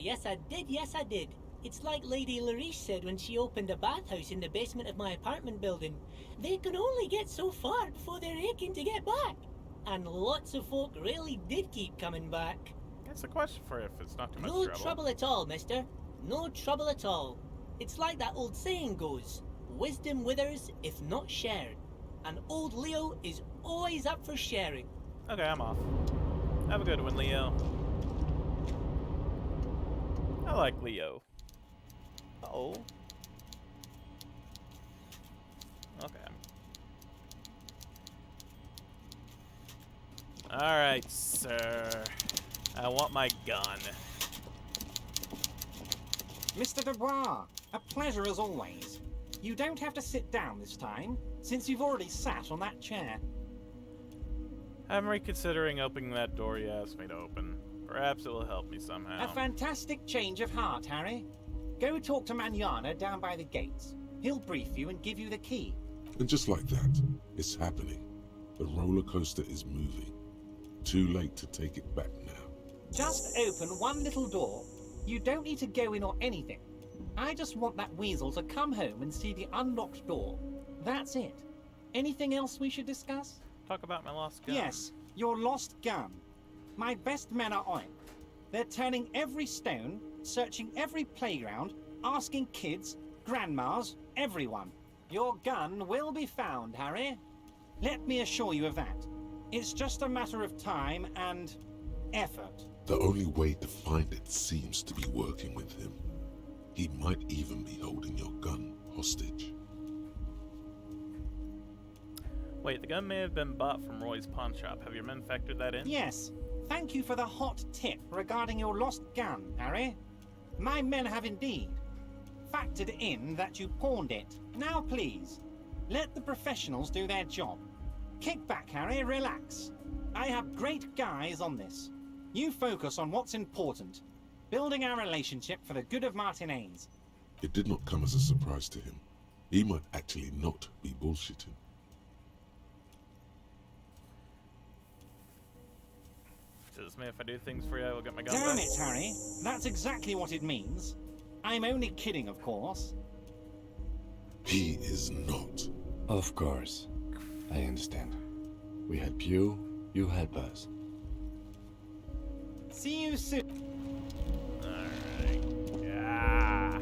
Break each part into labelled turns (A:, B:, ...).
A: Yes, I did. Yes, I did. It's like Lady Larice said when she opened a bathhouse in the basement of my apartment building. They can only get so far before they're aching to get back. And lots of folk really did keep coming back.
B: That's a question for if it's not too much
A: No
B: trouble.
A: trouble at all, mister. No trouble at all. It's like that old saying goes, wisdom withers if not shared. And old Leo is always up for sharing.
B: Okay, I'm off. Have a good one, Leo. I like Leo. Uh-oh. Okay. Alright, sir. I want my gun.
C: Mr. Dubois, a pleasure as always. You don't have to sit down this time, since you've already sat on that chair.
B: I'm reconsidering opening that door you asked me to open. Perhaps it will help me somehow.
C: A fantastic change of heart, Harry. Go talk to Manana down by the gates. He'll brief you and give you the key.
D: And just like that, it's happening. The roller coaster is moving. Too late to take it back now.
C: Just open one little door. You don't need to go in or anything. I just want that weasel to come home and see the unlocked door. That's it. Anything else we should discuss?
B: Talk about my lost gun.
C: Yes, your lost gun. My best men are on it. They're turning every stone, searching every playground, asking kids, grandmas, everyone. Your gun will be found, Harry. Let me assure you of that. It's just a matter of time and effort.
D: The only way to find it seems to be working with him. He might even be holding your gun hostage.
B: Wait, the gun may have been bought from Roy's pawn shop. Have your men factored that in?
C: Yes. Thank you for the hot tip regarding your lost gun, Harry. My men have indeed factored in that you pawned it. Now please, let the professionals do their job. Kick back, Harry, relax. I have great guys on this. You focus on what's important. Building our relationship for the good of Martinez.
D: It did not come as a surprise to him. He might actually not be bullshitting.
B: Does this mean if I do things for you, I will get my gun
C: Damn
B: back?
C: it, Harry. That's exactly what it means. I'm only kidding, of course.
D: He is not.
E: Of course. I understand. We help you, you help us.
C: See you soon.
B: Alright. Yeah.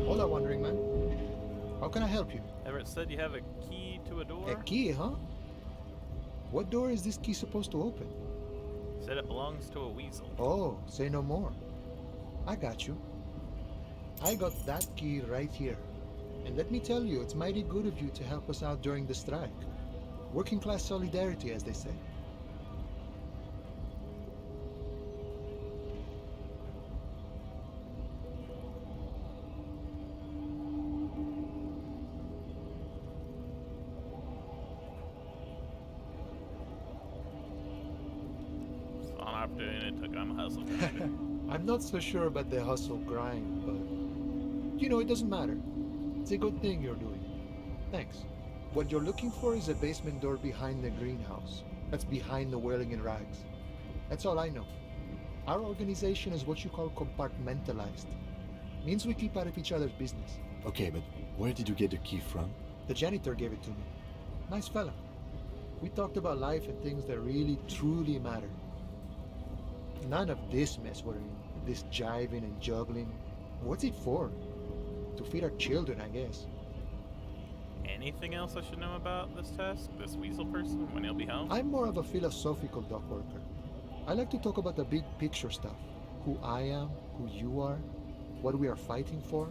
F: Hola, Wandering Man. How can I help you?
B: Everett said you have a key to a door?
F: A key, huh? What door is this key supposed to open?
B: Said it belongs to a weasel.
F: Oh, say no more. I got you. I got that key right here. And let me tell you, it's mighty good of you to help us out during the strike. Working class solidarity, as they say.
B: Saw an opportunity, took it on the hustle.
F: I'm not so sure about the hustle grind, but you know, it doesn't matter. It's a good thing you're doing. Thanks. What you're looking for is a basement door behind the greenhouse. That's behind the whirling in rags. That's all I know. Our organization is what you call compartmentalized. Means we keep out of each other's business.
E: Okay, but where did you get the key from?
F: The janitor gave it to me. Nice fella. We talked about life and things that really, truly matter. None of this mess we're in. This jiving and juggling. What's it for? To feed our children, I guess.
B: Anything else I should know about this task? This weasel person when he'll be home?
F: I'm more of a philosophical dock worker. I like to talk about the big picture stuff. Who I am, who you are, what we are fighting for.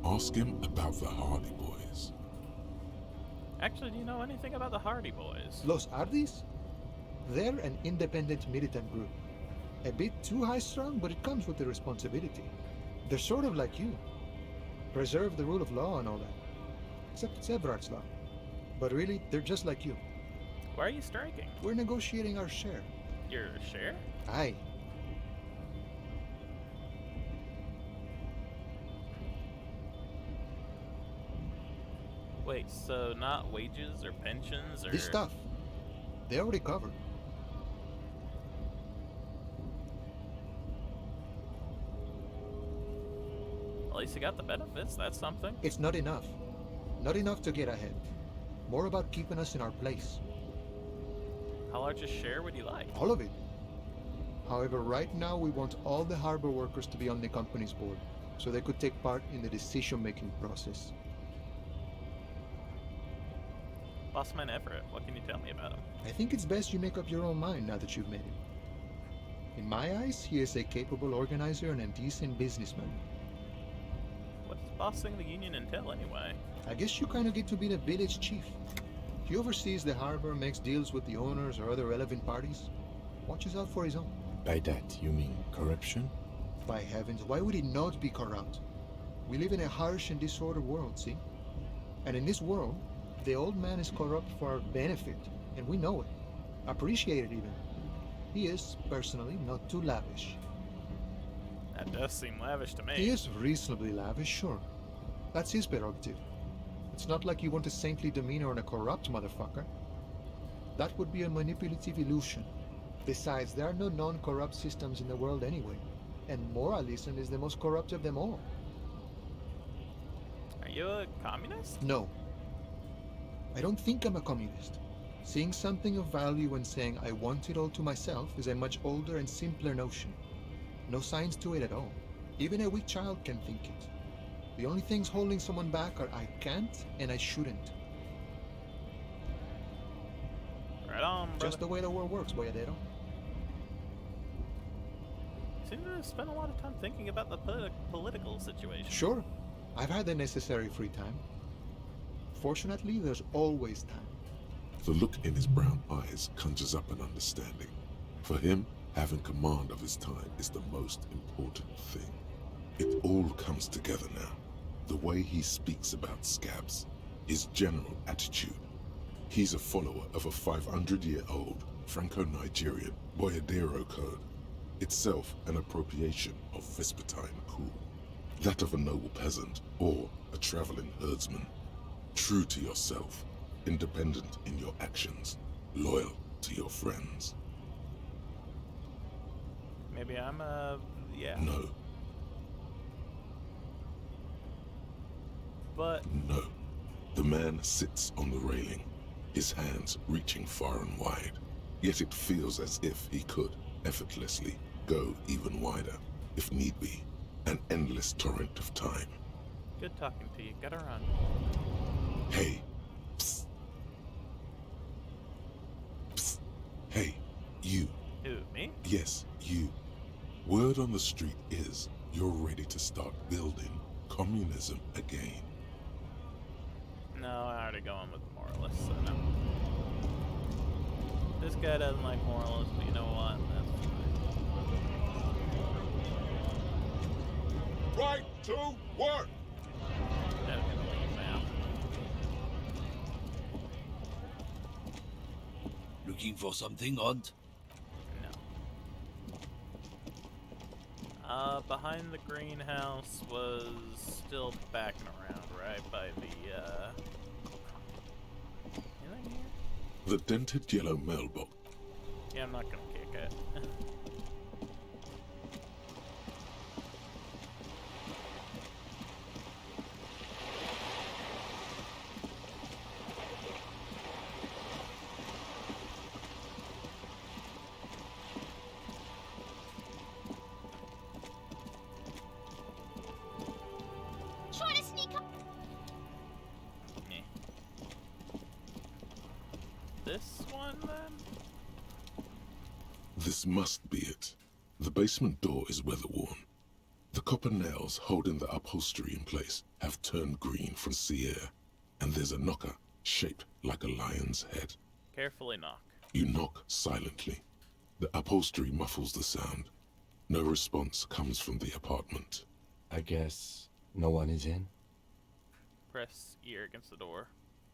D: Ask him about the Hardy Boys.
B: Actually, do you know anything about the Hardy Boys?
F: Los Ardis? They're an independent militant group. A bit too high-strung, but it comes with the responsibility. They're sort of like you. Preserve the rule of law and all that. Except it's Everard's law. But really, they're just like you.
B: Why are you striking?
F: We're negotiating our share.
B: Your share?
F: Aye.
B: Wait, so not wages or pensions or...
F: This stuff. They already covered.
B: At least you got the benefits, that's something.
F: It's not enough. Not enough to get ahead. More about keeping us in our place.
B: How large a share would you like?
F: All of it. However, right now we want all the harbor workers to be on the company's board, so they could take part in the decision-making process.
B: Bossman Everett, what can you tell me about him?
F: I think it's best you make up your own mind now that you've met him. In my eyes, he is a capable organizer and a decent businessman.
B: What does bossing the union entail anyway?
F: I guess you kind of get to be the village chief. He oversees the harbor, makes deals with the owners or other relevant parties, watches out for his own.
E: By that, you mean corruption?
F: By heavens, why would he not be corrupt? We live in a harsh and disordered world, see? And in this world, the old man is corrupt for our benefit, and we know it. Appreciate it even. He is, personally, not too lavish.
B: That does seem lavish to me.
F: He is reasonably lavish, sure. That's his prerogative. It's not like you want a saintly demeanor on a corrupt motherfucker. That would be a manipulative illusion. Besides, there are no non-corrupt systems in the world anyway, and moralism is the most corrupt of them all.
B: Are you a communist?
F: No. I don't think I'm a communist. Seeing something of value and saying I want it all to myself is a much older and simpler notion. No science to it at all. Even a weak child can think it. The only things holding someone back are I can't and I shouldn't.
B: Right on, brother.
F: Just the way the world works, boyadero.
B: You seem to have spent a lot of time thinking about the political situation.
F: Sure, I've had the necessary free time. Fortunately, there's always time.
D: The look in his brown eyes conjures up an understanding. For him, having command of his time is the most important thing. It all comes together now. The way he speaks about scabs, his general attitude. He's a follower of a 500-year-old Franco-Nigerian Boyadero code, itself an appropriation of Vespertine cool. That of a noble peasant or a traveling herdsman. True to yourself, independent in your actions, loyal to your friends.
B: Maybe I'm yeah.
D: No,
B: But
D: no. The man sits on the railing, his hands reaching far and wide. Yet it feels as if he could, effortlessly, go even wider, if need be, an endless torrent of time.
B: good talking to you. Gotta run.
D: Hey. Psst. Psst. Hey, you.
B: Who, me?
D: Yes, you. Word on the street is you're ready to start building communism again.
B: No, I already go on with moralists, so no. This guy doesn't like moralists, but you know what? That's fine.
D: Right to work!
B: Never gonna leave now.
G: Looking for something odd?
B: No. Behind the greenhouse was still backing around, right? By the, anything here?
D: The dented yellow mailbox.
B: Yeah, I'm not gonna kick it. this one, then?
D: This must be it. The basement door is weather-worn. The copper nails holding the upholstery in place have turned green from sea air, and there's a knocker shaped like a lion's head.
B: Carefully knock.
D: You knock silently. The upholstery muffles the sound. No response comes from the apartment.
E: I guess no one is in?
B: Press ear against the door.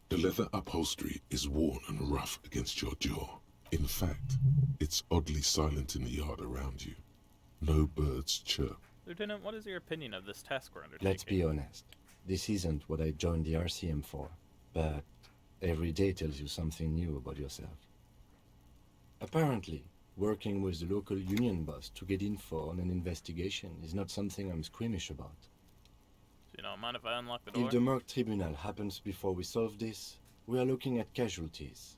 D: The leather upholstery is worn and rough against your jaw. In fact, it's oddly silent in the yard around you. No birds chirp.
B: Lieutenant, what is your opinion of this task we're undertaking?
E: Let's be honest. This isn't what I joined the RCM for, but every day tells you something new about yourself. Apparently, working with the local union boss to get info on an investigation is not something I'm squeamish about.
B: So you don't mind if I unlock the door?
E: If the Merc Tribunal happens before we solve this, we are looking at casualties.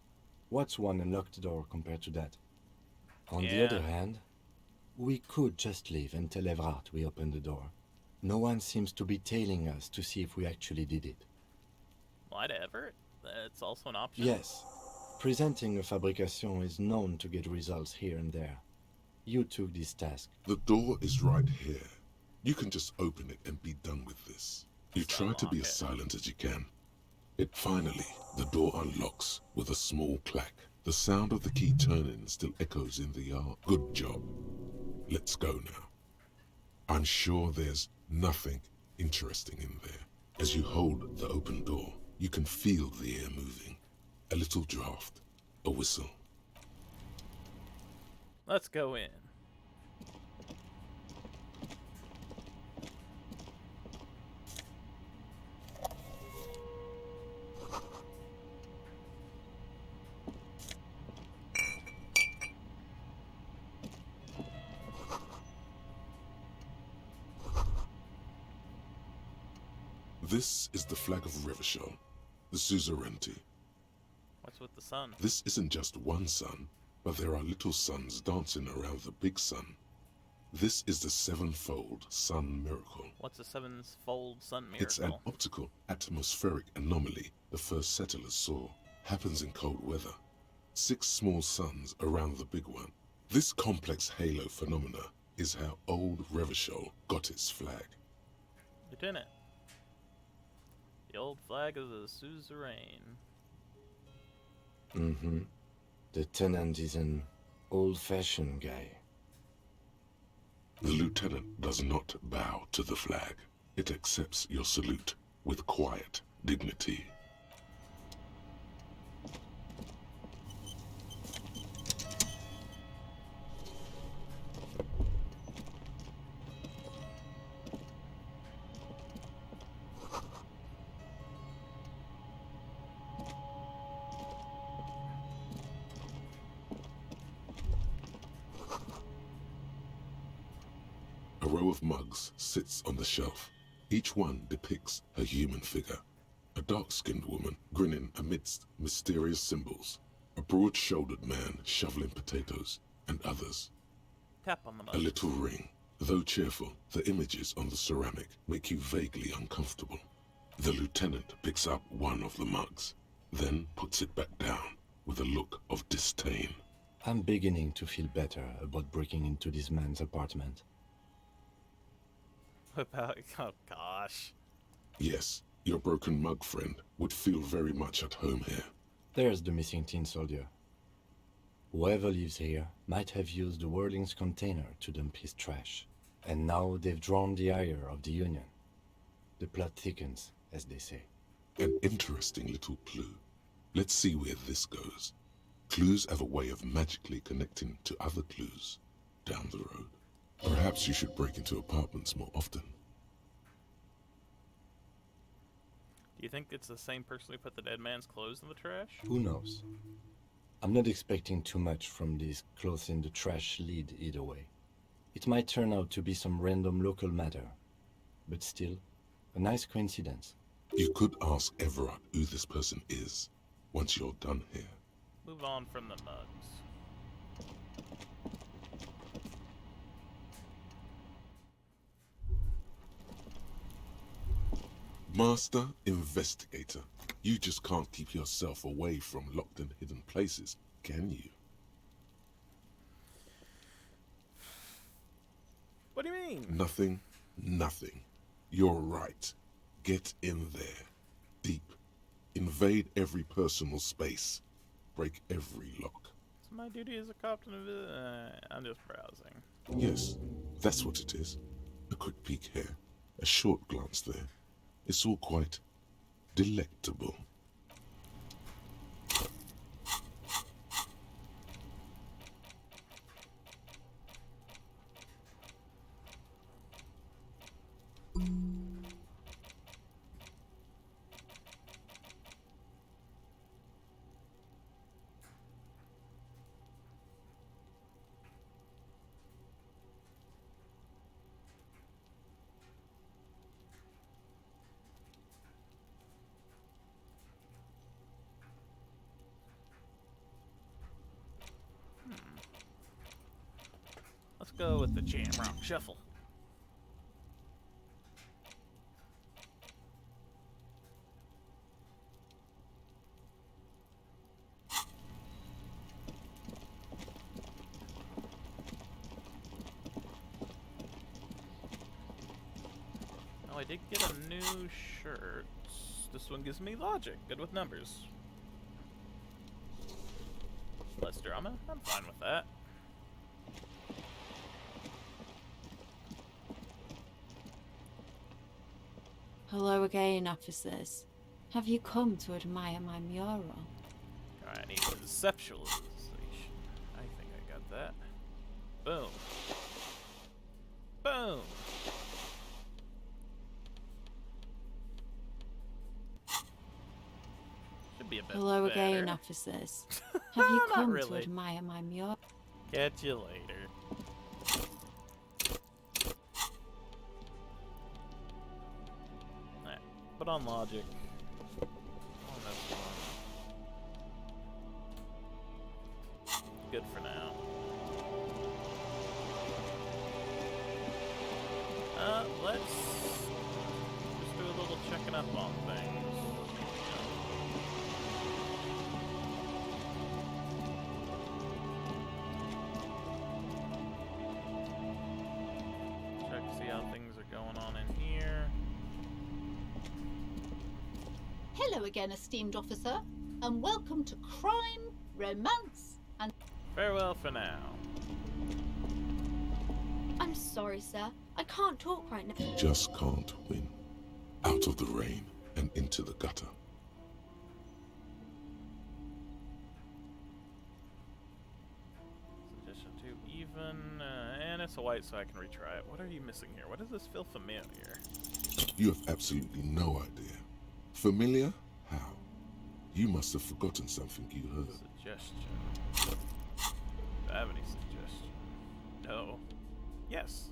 E: What's one unlocked door compared to that? On the
B: Yeah.
E: other hand, we could just leave and tell Everard we opened the door. No one seems to be tailing us to see if we actually did it.
B: Lie to Everett? That's also an option?
E: Yes, presenting a fabrication is known to get results here and there. You took this task.
D: The door is right here. You can just open it and be done with this. You try to be as silent as you can. Finally, the door unlocks with a small clack. The sound of the key turning still echoes in the yard. Good job. Let's go now. I'm sure there's nothing interesting in there. As you hold the open door, you can feel the air moving. A little draft, a whistle.
B: Let's go in.
D: This is the flag of Revachol, the suzerainty.
B: What's with the sun?
D: This isn't just one sun, but there are little suns dancing around the big sun. This is the sevenfold sun miracle.
B: What's a sevenfold sun miracle?
D: It's an optical atmospheric anomaly the first settlers saw. Happens in cold weather. 6 small suns around the big one. This complex halo phenomena is how old Revachol got its flag.
B: Lieutenant. The old flag of the suzerain.
E: Mm-hmm. The tenant is an old-fashioned guy.
D: The lieutenant does not bow to the flag. It accepts your salute with quiet dignity. A row of mugs sits on the shelf. Each one depicts a human figure. A dark-skinned woman grinning amidst mysterious symbols. A broad-shouldered man shoveling potatoes, and others.
B: Tap on the mug.
D: A little ring. Though cheerful, the images on the ceramic make you vaguely uncomfortable. The lieutenant picks up one of the mugs, then puts it back down with a look of disdain.
E: I'm beginning to feel better about breaking into this man's apartment.
B: About, oh gosh.
D: Yes, your broken mug friend would feel very much at home here.
E: There's the missing tin soldier. Whoever lives here might have used the Whirling's container to dump his trash. And now they've drawn the ire of the Union. The plot thickens, as they say.
D: An interesting little clue. Let's see where this goes. Clues have a way of magically connecting to other clues down the road. Perhaps you should break into apartments more often.
B: Do you think it's the same person who put the dead man's clothes in the trash?
E: Who knows? I'm not expecting too much from this clothes in the trash lead either way. It might turn out to be some random local matter, but still, a nice coincidence.
D: You could ask Everard who this person is once you're done here.
B: Move on from the mugs.
D: Master Investigator. You just can't keep yourself away from locked and hidden places, can you?
B: What do you mean?
D: Nothing, nothing. You're right. Get in there. Deep. Invade every personal space. Break every lock.
B: It's my duty as a cop to... I'm just browsing.
D: Yes, that's what it is. A quick peek here. A short glance there. It's all quite delectable.
B: Let's go with the jam rock shuffle. Oh, I did get a new shirt. This one gives me logic. Good with numbers. Less drama? I'm fine with that.
H: Hello again, officers. Have you come to admire my mural?
B: Alright, I need conceptualization. I think I got that. Boom. Boom! Should be a bit
H: Hello
B: better.
H: again, officers. Have you
B: Not
H: come to
B: really.
H: admire my mural?
B: Catch you later. Alright, put on logic. Oh, that's fine. Good for now. Let's just do a little checking up on things. Check to see how things are going on in here.
I: Hello again, esteemed officer, and welcome to Crime, Romance, and...
B: Farewell for now.
J: I'm sorry, sir. I can't talk right now.
D: You just can't win. Out of the rain and into the gutter.
B: Suggestion 2 even, and it's a white so I can retry it. What are you missing here? Why does this feel familiar?
D: You have absolutely no idea. Familiar? How? You must have forgotten something you heard.
B: Suggestion. Do I have any suggestion? No. Yes.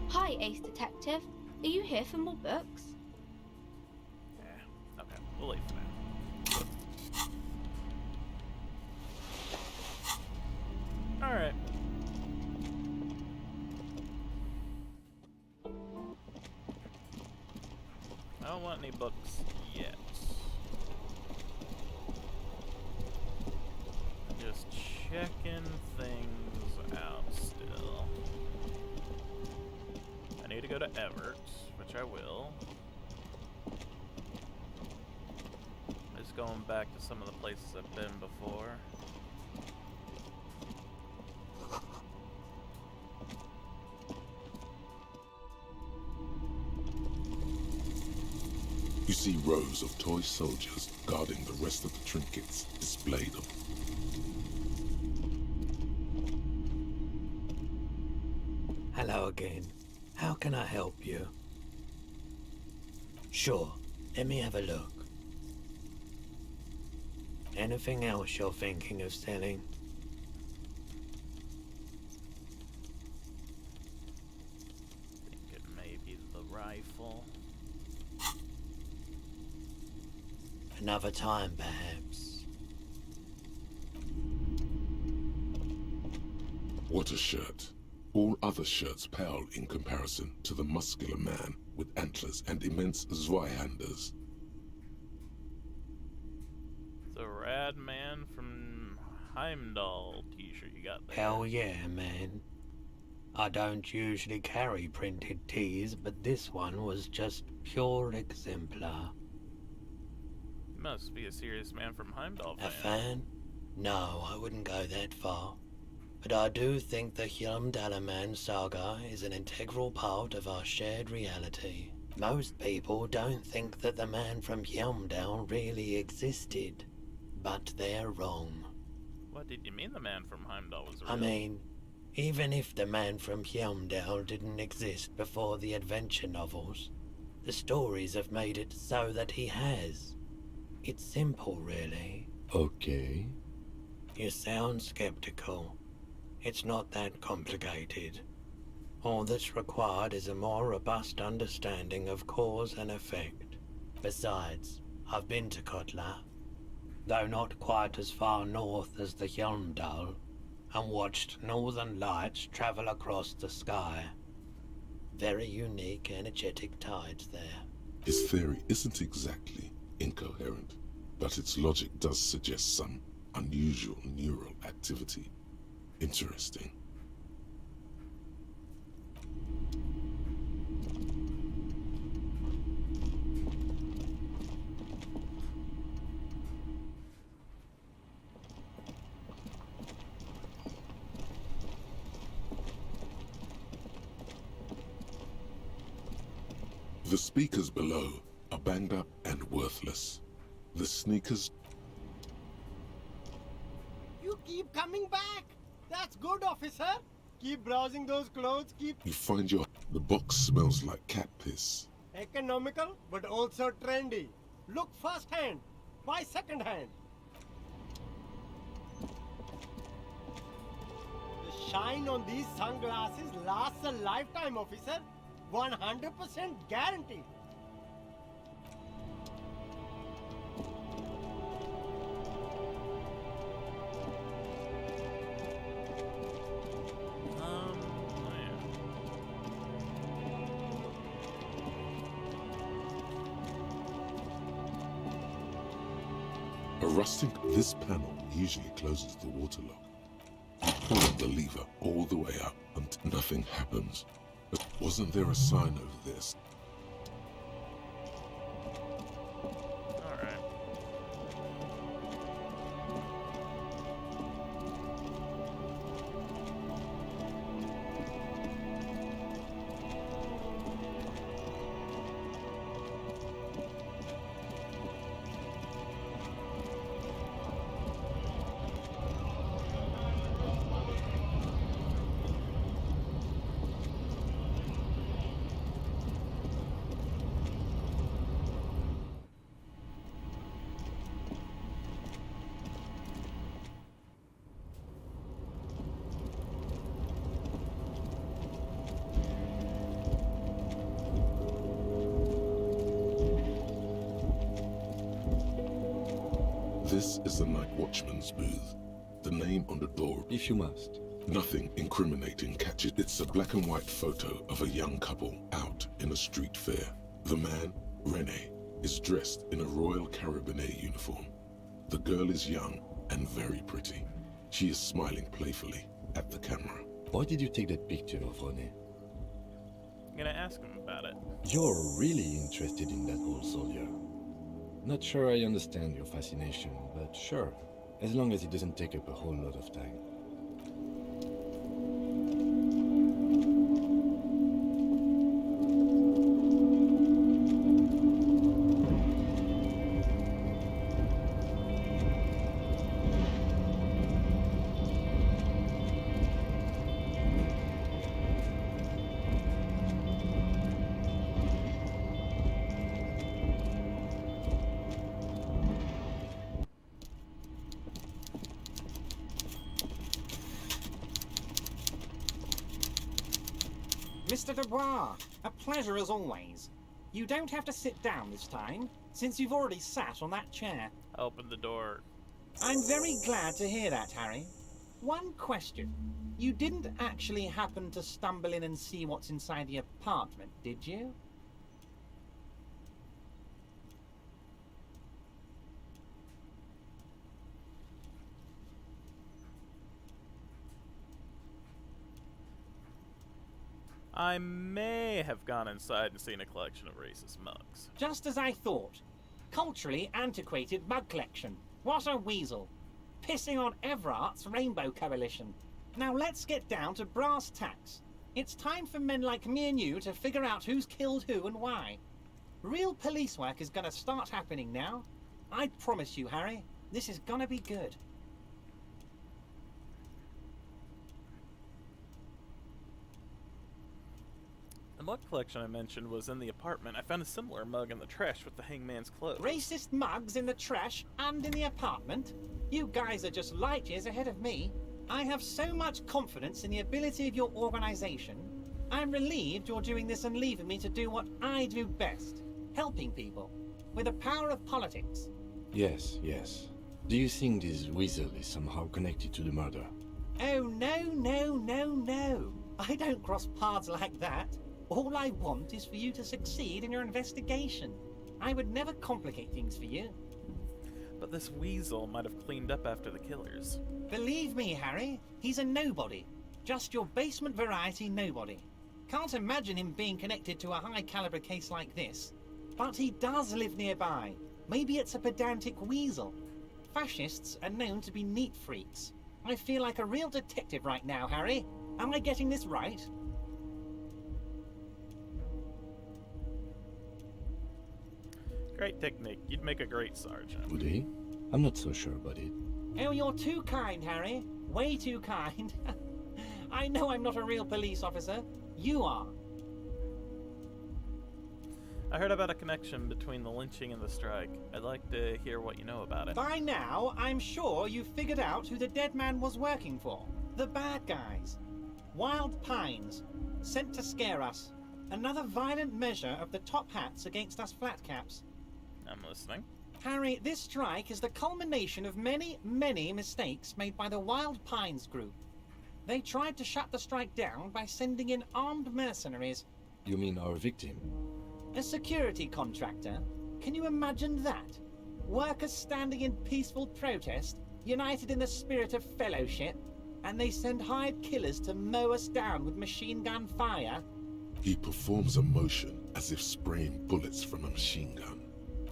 J: Hi, Ace Detective. Are you here for more books?
B: Yeah. Okay, we'll leave for now. Alright. I don't want any books yet. I'm just checking things out still. I need to go to Everett, which I will. Just going back to some of the places I've been before.
D: You see rows of toy soldiers guarding the rest of the trinkets displayed on.
K: Hello again. How can I help you? Sure, let me have a look. Anything else you're thinking of selling?
B: Think it may be the rifle.
K: Another time, perhaps.
D: What a shirt. All other shirts pale in comparison to the muscular man with antlers and immense Zweihanders.
B: It's a rad man from Heimdall t-shirt you got there.
K: Hell yeah, man. I don't usually carry printed tees, but this one was just pure exemplar.
B: You must be a serious man from Heimdall
K: A
B: fan.
K: fan? No, I wouldn't go that far. But I do think the Hjálmdalaman saga is an integral part of our shared reality. Most people don't think that the man from Hjálmdal really existed, but they're wrong.
B: What did you mean the man from Heimdall was real?
K: I mean, even if the man from Hjálmdal didn't exist before the adventure novels, the stories have made it so that he has. It's simple, really.
E: Okay.
K: You sound skeptical. It's not that complicated. All that's required is a more robust understanding of cause and effect. Besides, I've been to Kotla, though not quite as far north as the Hjálmdal, and watched northern lights travel across the sky. Very unique, energetic tides there.
D: His theory isn't exactly incoherent, but its logic does suggest some unusual neural activity. Interesting. The speakers below are banged up and worthless. The sneakers...
L: You keep coming back! That's good, officer! Keep browsing those clothes, keep...
D: You find your... The box smells like cat piss.
L: Economical, but also trendy. Look first hand, buy second hand. The shine on these sunglasses lasts a lifetime, officer. 100% guaranteed.
D: A rusting... This panel usually closes the water lock. You pull the lever all the way up and nothing happens. But wasn't there a sign over this?
B: Alright.
D: This is the night watchman's booth. The name on the door.
E: If you must.
D: Nothing incriminating catches. It's a black and white photo of a young couple out in a street fair. The man, Rene, is dressed in a Royal Carabinieri uniform. The girl is young and very pretty. She is smiling playfully at the camera.
E: Why did you take that picture of Rene?
B: I'm gonna ask him about it.
E: You're really interested in that old soldier. Not sure I understand your fascination, but sure, as long as it doesn't take up a whole lot of time.
C: Mr. Dubois, a pleasure as always. You don't have to sit down this time, since you've already sat on that chair.
B: I opened the door.
C: I'm very glad to hear that, Harry. One question. You didn't actually happen to stumble in and see what's inside the apartment, did you?
B: I may have gone inside and seen a collection of racist mugs.
C: Just as I thought. Culturally antiquated mug collection. What a weasel. Pissing on Everart's Rainbow Coalition. Now let's get down to brass tacks. It's time for men like me and you to figure out who's killed who and why. Real police work is gonna start happening now. I promise you, Harry, this is gonna be good.
B: The mug collection I mentioned was in the apartment. I found a similar mug in the trash with the hangman's clothes.
C: Racist mugs in the trash and in the apartment? You guys are just light years ahead of me. I have so much confidence in the ability of your organization. I'm relieved you're doing this and leaving me to do what I do best. Helping people. With the power of politics.
E: Yes, yes. Do you think this weasel is somehow connected to the murder?
C: Oh, no, no, no, no. I don't cross paths like that. All I want is for you to succeed in your investigation. I would never complicate things for you.
B: But this weasel might have cleaned up after the killers.
C: Believe me, Harry, he's a nobody. Just your basement variety nobody. Can't imagine him being connected to a high-caliber case like this. But he does live nearby. Maybe it's a pedantic weasel. Fascists are known to be neat freaks. I feel like a real detective right now, Harry. Am I getting this right?
B: Great technique. You'd make a great sergeant.
E: Would he? I'm not so sure about it.
C: Oh, you're too kind, Harry. Way too kind. I know I'm not a real police officer. You are.
B: I heard about a connection between the lynching and the strike. I'd like to hear what you know about it.
C: By now, I'm sure you've figured out who the dead man was working for. The bad guys. Wild Pines. Sent to scare us. Another violent measure of the top hats against us flatcaps.
B: I'm listening.
C: Harry, this strike is the culmination of many, many mistakes made by the Wild Pines group. They tried to shut the strike down by sending in armed mercenaries.
E: You mean our victim?
C: A security contractor? Can you imagine that? Workers standing in peaceful protest, united in the spirit of fellowship, and they send hired killers to mow us down with machine gun fire?
D: He performs a motion as if spraying bullets from a machine gun.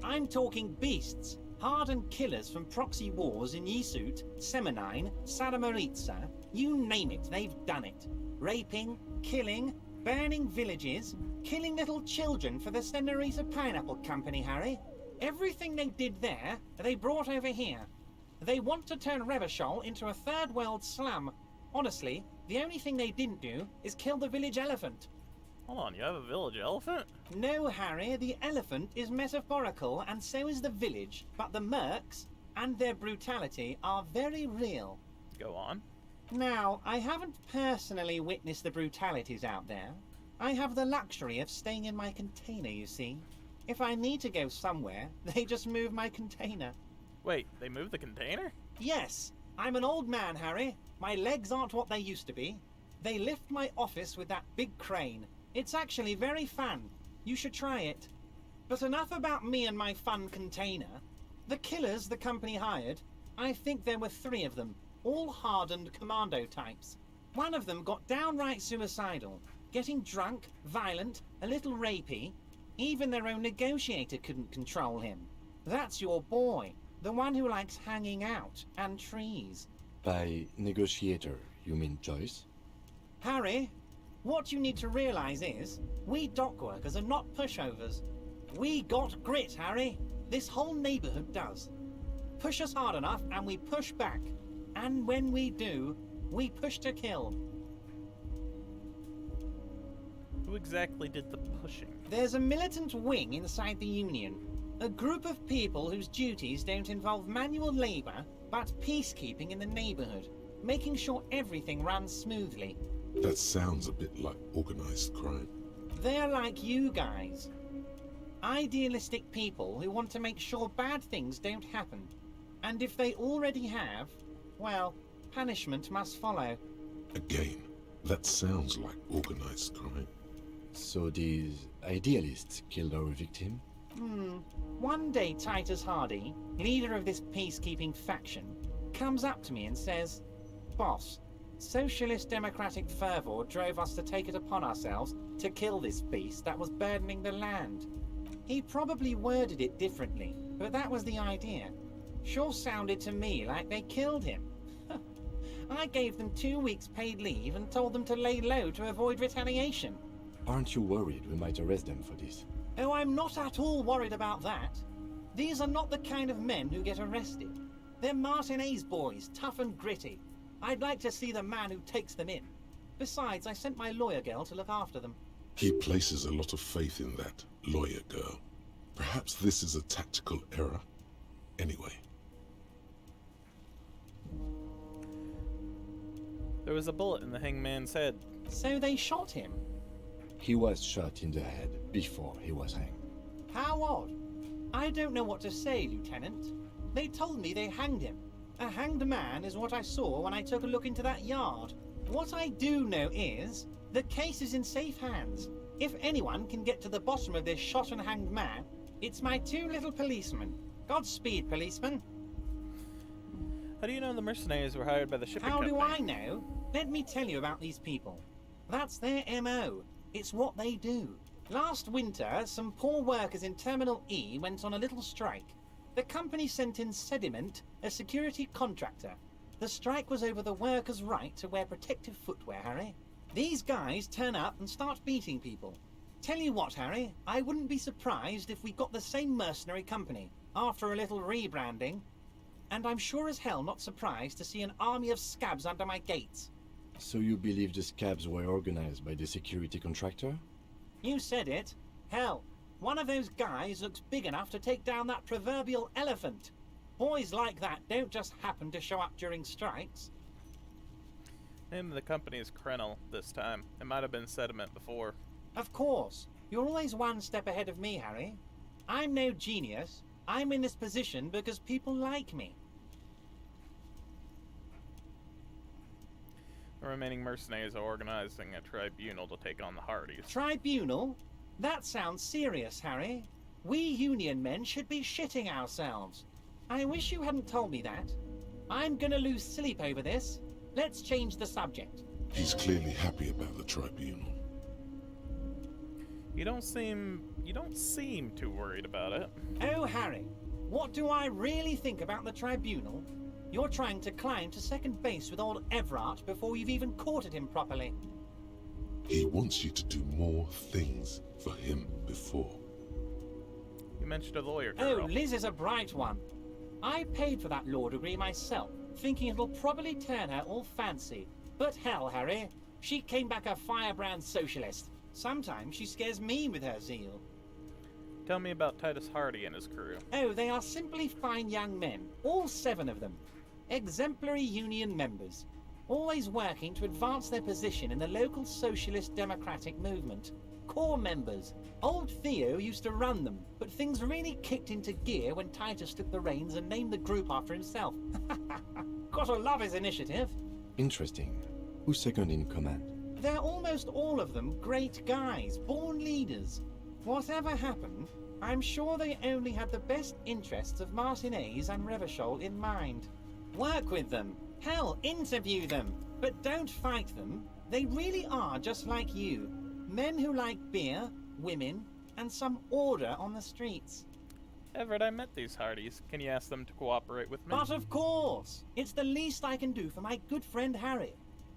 C: I'm talking beasts. Hardened killers from proxy wars in Yisut, Semenine, Saramoritsa. You name it, they've done it. Raping, killing, burning villages, killing little children for the Senorita Pineapple Company, Harry. Everything they did there, they brought over here. They want to turn Revachol into a third world slum. Honestly, the only thing they didn't do is kill the village elephant.
B: Hold on, you have a village elephant?
C: No, Harry, the elephant is metaphorical and so is the village, but the mercs and their brutality are very real.
B: Go on.
C: Now, I haven't personally witnessed the brutalities out there. I have the luxury of staying in my container, you see. If I need to go somewhere, they just move my container.
B: Wait, they moved the container?
C: Yes, I'm an old man, Harry. My legs aren't what they used to be. They lift my office with that big crane. It's actually very fun. You should try it. But enough about me and my fun container. The killers the company hired, I think there were 3 of them, all hardened commando types. One of them got downright suicidal, getting drunk, violent, a little rapey. Even their own negotiator couldn't control him. That's your boy, the one who likes hanging out and trees.
E: By negotiator, you mean Joyce?
C: Harry, what you need to realize is, we dock workers are not pushovers. We got grit, Harry. This whole neighborhood does. Push us hard enough and we push back. And when we do, we push to kill.
B: Who exactly did the pushing?
C: There's a militant wing inside the Union. A group of people whose duties don't involve manual labor, but peacekeeping in the neighborhood, making sure everything runs smoothly.
D: That sounds a bit like organized crime.
C: They're like you guys. Idealistic people who want to make sure bad things don't happen. And if they already have, well, punishment must follow.
D: Again, that sounds like organized crime.
E: So these idealists killed our victim?
C: One day Titus Hardy, leader of this peacekeeping faction, comes up to me and says, "Boss, socialist democratic fervor drove us to take it upon ourselves to kill this beast that was burdening the land." He probably worded it differently, but that was the idea. Sure sounded to me like they killed him. I gave them 2 weeks paid leave and told them to lay low to avoid retaliation.
E: Aren't you worried we might arrest them for this?
C: Oh, I'm not at all worried about that. These are not the kind of men who get arrested. They're Martinez boys, tough and gritty. I'd like to see the man who takes them in. Besides, I sent my lawyer girl to look after them.
D: He places a lot of faith in that lawyer girl. Perhaps this is a tactical error. Anyway.
B: There was a bullet in the hangman's head.
C: So they shot him?
E: He was shot in the head before he was hanged.
C: How odd. I don't know what to say, Lieutenant. They told me they hanged him. A hanged man is what I saw when I took a look into that yard. What I do know is, the case is in safe hands. If anyone can get to the bottom of this shot and hanged man, it's my 2 little policemen. Godspeed, policeman.
B: How do you know the mercenaries were hired by the shipping
C: How
B: company?
C: do I know? Let me tell you about these people. That's their MO. It's what they do. Last winter, some poor workers in Terminal E went on a little strike. The company sent in Sediment, a security contractor. The strike was over the workers' right to wear protective footwear, Harry. These guys turn up and start beating people. Tell you what, Harry, I wouldn't be surprised if we got the same mercenary company, after a little rebranding. And I'm sure as hell not surprised to see an army of scabs under my gates.
E: So you believe the scabs were organized by the security contractor?
C: You said it. Hell, one of those guys looks big enough to take down that proverbial elephant. Boys like that don't just happen to show up during strikes.
B: Name of the company is Krenel this time. It might have been Sediment before.
C: Of course. You're always one step ahead of me, Harry. I'm no genius. I'm in this position because people like me.
B: The remaining mercenaries are organizing a tribunal to take on the Hardys.
C: Tribunal? That sounds serious, Harry. We Union men should be shitting ourselves. I wish you hadn't told me that. I'm gonna lose sleep over this. Let's change the subject.
D: He's clearly happy about the tribunal.
B: You don't seem too worried about it.
C: Oh, Harry, what do I really think about the tribunal? You're trying to climb to second base with old Everard before you've even courted him properly.
D: He wants you to do more things for him before.
B: You mentioned a lawyer girl.
C: Oh, Liz is a bright one. I paid for that law degree myself, thinking it'll probably turn her all fancy. But hell, Harry, she came back a firebrand socialist. Sometimes she scares me with her zeal.
B: Tell me about Titus Hardy and his crew.
C: Oh, they are simply fine young men, all 7 of them. Exemplary union members, always working to advance their position in the local socialist democratic movement. Core members. Old Theo used to run them, but things really kicked into gear when Titus took the reins and named the group after himself. Gotta love his initiative.
E: Interesting. Who's second in command?
C: They're almost all of them great guys, born leaders. Whatever happened, I'm sure they only had the best interests of Martinez and Revachol in mind. Work with them. Hell, interview them. But don't fight them. They really are just like you. Men who like beer, women, and some order on the streets.
B: Everett, I met these Hardys. Can you ask them to cooperate with me?
C: But of course! It's the least I can do for my good friend Harry.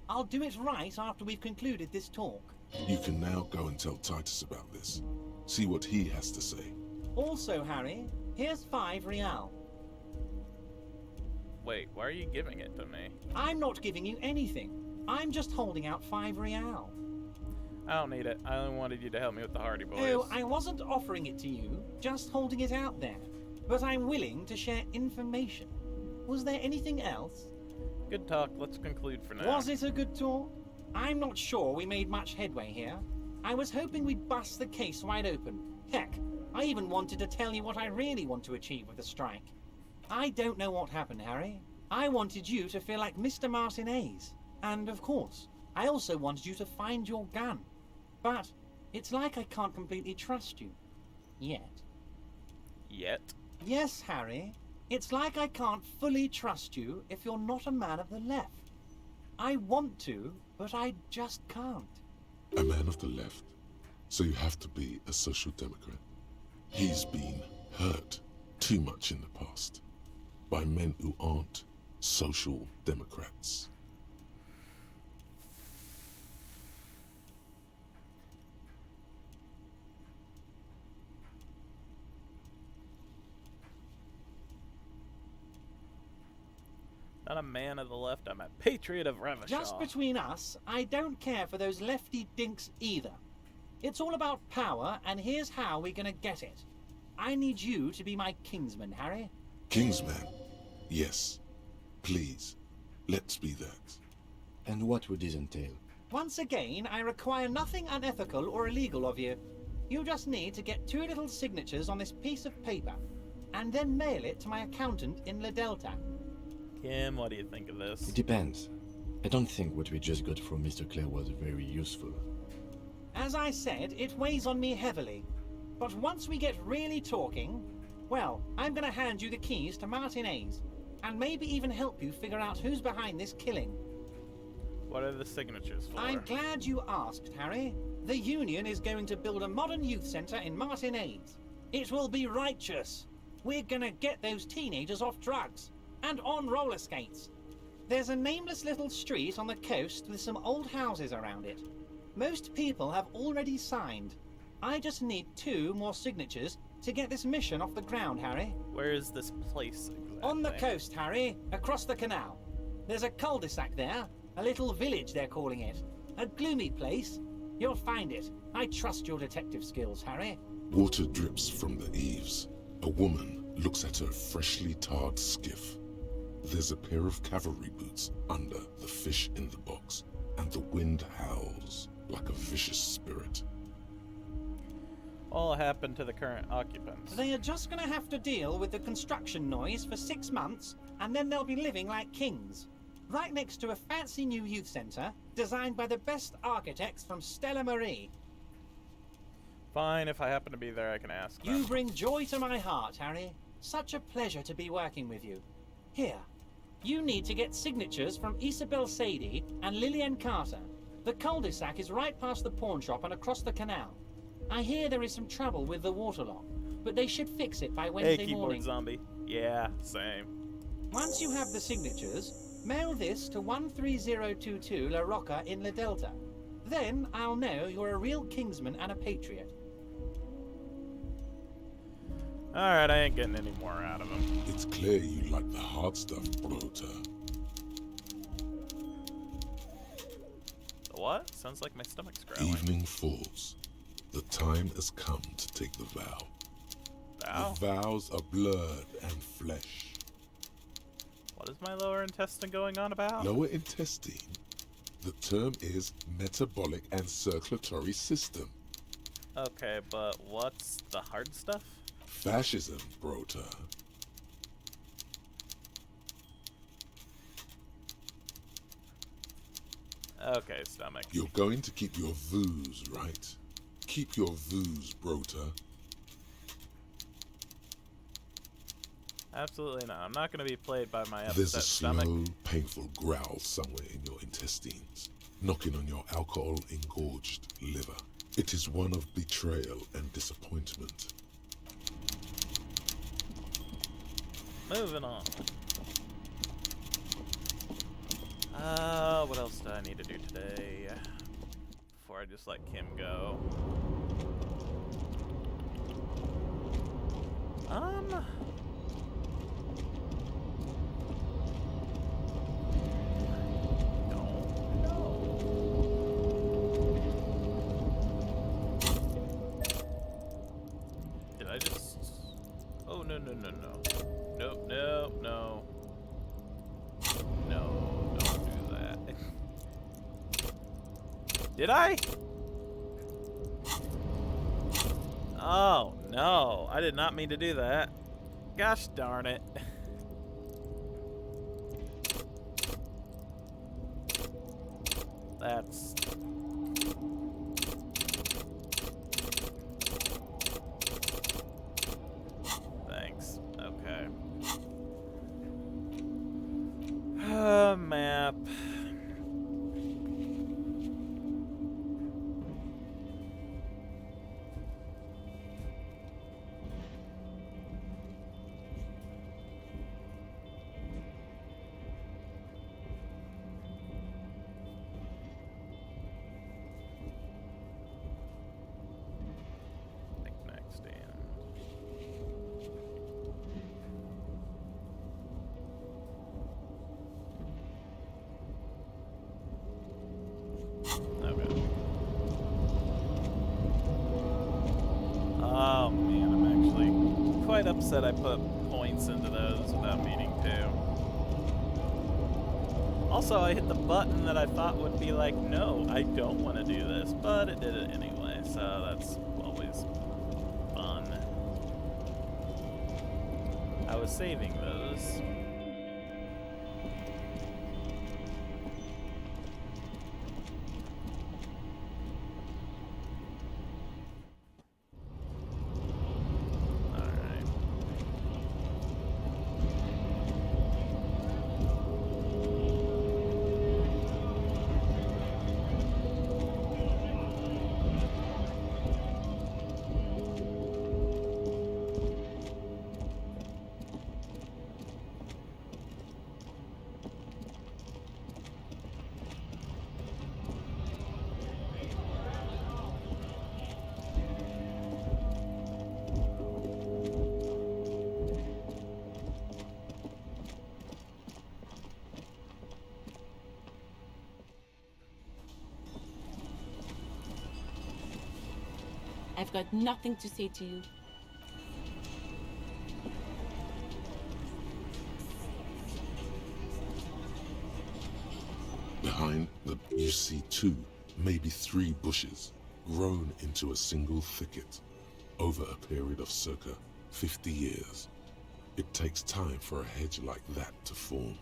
C: I'll do it right after we've concluded this talk.
D: You can now go and tell Titus about this. See what he has to say.
C: Also, Harry, here's 5 real.
B: Wait, why are you giving it to me?
C: I'm not giving you anything. I'm just holding out 5 real.
B: I don't need it. I only wanted you to help me with the Hardy boys.
C: Oh, I wasn't offering it to you, just holding it out there. But I'm willing to share information. Was there anything else?
B: Good talk. Let's conclude for now.
C: Was it a good talk? I'm not sure we made much headway here. I was hoping we'd bust the case wide open. Heck, I even wanted to tell you what I really want to achieve with the strike. I don't know what happened, Harry. I wanted you to feel like Mr. Martinez. And of course, I also wanted you to find your gun. But it's like I can't completely trust you. Yet.
B: Yet?
C: Yes, Harry. It's like I can't fully trust you if you're not a man of the left. I want to, but I just can't.
D: A man of the left? So you have to be a social democrat? He's been hurt too much in the past by men who aren't social democrats.
B: Not a man of the left, I'm a patriot of Revachol.
C: Just between us, I don't care for those lefty dinks either. It's all about power, and here's how we're gonna get it. I need you to be my kingsman, Harry.
D: Kingsman? Yes. Please, let's be that.
E: And what would this entail?
C: Once again, I require nothing unethical or illegal of you. You just need to get 2 little signatures on this piece of paper, and then mail it to my accountant in La Delta.
B: Kim, what do you think of this?
E: It depends. I don't think what we just got from Mr. Clare was very useful.
C: As I said, it weighs on me heavily. But once we get really talking, well, I'm gonna hand you the keys to Martinez, and maybe even help you figure out who's behind this killing.
B: What are the signatures for?
C: I'm glad you asked, Harry. The Union is going to build a modern youth centre in Martinez. It will be righteous. We're gonna get those teenagers off drugs, and on roller skates. There's a nameless little street on the coast with some old houses around it. Most people have already signed. I just need 2 more signatures to get this mission off the ground, Harry.
B: Where is this place exactly?
C: On the coast, Harry, across the canal. There's a cul-de-sac there, a little village they're calling it. A gloomy place. You'll find it. I trust your detective skills, Harry.
D: Water drips from the eaves. A woman looks at her freshly tarred skiff. There's a pair of cavalry boots under the fish in the box, and the wind howls like a vicious spirit.
B: All happened to the current occupants.
C: They are just gonna have to deal with the construction noise for 6 months, and then they'll be living like kings. Right next to a fancy new youth centre, designed by the best architects from Stella Marie.
B: Fine, if I happen to be there, I can ask them.
C: You bring joy to my heart, Harry. Such a pleasure to be working with you. Here, you need to get signatures from Isabel Sadie and Lillian Carter. The cul-de-sac is right past the pawn shop and across the canal. I hear there is some trouble with the water lock, but they should fix it by Wednesday
B: hey, keyboard
C: morning.
B: zombie. Yeah, same.
C: Once you have the signatures, mail this to 13022 La Rocca in La Delta. Then I'll know you're a real kingsman and a patriot.
B: Alright, I ain't getting any more out of him.
D: It's clear you like the hard stuff, Brota.
B: The what? Sounds like my stomach's growling.
D: Evening falls. The time has come to take the vow.
B: Vow?
D: The vows are blood and flesh.
B: What is my lower intestine going on about?
D: Lower intestine? The term is metabolic and circulatory system.
B: Okay, but what's the hard stuff?
D: Fascism, Brota.
B: Okay, stomach.
D: You're going to keep your views, right? Keep your views, Brota.
B: Absolutely not. I'm not going to be played by my
D: There's
B: upset
D: a slow,
B: stomach.
D: painful growl somewhere in your intestines, knocking on your alcohol-engorged liver. It is one of betrayal and disappointment.
B: Moving on. What else do I need to do today? Before I just let Kim go. Did I just... Oh, no. Nope, no. No, don't do that. Did I? Oh, no. I did not mean to do that. Gosh darn it. That's... Thanks. Okay. Map. Next stand. Okay. Oh man, I'm actually quite upset I put points into those without meaning to. Also, I hit the button that I thought would be like, no, I don't want to do this, but it did it anyway, so that's always fun. I was saving those.
M: I've got nothing to say to you.
D: Behind you see 2, maybe 3 bushes, grown into a single thicket, over a period of circa 50 years. It takes time for a hedge like that to form.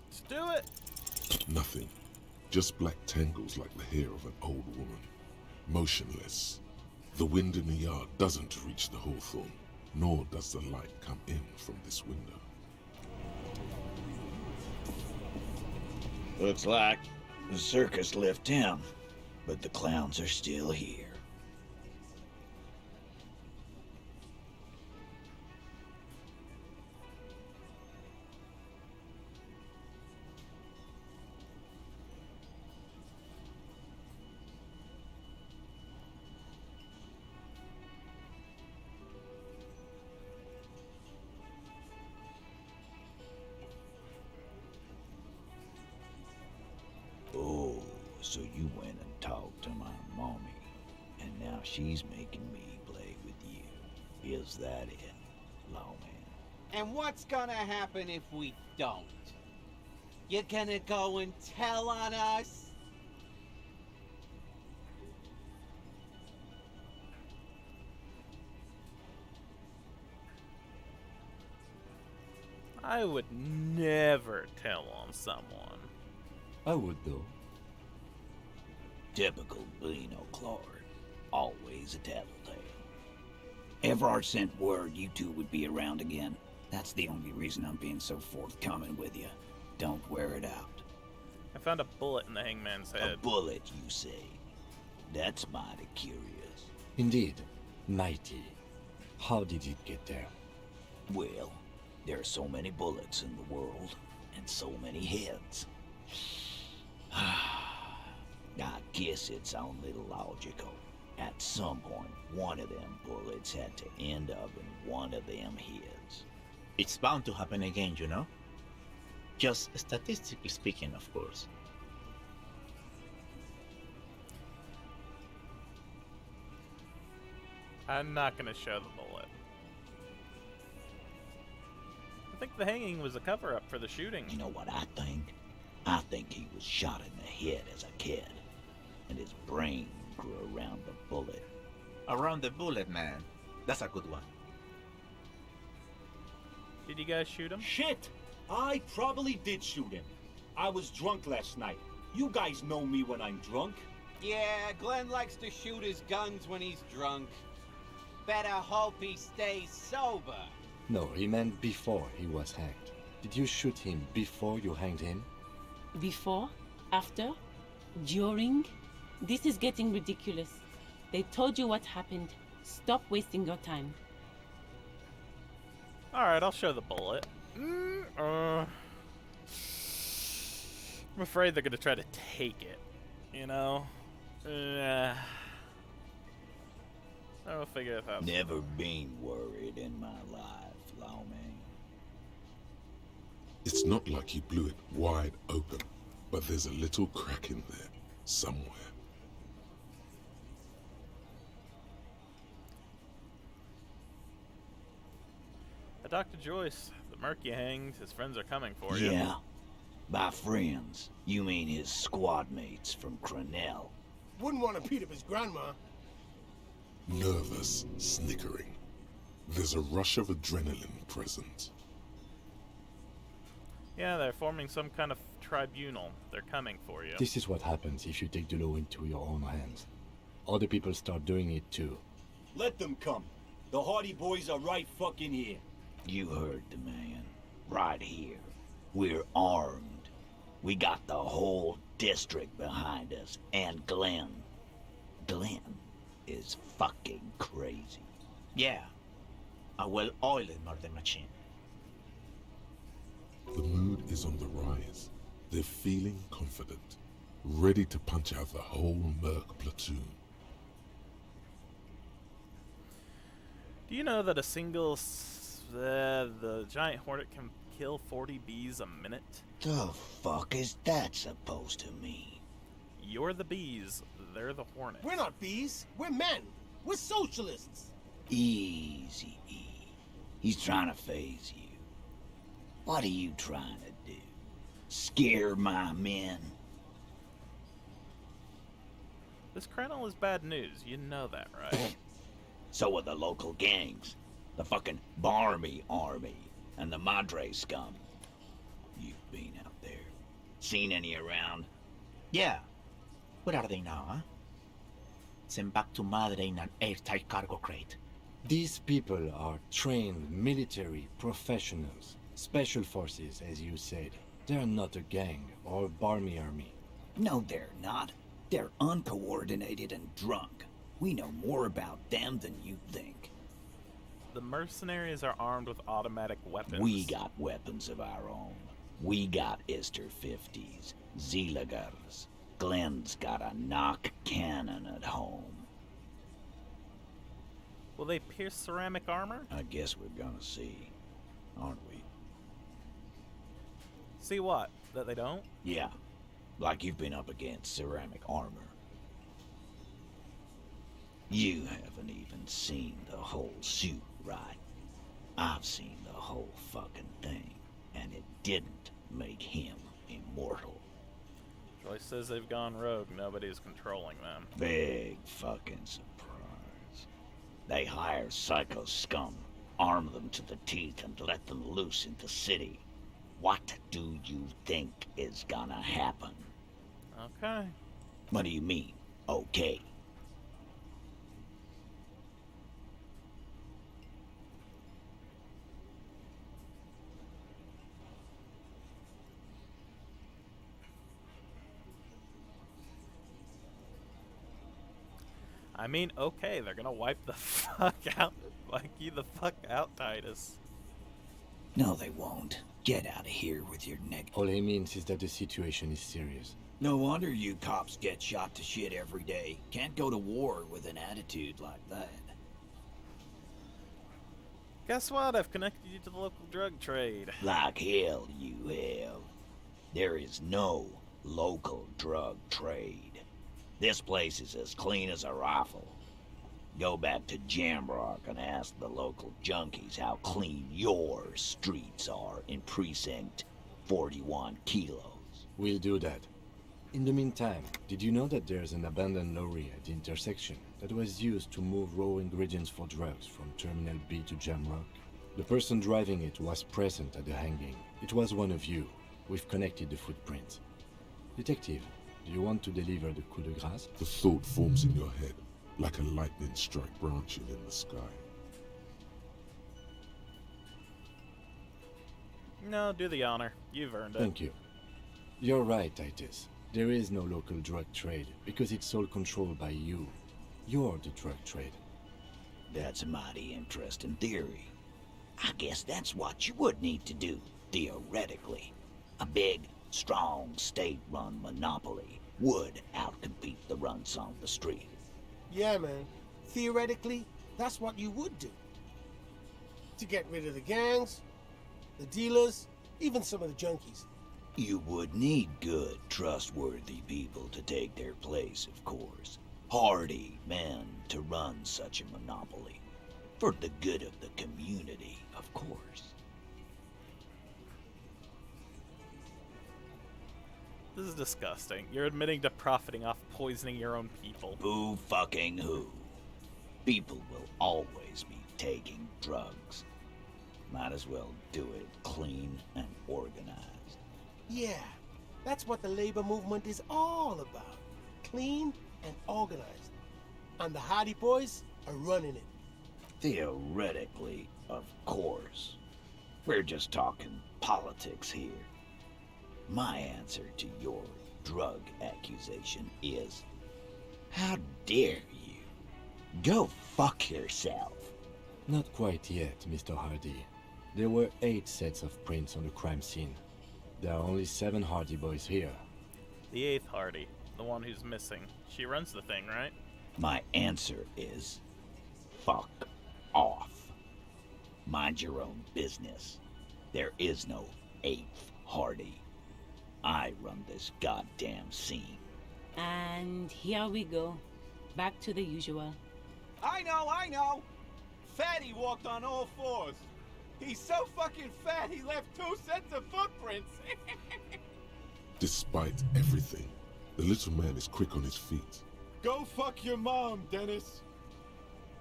B: Let's do it!
D: Nothing. Just black tangles like the hair of an old woman. Motionless. The wind in the yard doesn't reach the hawthorn, nor does the light come in from this window.
N: Looks like the circus left town, but the clowns are still here. Oh, so you went and talked to my mommy, and now she's making me play with you. Is that it, lawman?
O: And what's gonna happen if we don't? You're gonna go and tell on us?
B: I would never tell on someone.
E: I would, though.
N: Typical Bino Claude. Always a tattletale. Everard sent word you two would be around again. That's the only reason I'm being so forthcoming with you. Don't wear it out.
B: I found a bullet in the hangman's head.
N: A bullet, you say? That's mighty curious.
E: Indeed. Mighty. How did it get there?
N: Well, there are so many bullets in the world, and so many heads. I guess it's only logical. At some point, one of them bullets had to end up in one of them heads.
P: It's bound to happen again, you know? Just statistically speaking, of course.
B: I'm not gonna show the bullet. I think the hanging was a cover-up for the shooting.
N: You know what I think? I think he was shot in the head as a kid, and his brain grew around the bullet.
P: Around the bullet, man. That's a good one.
B: Did you guys shoot him?
Q: Shit! I probably did shoot him. I was drunk last night. You guys know me when I'm drunk.
O: Yeah, Glenn likes to shoot his guns when he's drunk. Better hope he stays sober.
E: No, he meant before he was hanged. Did you shoot him before you hanged him?
M: Before? After? During? This is getting ridiculous. They told you what happened. Stop wasting your time.
B: Alright, I'll show the bullet. I'm afraid they're gonna try to take it. You know? I'll figure it out.
N: Never been worried in my life, lawman.
D: It's not like he blew it wide open, but there's a little crack in there, somewhere.
B: Dr. Joyce, the merc you hanged, his friends are coming for you.
N: Yeah. By friends, you mean his squad mates from Crenell.
L: Wouldn't want to beat up his grandma.
D: Nervous, snickering. There's a rush of adrenaline present.
B: Yeah, they're forming some kind of tribunal. They're coming for you.
E: This is what happens if you take the law into your own hands. Other people start doing it too.
Q: Let them come. The Hardy Boys are right fucking here.
N: You heard the man. Right here. We're armed. We got the whole district behind us. And Glenn. Glenn is fucking crazy.
P: Yeah. A well-oiled murder machine.
D: The mood is on the rise. They're feeling confident, ready to punch out the whole merc platoon.
B: Do you know that a single the giant hornet can kill 40 bees a minute?
N: The fuck is that supposed to mean?
B: You're the bees, they're the hornets.
L: We're not bees. We're men. We're socialists.
N: Easy, E. He's trying to phase you. What are you trying to do? Scare my men?
B: This Crenell is bad news, you know that, right?
N: So are the local gangs. The fucking Barmy army and the Madre scum. You've been out there. Seen any around?
P: Yeah. Where are they now, huh? Sent back to Madre in an airtight cargo crate.
E: These people are trained military professionals. Special forces, as you said. They're not a gang or Barmy army.
N: No, they're not. They're uncoordinated and drunk. We know more about them than you think.
B: The mercenaries are armed with automatic weapons.
N: We got weapons of our own. We got Ister 50s, Zeeligers. Glenn's got a knock cannon at home.
B: Will they pierce ceramic armor?
N: I guess we're gonna see, aren't we?
B: See what? That they don't?
N: Yeah, like you've been up against ceramic armor. You haven't even seen the whole suit, right? I've seen the whole fucking thing, and it didn't make him immortal.
B: Joyce says they've gone rogue. Nobody's controlling them.
N: Big fucking surprise. They hire psycho scum, arm them to the teeth, and let them loose in the city. What do you think is gonna happen?
B: Okay.
N: What do you mean, okay?
B: I mean, okay, they're gonna wipe the fuck out, like you the fuck out, Titus.
N: No, they won't. Get out of here with your neck.
E: All he means is that the situation is serious.
N: No wonder you cops get shot to shit every day. Can't go to war with an attitude like that.
B: Guess what? I've connected you to the local drug trade.
N: Like hell you have. There is no local drug trade. This place is as clean as a rifle. Go back to Jamrock and ask the local junkies how clean your streets are in Precinct 41 Kilos.
E: We'll do that. In the meantime, did you know that there's an abandoned lorry at the intersection that was used to move raw ingredients for drugs from Terminal B to Jamrock? The person driving it was present at the hanging. It was one of you. We've connected the footprint. Detective, do you want to deliver the coup de grâce?
D: The thought forms in your head, like a lightning strike branching in the sky.
B: No, do the honor. You've earned it.
E: Thank you. You're right, Titus. There is no local drug trade, because it's all controlled by you. You're the drug trade.
N: That's a mighty interesting theory. I guess that's what you would need to do, theoretically. A big, strong, state-run monopoly would outcompete the runts on the street.
L: Yeah, man. Theoretically, that's what you would do. To get rid of the gangs, the dealers, even some of the junkies.
N: You would need good, trustworthy people to take their place, of course. Hardy men to run such a monopoly. For the good of the community, of course.
B: This is disgusting. You're admitting to profiting off poisoning your own people.
N: Who fucking who? People will always be taking drugs. Might as well do it clean and organized.
L: Yeah, that's what the labor movement is all about. Clean and organized. And the Hardy Boys are running it.
N: Theoretically, of course. We're just talking politics here. My answer to your drug accusation is, how dare you? Go fuck yourself.
E: Not quite yet, Mr. Hardy. There were 8 sets of prints on the crime scene. There are only 7 Hardy Boys here.
B: The 8th Hardy, the one who's missing. She runs the thing, right?
N: My answer is, fuck off. Mind your own business. There is no 8th Hardy. I run this goddamn scene.
M: And here we go. Back to the usual.
O: I know! Fatty walked on all 4s. He's so fucking fat he left 2 sets of footprints.
D: Despite everything, the little man is quick on his feet.
Q: Go fuck your mom, Dennis.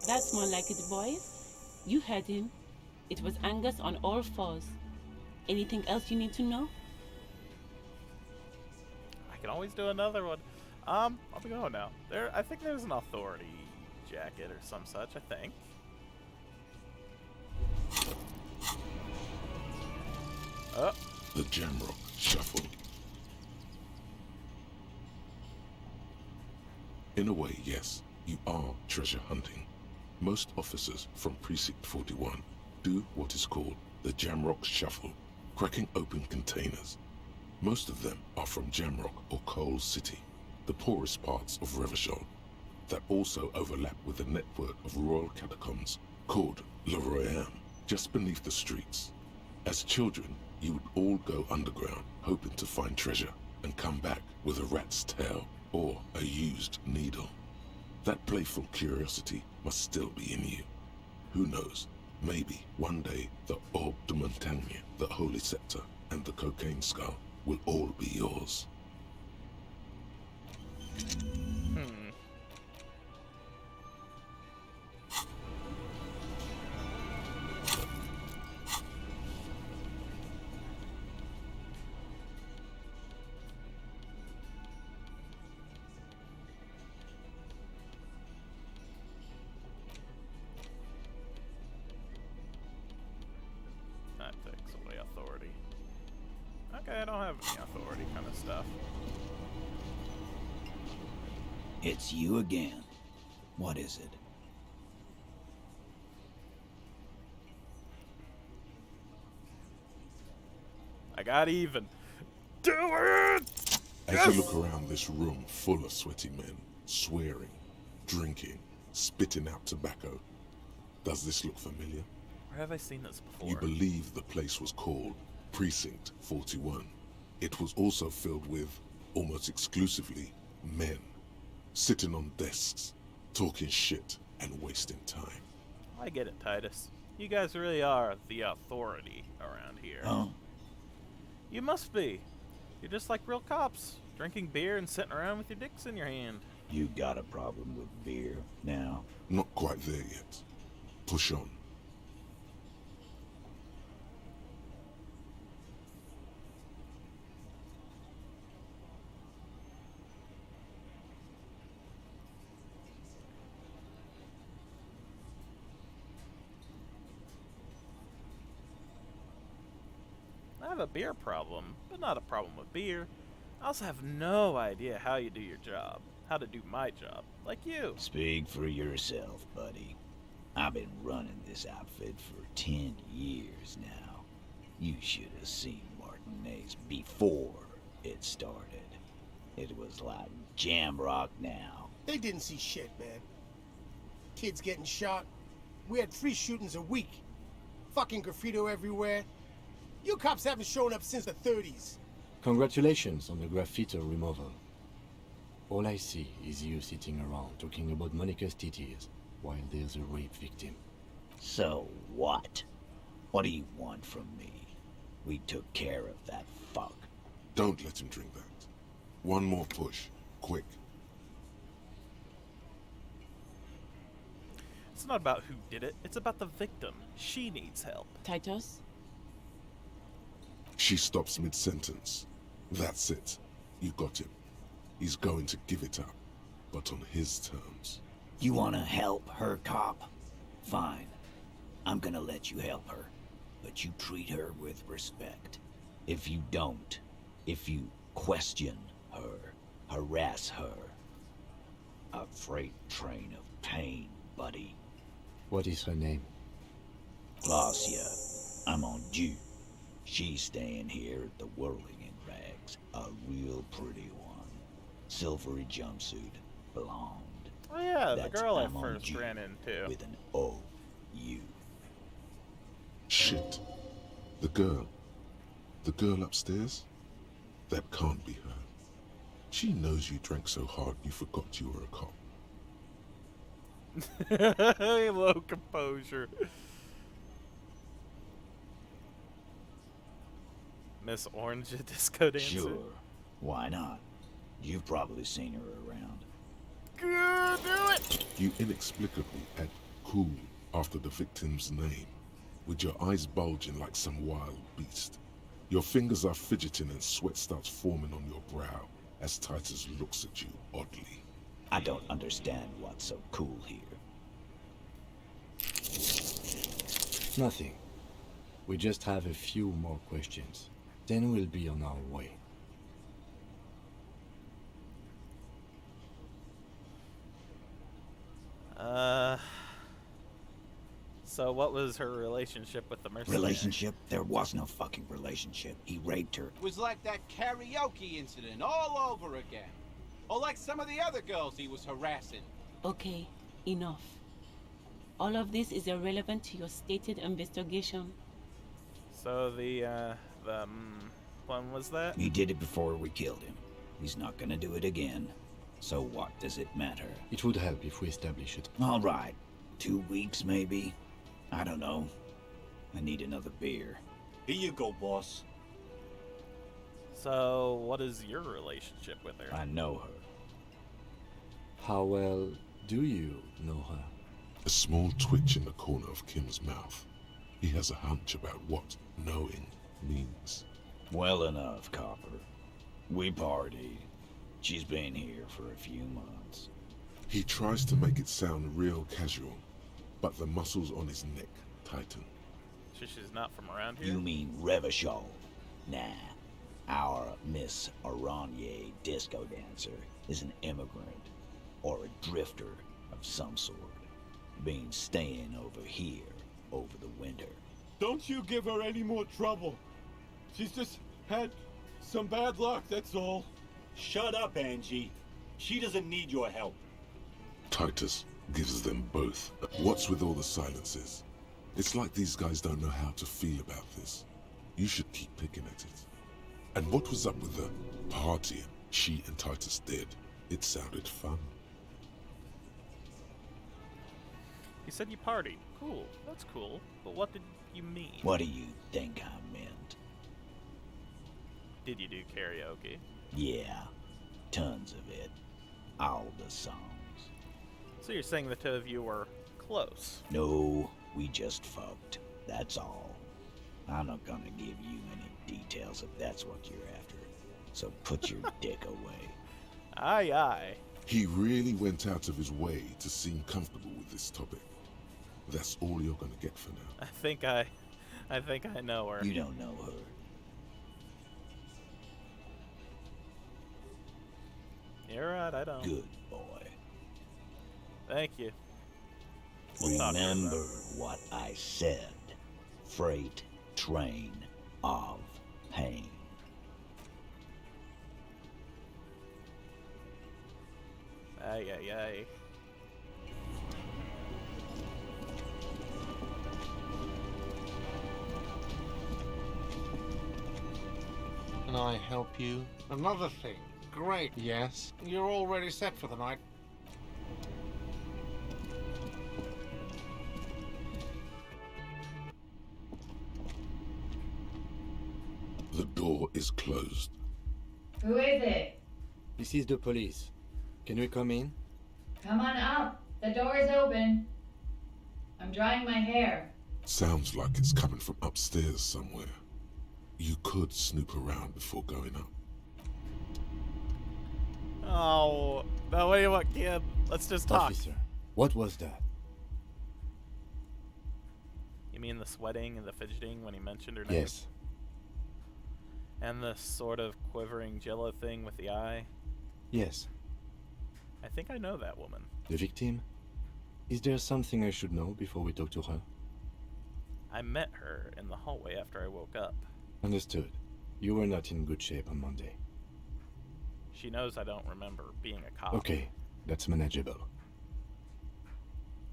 M: That's more like it, boys. You heard him. It was Angus on all 4s. Anything else you need to know?
B: I can always do another one. I'll be going now. I think there's an authority jacket or some such, I think.
D: The Jamrock Shuffle. In a way, yes, you are treasure hunting. Most officers from Precinct 41 do what is called the Jamrock Shuffle, cracking open containers. Most of them are from Jamrock or Coal City, the poorest parts of Revachol, that also overlap with a network of royal catacombs called Le Royaume, just beneath the streets. As children, you would all go underground, hoping to find treasure, and come back with a rat's tail or a used needle. That playful curiosity must still be in you. Who knows, maybe one day the Orbe de Montagne, the Holy Scepter, and the Cocaine Skull will all be yours.
B: That takes away authority. Okay, I don't have any authority kind of stuff.
N: It's you again. What is it?
B: I got even. Do it!
D: As you look around this room full of sweaty men, swearing, drinking, spitting out tobacco, does this look familiar?
B: Where have I seen this before?
D: You believe the place was called Precinct 41. It was also filled with, almost exclusively, men. Sitting on desks, talking shit and wasting time.
B: I get it, Titus. You guys really are the authority around here.
N: Oh?
B: You must be. You're just like real cops, drinking beer and sitting around with your dicks in your hand.
N: You got a problem with beer now?
D: Not quite there yet. Push on.
B: have a beer problem, but not a problem with beer. I also have no idea how you do your job. How to do my job. Like you.
N: Speak for yourself, buddy. I've been running this outfit for 10 years now. You should have seen Martinez before it started. It was like jam rock now.
L: They didn't see shit, man. Kids getting shot. We had 3 shootings a week. Fucking graffito everywhere. You cops haven't shown up since the 30s.
E: Congratulations on the graffiti removal. All I see is you sitting around talking about Monica's titties while there's a rape victim.
N: So what? What do you want from me? We took care of that fuck.
D: Don't let him drink that. One more push. Quick.
B: It's not about who did it, it's about the victim. She needs help.
M: Titus?
D: She stops mid-sentence. That's it. You got him. He's going to give it up, but on his terms.
N: You wanna help her, cop? Fine. I'm gonna let you help her. But you treat her with respect. If you don't, if you question her, harass her, a freight train of pain, buddy.
E: What is her name?
N: Glacia. I'm on due. She's staying here at the Whirling in Rags. A real pretty one. Silvery jumpsuit. Blonde.
B: Oh yeah, the
N: That's
B: girl I
N: I'm on
B: first
N: due
B: ran into.
N: with an O-U.
D: Shit. The girl. The girl upstairs? That can't be her. She knows you drank so hard you forgot you were a cop.
B: Low composure. Miss Orange, a disco dancer.
N: Sure. Why not? You've probably seen her around.
B: Do it!
D: You inexplicably add cool after the victim's name, with your eyes bulging like some wild beast. Your fingers are fidgeting and sweat starts forming on your brow as Titus looks at you oddly.
N: I don't understand what's so cool here.
E: Nothing. We just have a few more questions. Then we'll be on our way.
B: So what was her relationship with the mercenary?
N: Relationship? There was no fucking relationship. He raped her.
O: It was like that karaoke incident all over again. Or like some of the other girls he was harassing.
M: Okay, enough. All of this is irrelevant to your stated investigation.
B: So when was that?
N: He did it before we killed him. He's not gonna do it again. So what does it matter?
E: It would help if we establish it.
N: All right. 2 weeks, maybe? I don't know. I need another beer.
Q: Here you go, boss.
B: So, what is your relationship with her?
N: I know her.
E: How well do you know her?
D: A small twitch in the corner of Kim's mouth. He has a hunch about what knowing means.
N: Well enough, Copper. We partied. She's been here for a few months.
D: He tries to make it sound real casual, but the muscles on his neck tighten.
B: So she's not from around here?
N: You mean Revachol? Nah. Our Miss Aranye disco dancer is an immigrant, or a drifter of some sort. Been staying over here over the winter.
Q: Don't you give her any more trouble. She's just had some bad luck, that's all. Shut up, Angie. She doesn't need your help.
D: Titus gives them both. What's with all the silences? It's like these guys don't know how to feel about this. You should keep picking at it. And what was up with the partying she and Titus did? It sounded fun.
B: You said you partied. Cool. That's cool. But what did you mean?
N: What do you think I meant?
B: Did you do karaoke?
N: Yeah. Tons of it. All the songs.
B: So you're saying the two of you were close?
N: No, we just fucked. That's all. I'm not gonna give you any details if that's what you're after. So put your dick away.
B: Aye, aye.
D: He really went out of his way to seem comfortable with this topic. That's all you're gonna get for now.
B: I think I know her.
N: You don't know her.
B: You're right, I don't.
N: Good boy.
B: Thank you. We'll talk about
N: Remember
B: that.
N: what I said. Freight train of pain.
B: Ay, ay, ay.
R: Can I help you? Another thing. Great. Yes. You're already set for the night.
D: The door is closed.
S: Who is it?
E: This is the police. Can we come in?
S: Come on up. The door is open. I'm drying my hair.
D: Sounds like it's coming from upstairs somewhere. You could snoop around before going up.
B: Oh, no, wait, what, kid? Let's just talk.
E: Officer, what was that?
B: You mean the sweating and the fidgeting when he mentioned her name?
E: Yes.
B: And the sort of quivering jello thing with the eye?
E: Yes.
B: I think I know that woman.
E: The victim? Is there something I should know before we talk to her?
B: I met her in the hallway after I woke up.
E: Understood. You were not in good shape on Monday.
B: She knows I don't remember being a cop.
E: Okay, that's manageable.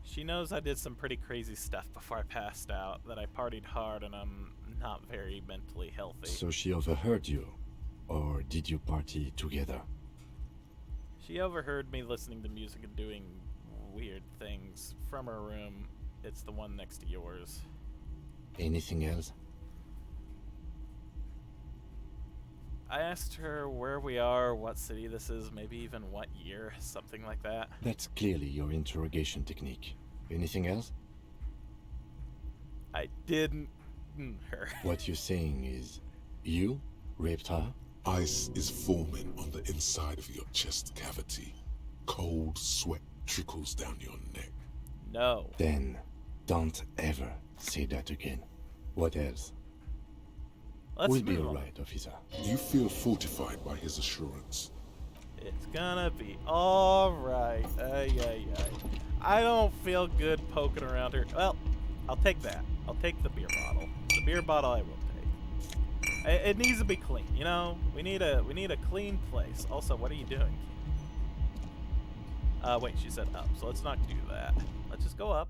B: She knows I did some pretty crazy stuff before I passed out, that I partied hard and I'm not very mentally healthy.
E: So she overheard you? Or did you party together?
B: She overheard me listening to music and doing weird things from her room. It's the one next to yours.
E: Anything else?
B: I asked her where we are, what city this is, maybe even what year, something like that.
E: That's clearly your interrogation technique. Anything else?
B: I didn't her.
E: What you're saying is, you raped her?
D: Ice is forming on the inside of your chest cavity. Cold sweat trickles down your neck.
B: No.
E: Then, don't ever say that again. What else? We'll be alright, officer.
D: You feel fortified by his assurance.
B: It's gonna be alright. Ay, ay, ay. I don't feel good poking around her. Well, I'll take that. I'll take the beer bottle. The beer bottle I will take. It needs to be clean, you know? We need a clean place. Also, what are you doing? Wait, she said up, so let's not do that. Let's just go up.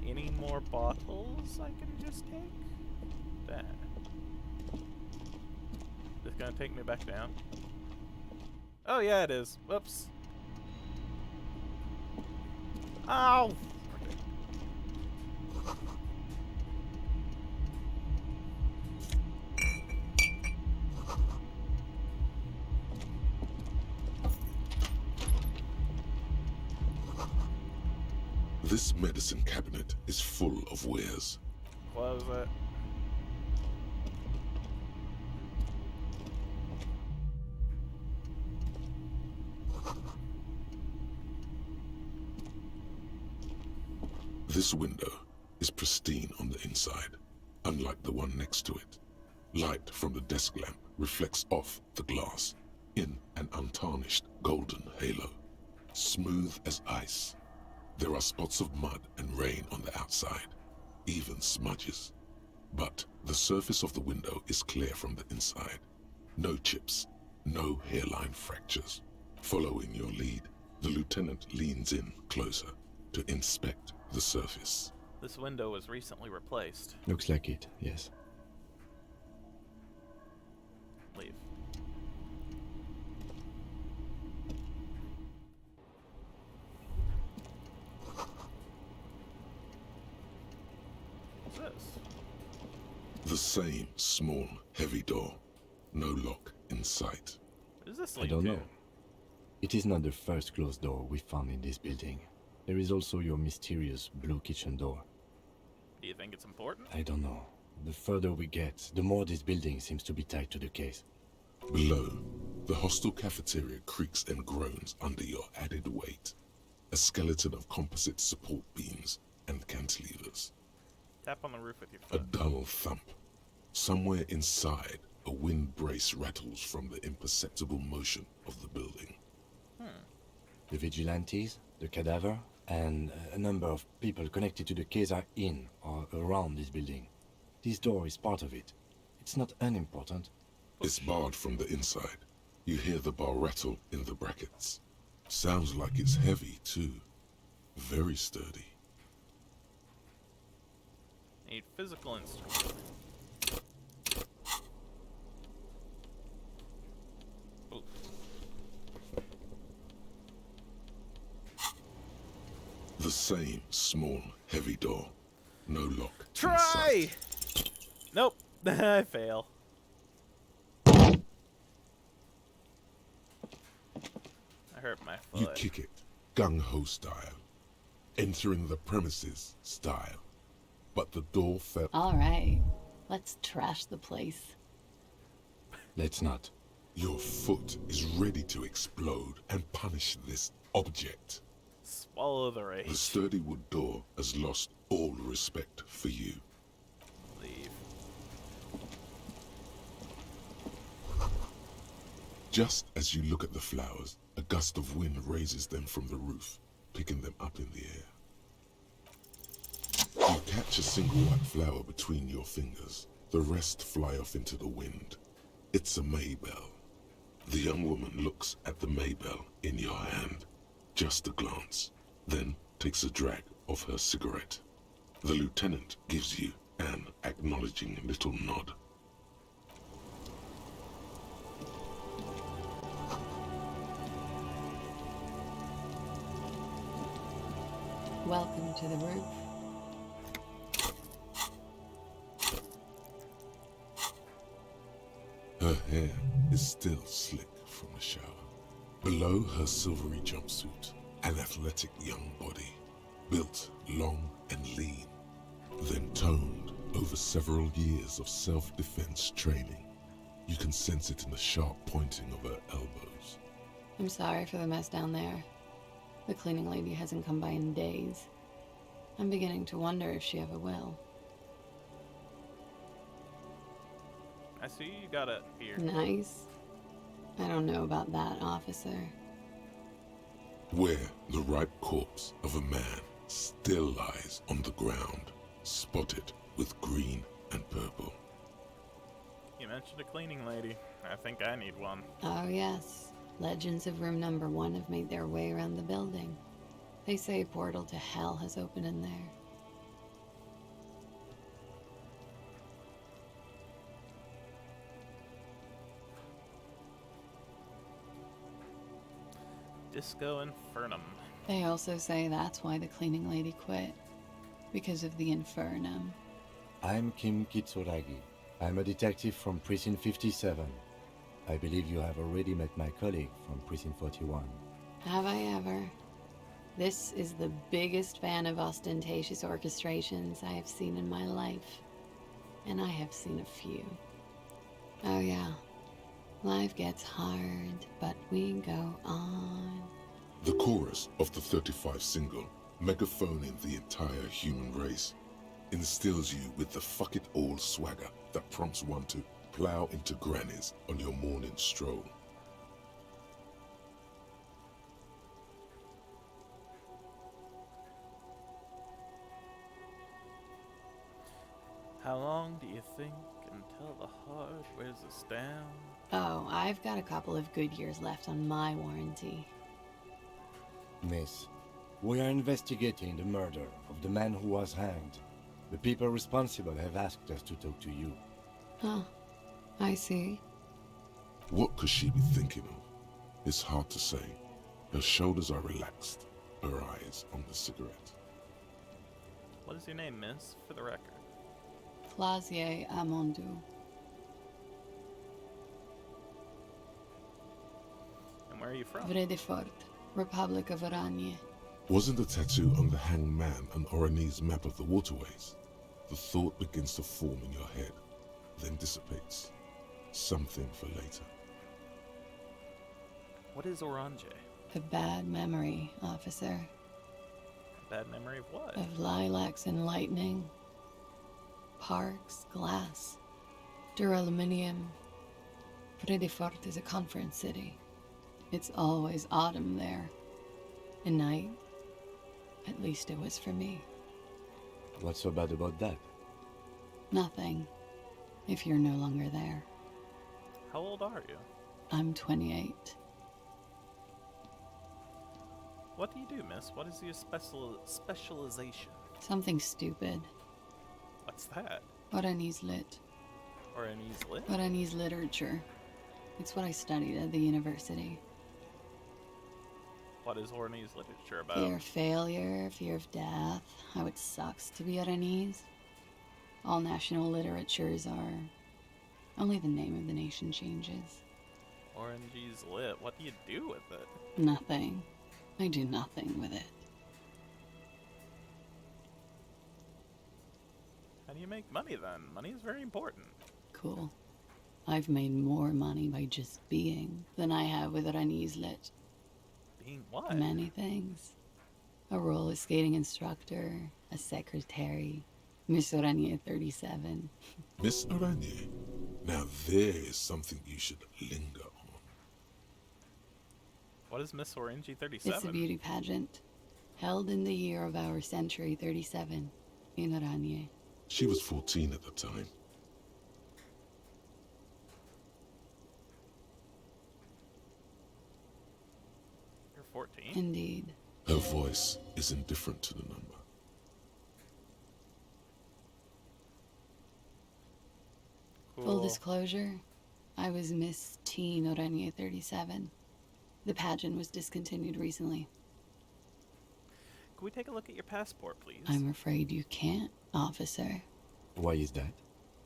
B: Any more bottles I can just take? That. Is it gonna take me back down? Oh yeah, it is. Whoops. Ow!
D: This medicine cabinet is full of wares.
B: Close it.
D: This window is pristine on the inside, unlike the one next to it. Light from the desk lamp reflects off the glass in an untarnished golden halo, smooth as ice. There are spots of mud and rain on the outside, even smudges. But the surface of the window is clear from the inside. No chips, no hairline fractures. Following your lead, the lieutenant leans in closer to inspect the surface.
B: This window was recently replaced.
E: Looks like it, yes.
B: Leave. What's this?
D: The same small, heavy door. No lock in sight.
B: What does this
E: I
B: lead
E: don't
B: to?
E: know. It is not the first closed door we found in this building. There is also your mysterious blue kitchen door.
B: Do you think it's important?
E: I don't know. The further we get, the more this building seems to be tied to the case.
D: Below, the hostel cafeteria creaks and groans under your added weight. A skeleton of composite support beams and cantilevers.
B: Tap on the roof with your
D: A
B: foot.
D: dull thump. Somewhere inside, a wind brace rattles from the imperceptible motion of the building.
E: The vigilantes, the cadaver, and a number of people connected to the case are in or around this building. This door is part of it. It's not unimportant.
D: It's barred from the inside. You hear the bar rattle in the brackets. Sounds like it's heavy, too. Very sturdy.
B: Need physical instrument. Ooh.
D: The same small, heavy door. No lock.
B: Try! Nope. I fail. I hurt my foot.
D: You kick it, gung-ho style. Entering the premises style. But the door fell.
T: All right. Let's trash the place.
E: Let's not.
D: Your foot is ready to explode and punish this object.
B: Swallow the rage.
D: The sturdy wood door has lost all respect for you.
B: Leave.
D: Just as you look at the flowers, a gust of wind raises them from the roof, picking them up in the air. You catch a single white flower between your fingers. The rest fly off into the wind. It's a Maybell. The young woman looks at the Maybell in your hand. Just a glance, then takes a drag of her cigarette. The lieutenant gives you an acknowledging little nod.
T: Welcome to the roof.
D: Her hair is still slick from the shower. Below her silvery jumpsuit, an athletic young body, built long and lean, then toned over several years of self-defense training. You can sense it in the sharp pointing of her elbows.
T: I'm sorry for the mess down there. The cleaning lady hasn't come by in days. I'm beginning to wonder if she ever will.
B: I see you got it here.
T: Nice. I don't know about that, officer.
D: Where the ripe corpse of a man still lies on the ground, spotted with green and purple.
B: You mentioned a cleaning lady. I think I need one.
T: Oh yes. Legends of room number 1 have made their way around the building. They say a portal to hell has opened in there.
B: Disco Infernum.
T: They also say that's why the cleaning lady quit. Because of the infernum.
E: I'm Kim Kitsuragi. I'm a detective from Precinct 57. I believe you have already met my colleague from Precinct 41.
T: Have I ever? This is the biggest fan of ostentatious orchestrations I have seen in my life. And I have seen a few. Oh yeah. Life gets hard, but we go on.
D: The chorus of the 35 single, megaphoning the entire human race, instills you with the fuck it all swagger that prompts one to plow into grannies on your morning stroll.
B: How long do you think until the heart wears us down?
T: Oh, I've got a couple of good years left on my warranty.
E: Miss, we are investigating the murder of the man who was hanged. The people responsible have asked us to talk to you.
T: Huh. I see.
D: What could she be thinking of? It's hard to say. Her shoulders are relaxed, her eyes on the cigarette.
B: What is your name, miss, for the record?
T: Clausier Amondou.
B: And where are you from?
T: Vredefort, Republic of Oranje.
D: Wasn't the tattoo on the hanged man an Oranese map of the waterways? The thought begins to form in your head, then dissipates. Something for later.
B: What is Orange?
T: A bad memory, officer.
B: A bad memory of what?
T: Of lilacs and lightning. Parks, glass, duraluminium, Redefort is a conference city. It's always autumn there. A night. At least it was for me.
E: What's so bad about that?
T: Nothing. If you're no longer there.
B: How old are you?
T: I'm 28.
B: What do you do, miss? What is your specialization?
T: Something stupid.
B: What's that?
T: Oranese lit.
B: Oranese lit?
T: Oranese literature. It's what I studied at the university.
B: What is Oranese literature about?
T: Fear of failure, fear of death, how it sucks to be Oranese. All national literatures are. Only the name of the nation changes.
B: Orange's lit. What do you do with it?
T: Nothing. I do nothing with it.
B: How do you make money then? Money is very important.
T: Cool. I've made more money by just being than I have with Oranese lit.
B: Being what?
T: Many things. A roller skating instructor, a secretary, Miss Oranje 37.
D: Miss Oranje, now there is something you should linger on.
B: What is Miss Orange 37?
T: It's a beauty pageant, held in the year of our century 37, in Oranje.
D: She was 14 at the time.
B: You're 14?
T: Indeed.
D: Her voice is indifferent to the number.
B: Cool.
T: Full disclosure, I was Miss Teen Oranje 37. The pageant was discontinued recently.
B: Can we take a look at your passport, please?
T: I'm afraid you can't, officer.
E: Why is that?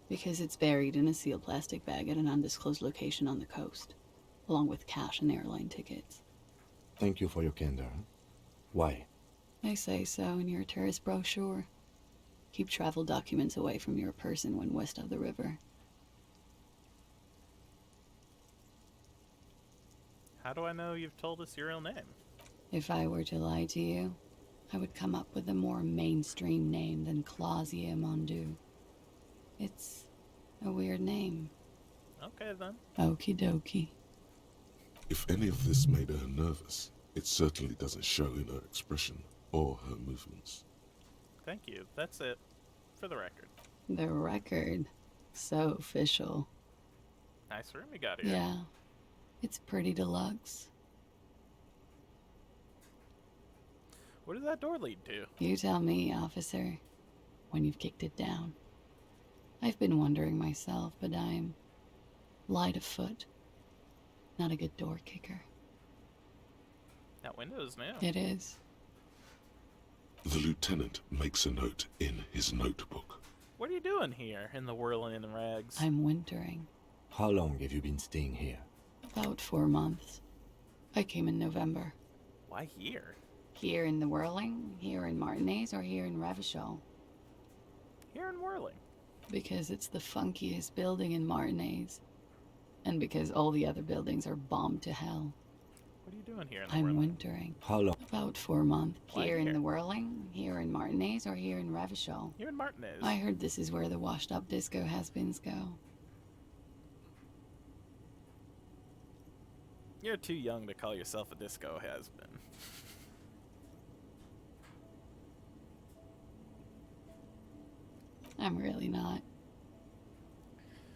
T: Because it's buried in a sealed plastic bag at an undisclosed location on the coast, along with cash and airline tickets.
E: Thank you for your candor. Why?
T: They say so in your tourist brochure. Keep travel documents away from your person when west of the river.
B: How do I know you've told us your real name?
T: If I were to lie to you, I would come up with a more mainstream name than Clausia Mondu. It's a weird name.
B: Okay, then.
T: Okie dokie.
D: If any of this made her nervous, it certainly doesn't show in her expression or her movements.
B: Thank you. That's it. For the record.
T: The record. So official.
B: Nice room you got here.
T: Yeah. It's pretty deluxe.
B: Where does that door lead to?
T: You tell me, officer, when you've kicked it down. I've been wondering myself, but I'm light of foot. Not a good door kicker.
B: That window's new.
T: It is.
D: The lieutenant makes a note in his notebook.
B: What are you doing here in the whirling rags?
T: I'm wintering.
E: How long have you been staying here?
T: About 4 months. I came in November.
B: Why here?
T: Here in the Whirling, here in Martinez, or here in Revachol?
B: Here in Whirling.
T: Because it's the funkiest building in Martinez. And because all the other buildings are bombed to hell.
B: What are you doing here in the
T: I'm
B: Whirling?
T: wintering.
E: How long?
T: About 4 months.
B: Why
T: Here in
B: here?
T: the Whirling, here in Martinez, or here in Revachol?
B: Here in Martinez.
T: I heard this is where the washed-up disco has-beens go.
B: You're too young to call yourself a disco has-been.
T: I'm really not.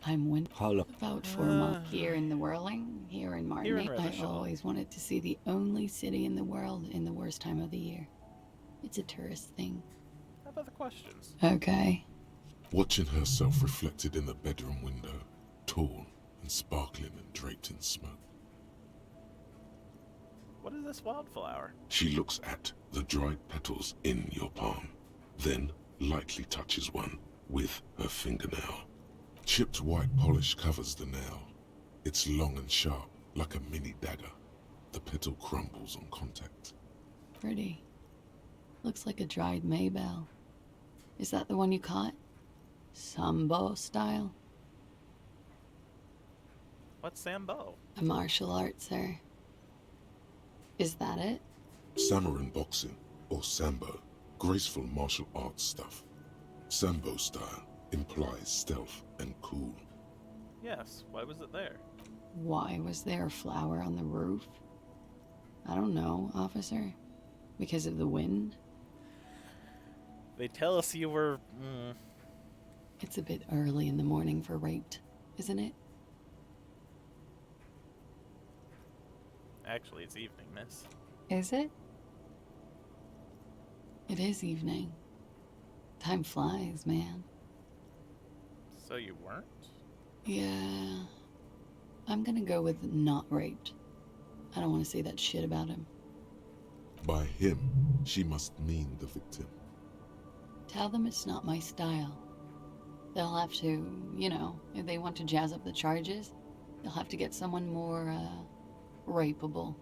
T: I'm
E: How long?
T: about 4 months. Here in the Whirling, here in
B: Here in
T: Martinez. I
B: Revachol.
T: always wanted to see the only city in the world in the worst time of the year. It's a tourist thing.
B: How about the questions?
T: Okay.
D: Watching herself reflected in the bedroom window, tall and sparkling and draped in smoke.
B: What is this wildflower?
D: She looks at the dried petals in your palm, then lightly touches one with her fingernail. Chipped white polish covers the nail. It's long and sharp, like a mini dagger. The petal crumbles on contact.
T: Pretty. Looks like a dried maybell. Is that the one you caught? Sambo style?
B: What's Sambo?
T: A martial art, sir. Is that it?
D: Samurai boxing, or Sambo, graceful martial arts stuff. Sambo style implies stealth and cool.
B: Yes, why was it there?
T: Why was there a flower on the roof? I don't know, officer. Because of the wind?
B: They tell us you were...
T: It's a bit early in the morning for rape, isn't it?
B: Actually, it's evening, miss.
T: Is it? It is evening. Time flies, man.
B: So you weren't?
T: Yeah. I'm gonna go with not raped. I don't want to say that shit about him.
D: By him, she must mean the victim.
T: Tell them it's not my style. They'll have to, you know, if they want to jazz up the charges, they'll have to get someone more, rapeable.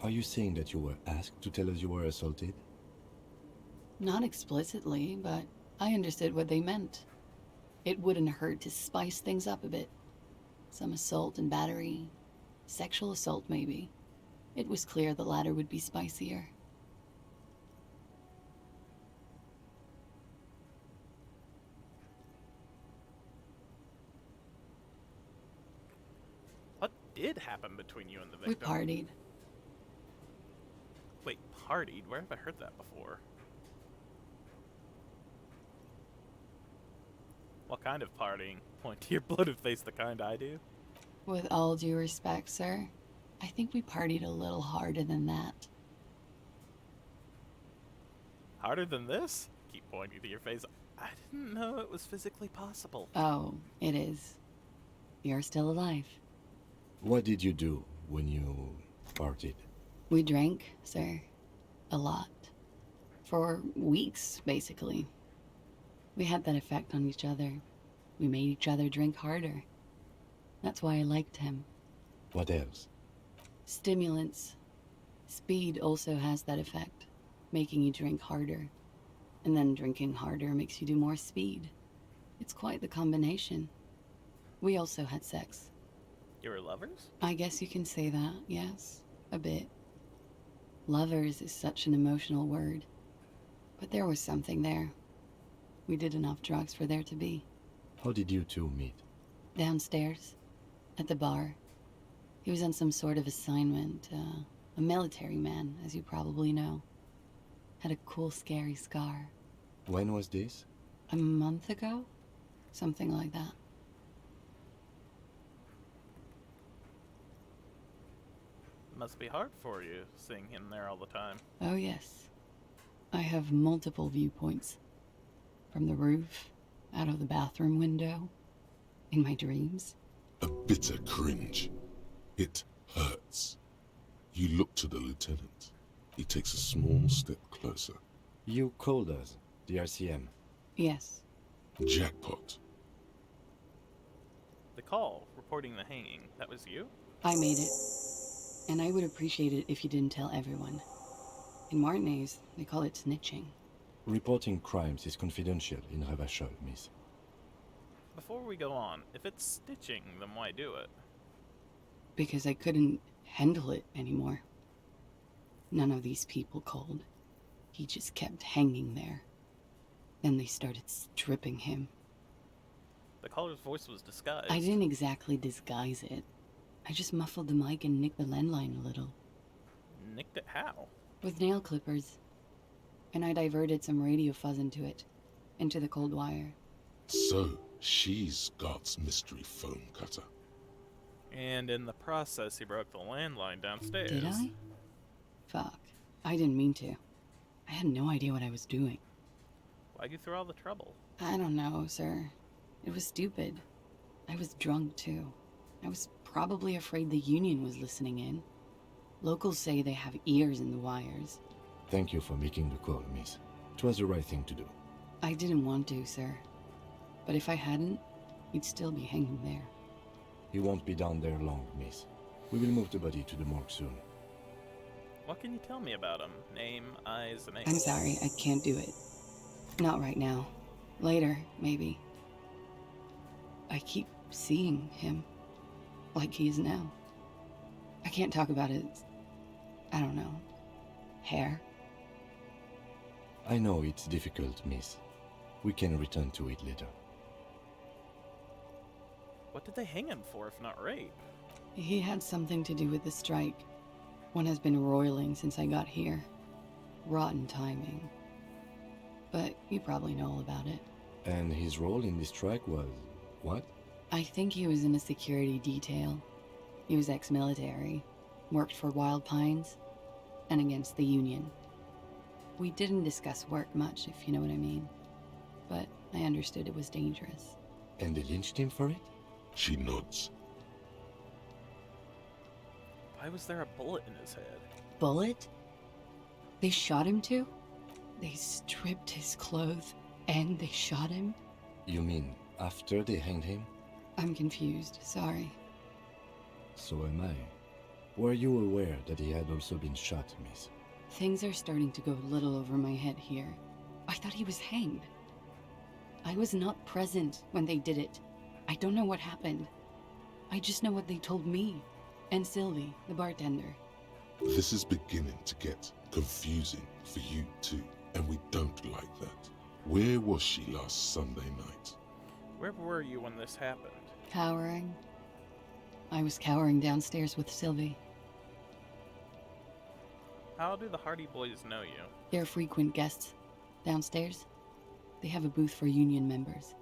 E: Are you saying that you were asked to tell us you were assaulted?
T: Not explicitly, but I understood what they meant. It wouldn't hurt to spice things up a bit. Some assault and battery. Sexual assault, maybe. It was clear the latter would be spicier.
B: What did happen between you and the
T: We
B: victim?
T: partied.
B: Wait, partied? Where have I heard that before? What kind of partying? Point to your bloated face, the kind I do?
T: With all due respect, sir, I think we partied a little harder than that.
B: Harder than this? Keep pointing to your face. I didn't know it was physically possible.
T: Oh, it is. You're still alive.
E: What did you do when you partied?
T: We drank, sir. A lot. For weeks, basically. We had that effect on each other. We made each other drink harder. That's why I liked him.
E: What else?
T: Stimulants. Speed also has that effect, making you drink harder. And then drinking harder makes you do more speed. It's quite the combination. We also had sex.
B: You were lovers?
T: I guess you can say that, yes. A bit. Lovers is such an emotional word. But there was something there. We did enough drugs for there to be.
E: How did you two meet?
T: Downstairs. At the bar. He was on some sort of assignment. A military man, as you probably know. Had a cool, scary scar.
E: When was this?
T: A month ago? Something like that.
B: Must be hard for you, seeing him there all the time.
T: Oh, yes. I have multiple viewpoints. From the roof, out of the bathroom window, in my dreams.
D: A bitter cringe. It hurts. You look to the lieutenant. He takes a small step closer.
E: You called us, the RCM.
T: Yes.
D: Jackpot.
B: The call, reporting the hanging, that was you?
T: I made it. And I would appreciate it if you didn't tell everyone. In Martinez, they call it snitching.
E: Reporting crimes is confidential in Ravachol, miss.
B: Before we go on, if it's stitching, then why do it?
T: Because I couldn't handle it anymore. None of these people called. He just kept hanging there. Then they started stripping him.
B: The caller's voice was disguised.
T: I didn't exactly disguise it. I just muffled the mic and nicked the landline a little.
B: Nicked it how?
T: With nail clippers. And I diverted some radio fuzz into it. Into the cold wire.
D: So, she's God's mystery phone cutter.
B: And in the process, he broke the landline downstairs.
T: Did I? Fuck. I didn't mean to. I had no idea what I was doing.
B: Why'd you throw all the trouble?
T: I don't know, sir. It was stupid. I was drunk, too. I was probably afraid the Union was listening in. Locals say they have ears in the wires.
E: Thank you for making the call, miss. It was the right thing to do.
T: I didn't want to, sir. But if I hadn't, he'd still be hanging there.
E: He won't be down there long, miss. We will move the body to the morgue soon.
B: What can you tell me about him? Name, eyes, and
T: I'm sorry, I can't do it. Not right now. Later, maybe. I keep seeing him. Like he is now. I can't talk about his... I don't know. Hair.
E: I know it's difficult, miss. We can return to it later.
B: What did they hang him for if not rape?
T: He had something to do with the strike. One has been roiling since I got here. Rotten timing. But you probably know all about it.
E: And his role in this strike was what?
T: I think he was in a security detail. He was ex-military, worked for Wild Pines, and against the Union. We didn't discuss work much, if you know what I mean. But I understood it was dangerous.
E: And they lynched him for it?
D: She nods.
B: Why was there a bullet in his head?
T: Bullet? They shot him too? They stripped his clothes and they shot him?
E: You mean after they hanged him?
T: I'm confused, sorry.
E: So am I. Were you aware that he had also been shot, miss?
T: Things are starting to go a little over my head here. I thought he was hanged. I was not present when they did it. I don't know what happened. I just know what they told me. And Sylvie, the bartender.
D: This is beginning to get confusing for you too, and we don't like that. Where was she last Sunday night?
B: Where were you when this happened?
T: Cowering. I was cowering downstairs with Sylvie.
B: How do the Hardy Boys know you?
T: They're frequent guests. Downstairs, they have a booth for union members.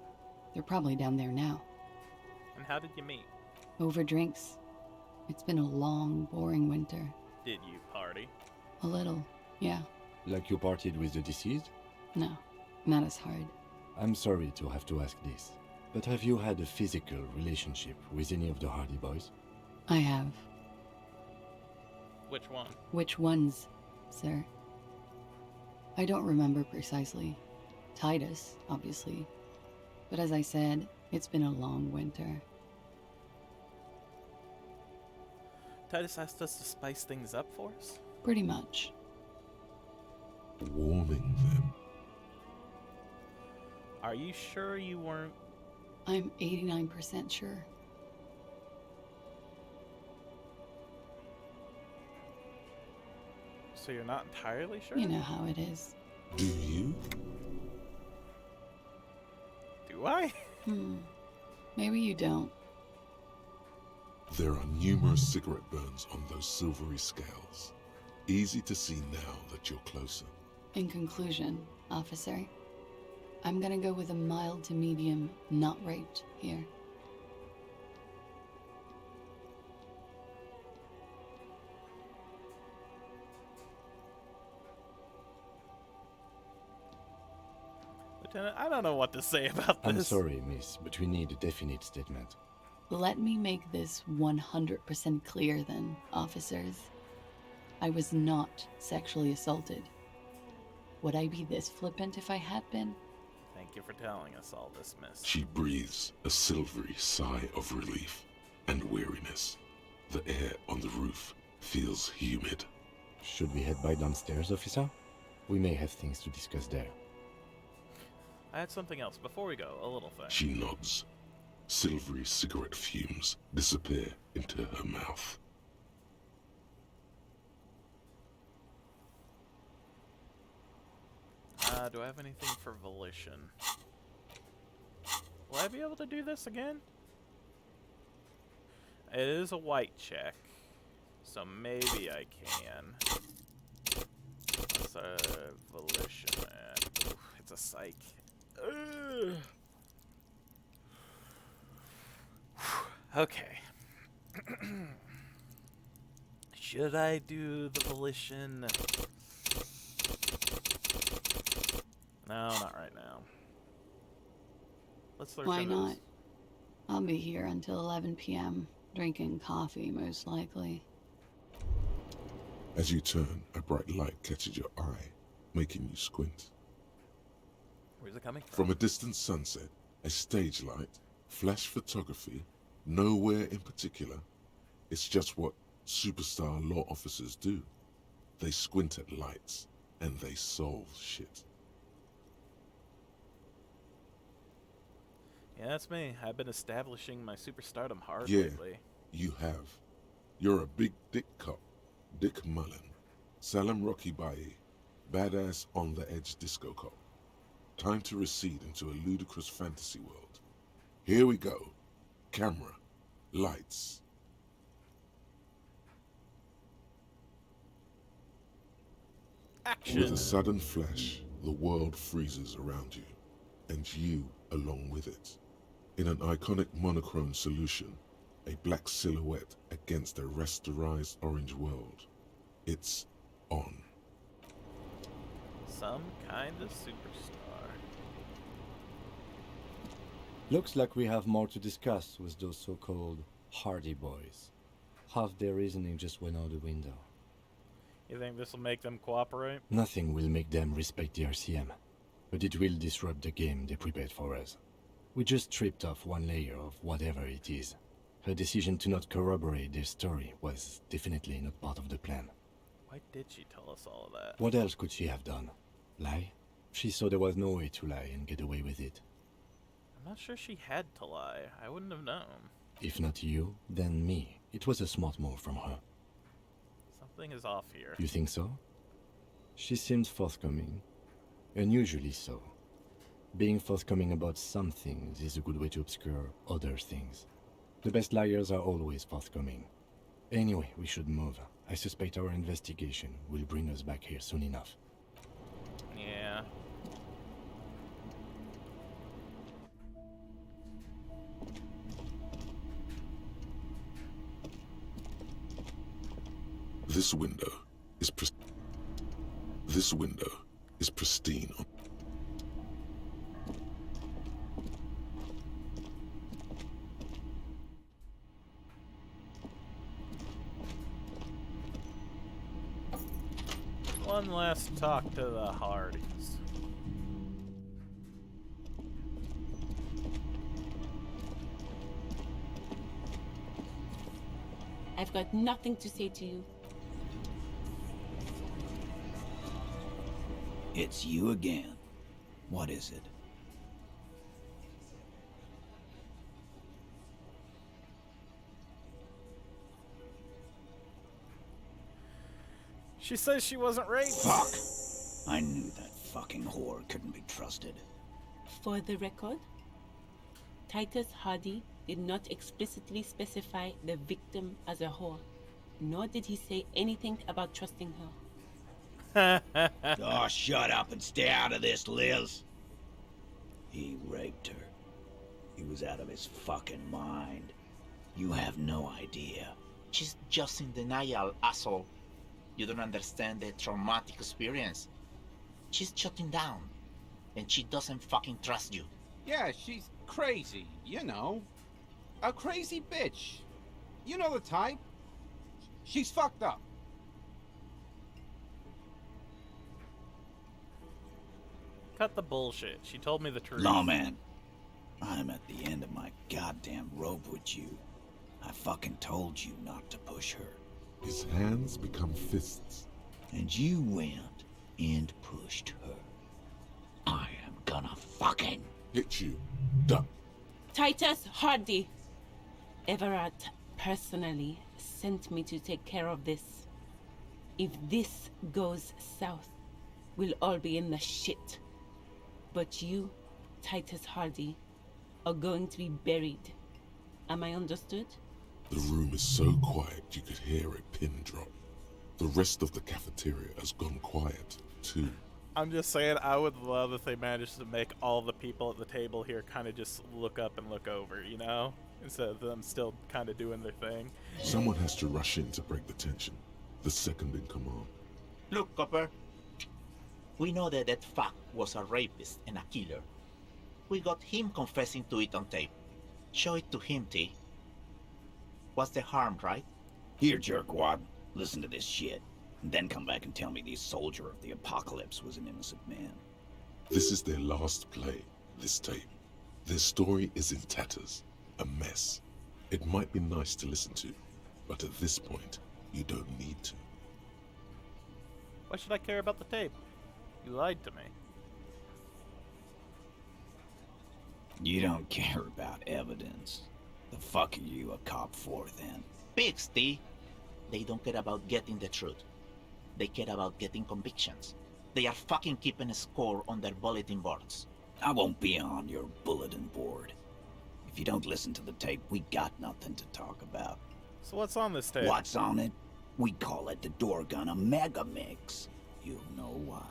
T: They're probably down there now.
B: And how did you meet?
T: Over drinks. It's been a long, boring winter.
B: Did you party?
T: A little, yeah.
E: Like you partied with the deceased?
T: No, not as hard.
E: I'm sorry to have to ask this, but have you had a physical relationship with any of the Hardy Boys?
T: I have.
B: Which one?
T: Which ones, sir? I don't remember precisely. Titus, obviously. But as I said, it's been a long winter.
B: Titus asked us to spice things up for us?
T: Pretty much.
D: Warning them.
B: Are you sure you weren't?
T: I'm 89% sure.
B: So you're not entirely sure?
T: You know how it is.
D: Do you?
B: Do I?
T: Maybe you don't.
D: There are numerous cigarette burns on those silvery scales. Easy to see now that you're closer.
T: In conclusion, officer, I'm gonna go with a mild to medium not raped here.
B: Lieutenant, I don't know what to say about this.
E: I'm sorry, miss, but we need a definite statement.
T: Let me make this 100% clear then, officers. I was not sexually assaulted. Would I be this flippant if I had been?
B: Thank you for telling us all this, miss.
D: She breathes a silvery sigh of relief and weariness. The air on the roof feels humid.
E: Should we head by downstairs, officer? We may have things to discuss there.
B: I had something else before we go, a little thing.
D: She nods. Silvery cigarette fumes disappear into her mouth.
B: Do I have anything for volition? Will I be able to do this again? It is a white check, so maybe I can. What's a volition at? Ooh, it's a psych. Ugh. Okay. Should I do the volition? No, not right now. Let's look.
T: Why not? I'll be here until 11 p.m., drinking coffee, most likely.
D: As you turn, a bright light catches your eye, making you squint.
B: Where's it coming from?
D: From a distant sunset, a stage light, flash photography, nowhere in particular. It's just what superstar law officers do. They squint at lights, and they solve shit.
B: Yeah, that's me. I've been establishing my superstardom hard
D: Yeah,
B: lately.
D: you have. You're a big dick cop, Dick Mullen. Salem Rocky Bayi, badass on the edge disco cop. Time to recede into a ludicrous fantasy world. Here we go. Camera, lights.
B: Action!
D: With a sudden flash, the world freezes around you, and you along with it. In an iconic monochrome solution, a black silhouette against a rasterized orange world. It's on.
B: Some kind of superstar.
E: Looks like we have more to discuss with those so-called Hardy boys. Half their reasoning just went out the window.
B: You think this will make them cooperate?
E: Nothing will make them respect the RCM, but it will disrupt the game they prepared for us. We just stripped off one layer of whatever it is. Her decision to not corroborate their story was definitely not part of the plan.
B: Why did she tell us all of that?
E: What else could she have done? Lie? She saw there was no way to lie and get away with it.
B: I'm not sure she had to lie. I wouldn't have known.
E: If not you, then me. It was a smart move from her.
B: Something is off here.
E: You think so? She seems forthcoming. Unusually so. Being forthcoming about some things is a good way to obscure other things. The best liars are always forthcoming. Anyway, we should move. I suspect our investigation will bring us back here soon enough.
B: Yeah.
D: This window is pristine.
B: One last talk to the Hardys.
M: I've got nothing to say to you.
N: It's you again. What is it?
B: She says she wasn't raped.
N: Fuck! I knew that fucking whore couldn't be trusted.
M: For the record, Titus Hardy did not explicitly specify the victim as a whore, nor did he say anything about trusting her.
N: Oh, shut up and stay out of this, Liz. He raped her. He was out of his fucking mind. You have no idea.
P: She's just in denial, asshole. You don't understand the traumatic experience. She's shutting down, and she doesn't fucking trust you.
O: Yeah, she's crazy, you know. A crazy bitch. You know the type. She's fucked up.
B: Cut the bullshit. She told me the truth.
N: Lawman, I'm at the end of my goddamn rope with you. I fucking told you not to push her.
D: His hands become fists.
N: And you went and pushed her. I am gonna fucking
D: hit you. Duck.
M: Titus Hardy. Everard personally sent me to take care of this. If this goes south, we'll all be in the shit. But you, Titus Hardy, are going to be buried. Am I understood?
D: The room is so quiet you could hear a pin drop. The rest of the cafeteria has gone quiet, too.
B: I'm just saying, I would love if they managed to make all the people at the table here kind of just look up and look over, you know? Instead of them still kind of doing their thing.
D: Someone has to rush in to break the tension. The second in command.
P: Look, Copper. We know that fuck was a rapist and a killer. We got him confessing to it on tape. Show it to him, T. What's the harm, right?
N: Here, jerkwad. Listen to this shit. And then come back and tell me the soldier of the apocalypse was an innocent man.
D: This is their last play, this tape. Their story is in tatters. A mess. It might be nice to listen to, but at this point, you don't need to.
B: Why should I care about the tape? You lied to me.
N: You don't care about evidence. The fuck are you a cop for, then?
P: Pigs, T. They don't care about getting the truth. They care about getting convictions. They are fucking keeping a score on their bulletin boards.
N: I won't be on your bulletin board. If you don't listen to the tape, we got nothing to talk about.
B: So what's on this tape?
N: What's on it? We call it the Dorgun a mega mix. You'll know why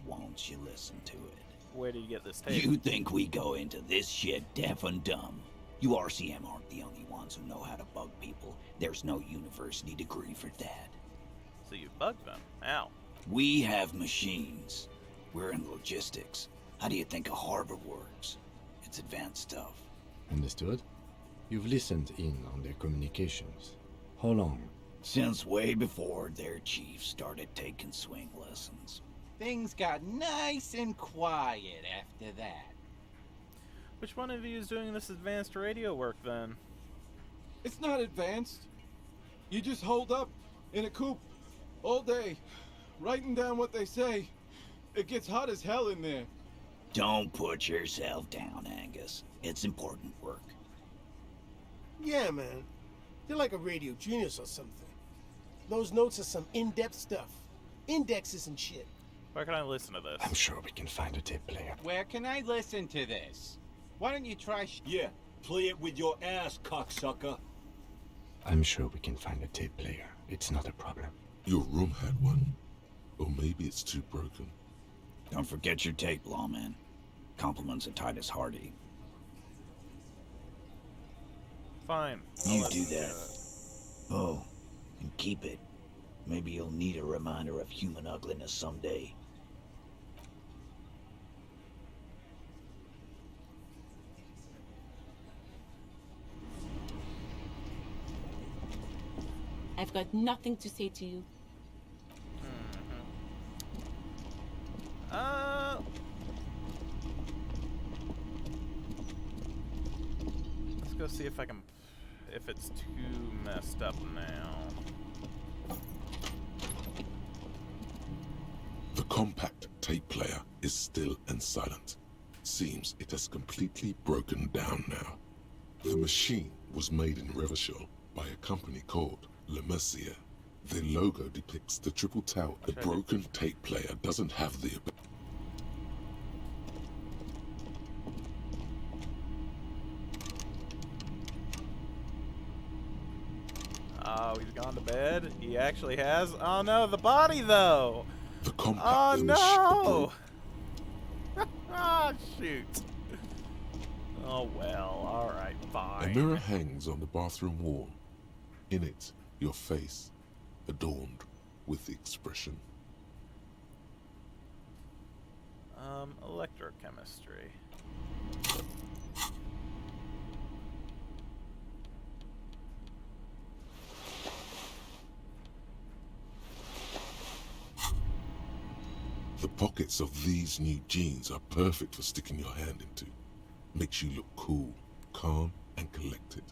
N: once you listen to it.
B: Where do you get this tape?
N: You think we go into this shit deaf and dumb? You RCM aren't the only ones who know how to bug people. There's no university degree for that.
B: So you bug them? Ow.
N: We have machines. We're in logistics. How do you think a harbor works? It's advanced stuff.
E: Understood? You've listened in on their communications. How long?
N: Since way before their chief started taking swing lessons.
O: Things got nice and quiet after that.
B: Which one of you is doing this advanced radio work then?
Q: It's not advanced. You just hold up in a coop all day, writing down what they say. It gets hot as hell in there.
N: Don't put yourself down, Angus. It's important work.
L: Yeah, man. They're like a radio genius or something. Those notes are some in-depth stuff. Indexes and shit.
B: Where can I listen to this?
E: I'm sure we can find a tape player.
O: Where can I listen to this? Why don't you try
Q: Yeah, play it with your ass, cocksucker.
E: I'm sure we can find a tape player. It's not a problem.
D: Your room had one. Or maybe it's too broken.
N: Don't forget your tape, lawman. Compliments of Titus Hardy.
B: Fine.
N: You do that. Oh, and keep it. Maybe you'll need a reminder of human ugliness someday.
M: I've got nothing to say to you.
B: Let's go see if I can, if it's too messed up now.
D: The compact tape player is still and silent. Seems it has completely broken down now. The machine was made in Revachol by a company called Le Mercier. The logo depicts the triple tower. The broken tape player doesn't have the ability.
B: Oh, he's gone to bed? He actually has? Oh no, the body though!
D: The compact.
B: Oh no! Ah, shoot. Oh well, alright, fine.
D: A mirror hangs on the bathroom wall. In it, your face, adorned with the expression.
B: Electrochemistry.
D: The pockets of these new jeans are perfect for sticking your hand into. Makes you look cool, calm, and collected.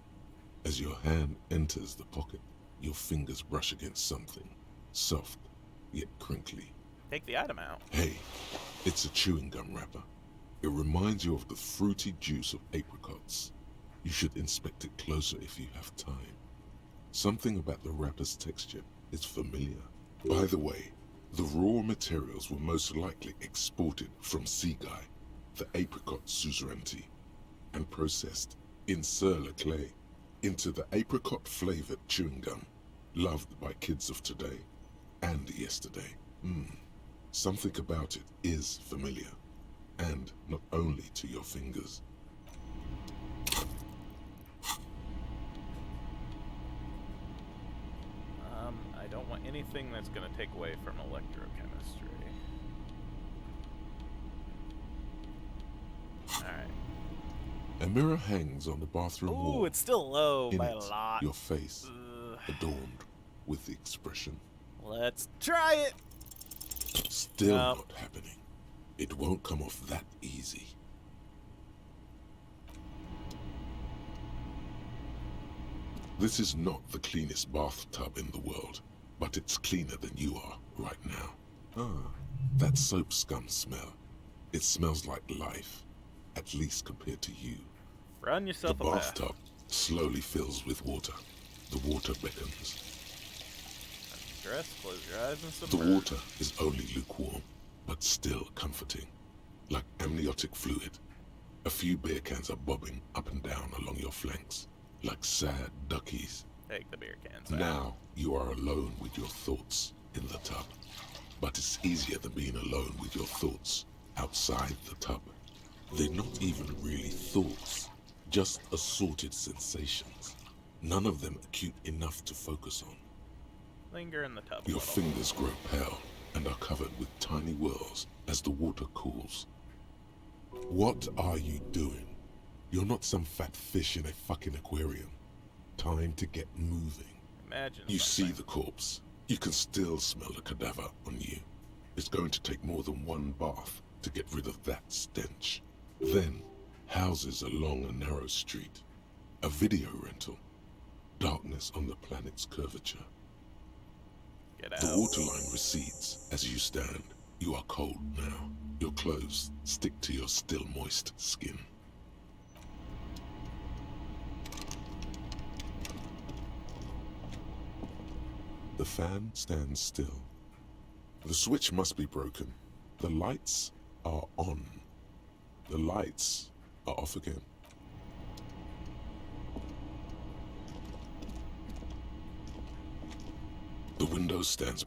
D: As your hand enters the pocket, your fingers brush against something, soft, yet crinkly.
B: Take the item out.
D: Hey, it's a chewing gum wrapper. It reminds you of the fruity juice of apricots. You should inspect it closer if you have time. Something about the wrapper's texture is familiar. By the way, the raw materials were most likely exported from Seaguy, the apricot suzerainty, and processed in Sur-le-Clay into the apricot-flavored chewing gum, loved by kids of today and yesterday. Something about it is familiar, and not only to your fingers.
B: I don't want anything that's going to take away from electrochemistry. Alright.
D: A mirror hangs on the bathroom wall.
B: Ooh, it's still low
D: In
B: by a
D: it,
B: lot.
D: your face, adorned with the expression.
B: Let's try it!
D: Still not happening. It won't come off that easy. This is not the cleanest bathtub in the world, but it's cleaner than you are right now. Ah, that soap scum smell. It smells like life, at least compared to you.
B: Run yourself
D: The
B: a bath.
D: bathtub slowly fills with water. The water beckons.
B: Dress, close your eyes and
D: The
B: submerge.
D: water is only lukewarm, but still comforting, like amniotic fluid. A few beer cans are bobbing up and down along your flanks, like sad duckies.
B: Take the beer cans out.
D: Now you are alone with your thoughts in the tub. but it's easier than being alone with your thoughts outside the tub. They're not even really thoughts, just assorted sensations. None of them acute enough to focus on.
B: Linger in the tub.
D: Your fingers grow pale and are covered with tiny whirls as the water cools. What are you doing? You're not some fat fish in a fucking aquarium. Time to get moving.
B: Imagine
D: You
B: something.
D: see the corpse. You can still smell the cadaver on you. It's going to take more than one bath to get rid of that stench. Then, houses along a narrow street. A video rental. Darkness on the planet's curvature.
B: Get out.
D: The waterline recedes as you stand. You are cold now. Your clothes stick to your still moist skin. The fan stands still. The switch must be broken. The lights are on. The lights are off again. The window stands.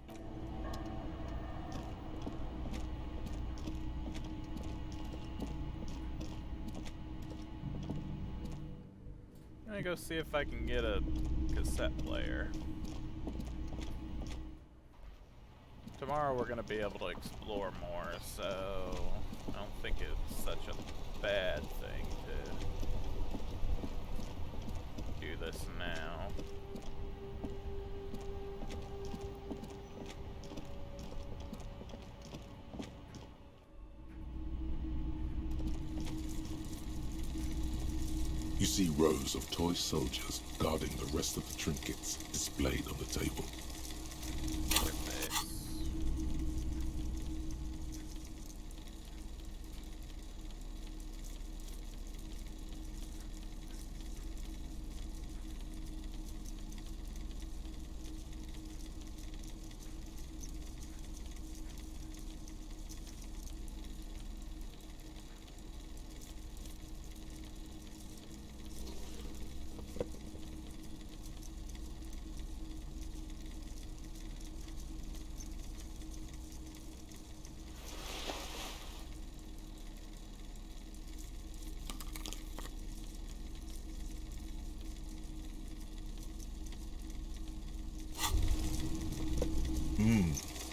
B: I'm gonna go see if I can get a cassette player. Tomorrow we're gonna be able to explore more, so I don't think it's such a bad thing to do this now.
D: You see rows of toy soldiers guarding the rest of the trinkets displayed on the table.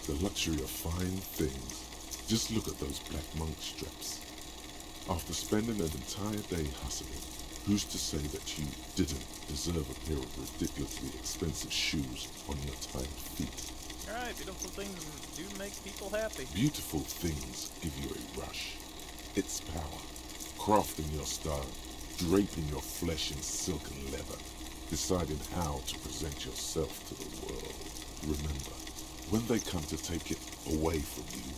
D: The luxury of fine things. Just look at those black monk straps. After spending an entire day hustling, who's to say that you didn't deserve a pair of ridiculously expensive shoes on your tired feet?
B: Alright, beautiful things do make people happy.
D: Beautiful things give you a rush. It's power. Crafting your style, draping your flesh in silken leather, deciding how to present yourself to the world. Remember, when they come to take it away from you,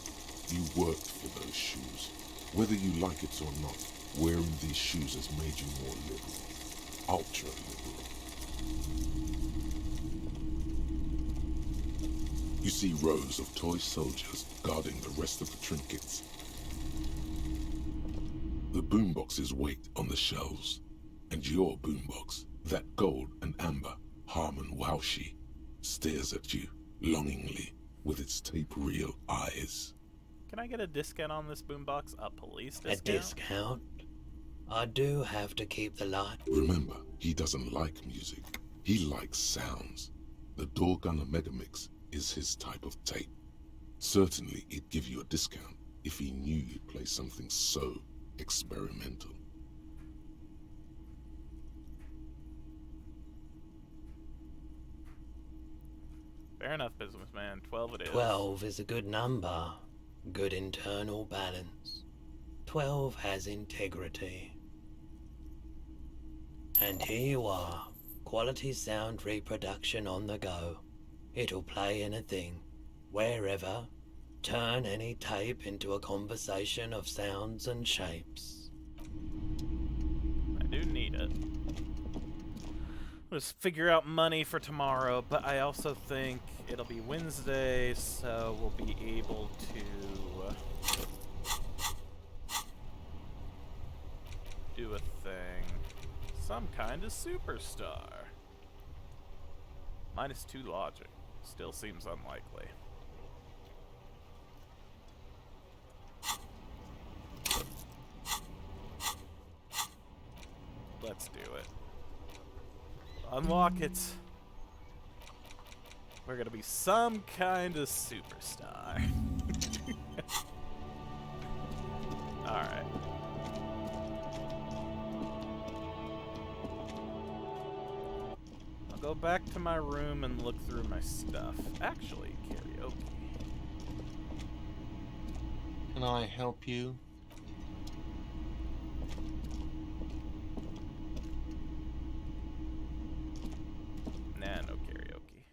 D: you worked for those shoes. Whether you like it or not, wearing these shoes has made you more liberal. Ultra liberal. You see rows of toy soldiers guarding the rest of the trinkets. The boomboxes wait on the shelves, and your boombox, that gold and amber Harmon Waushi, stares at you longingly with its tape reel eyes.
B: Can I get a discount on this boombox? A police discount?
K: A discount? I do have to keep the light.
D: Remember, he doesn't like music. He likes sounds. The Doorgunner Megamix is his type of tape. Certainly, he'd give you a discount if he knew you'd play something so experimental.
B: Fair enough, businessman. 12 it is.
K: 12 is a good number. Good internal balance. 12 has integrity. And here you are. Quality sound reproduction on the go. It'll play anything, wherever. Turn any tape into a conversation of sounds and shapes.
B: I do need it. Let's figure out money for tomorrow, but I also think it'll be Wednesday, so we'll be able to do a thing. Some kind of superstar. -2 logic. Still seems unlikely. Let's do it. Unlock it. We're gonna be some kind of superstar. Alright. I'll go back to my room and look through my stuff. Actually, karaoke.
R: Can I help you?
B: Nah, no karaoke.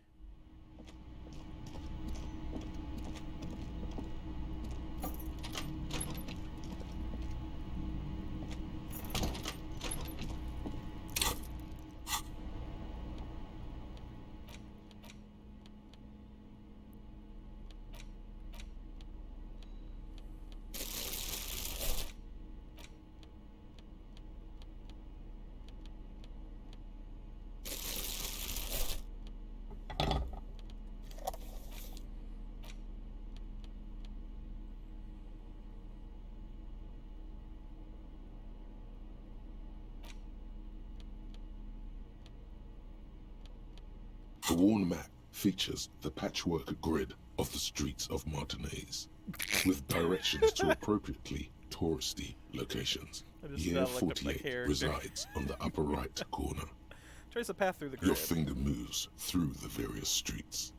D: The worn map features the patchwork grid of the streets of Martinez, with directions to appropriately touristy locations. Year 48 resides on the upper right corner.
B: Trace a path through the grid.
D: Your finger moves through the various streets,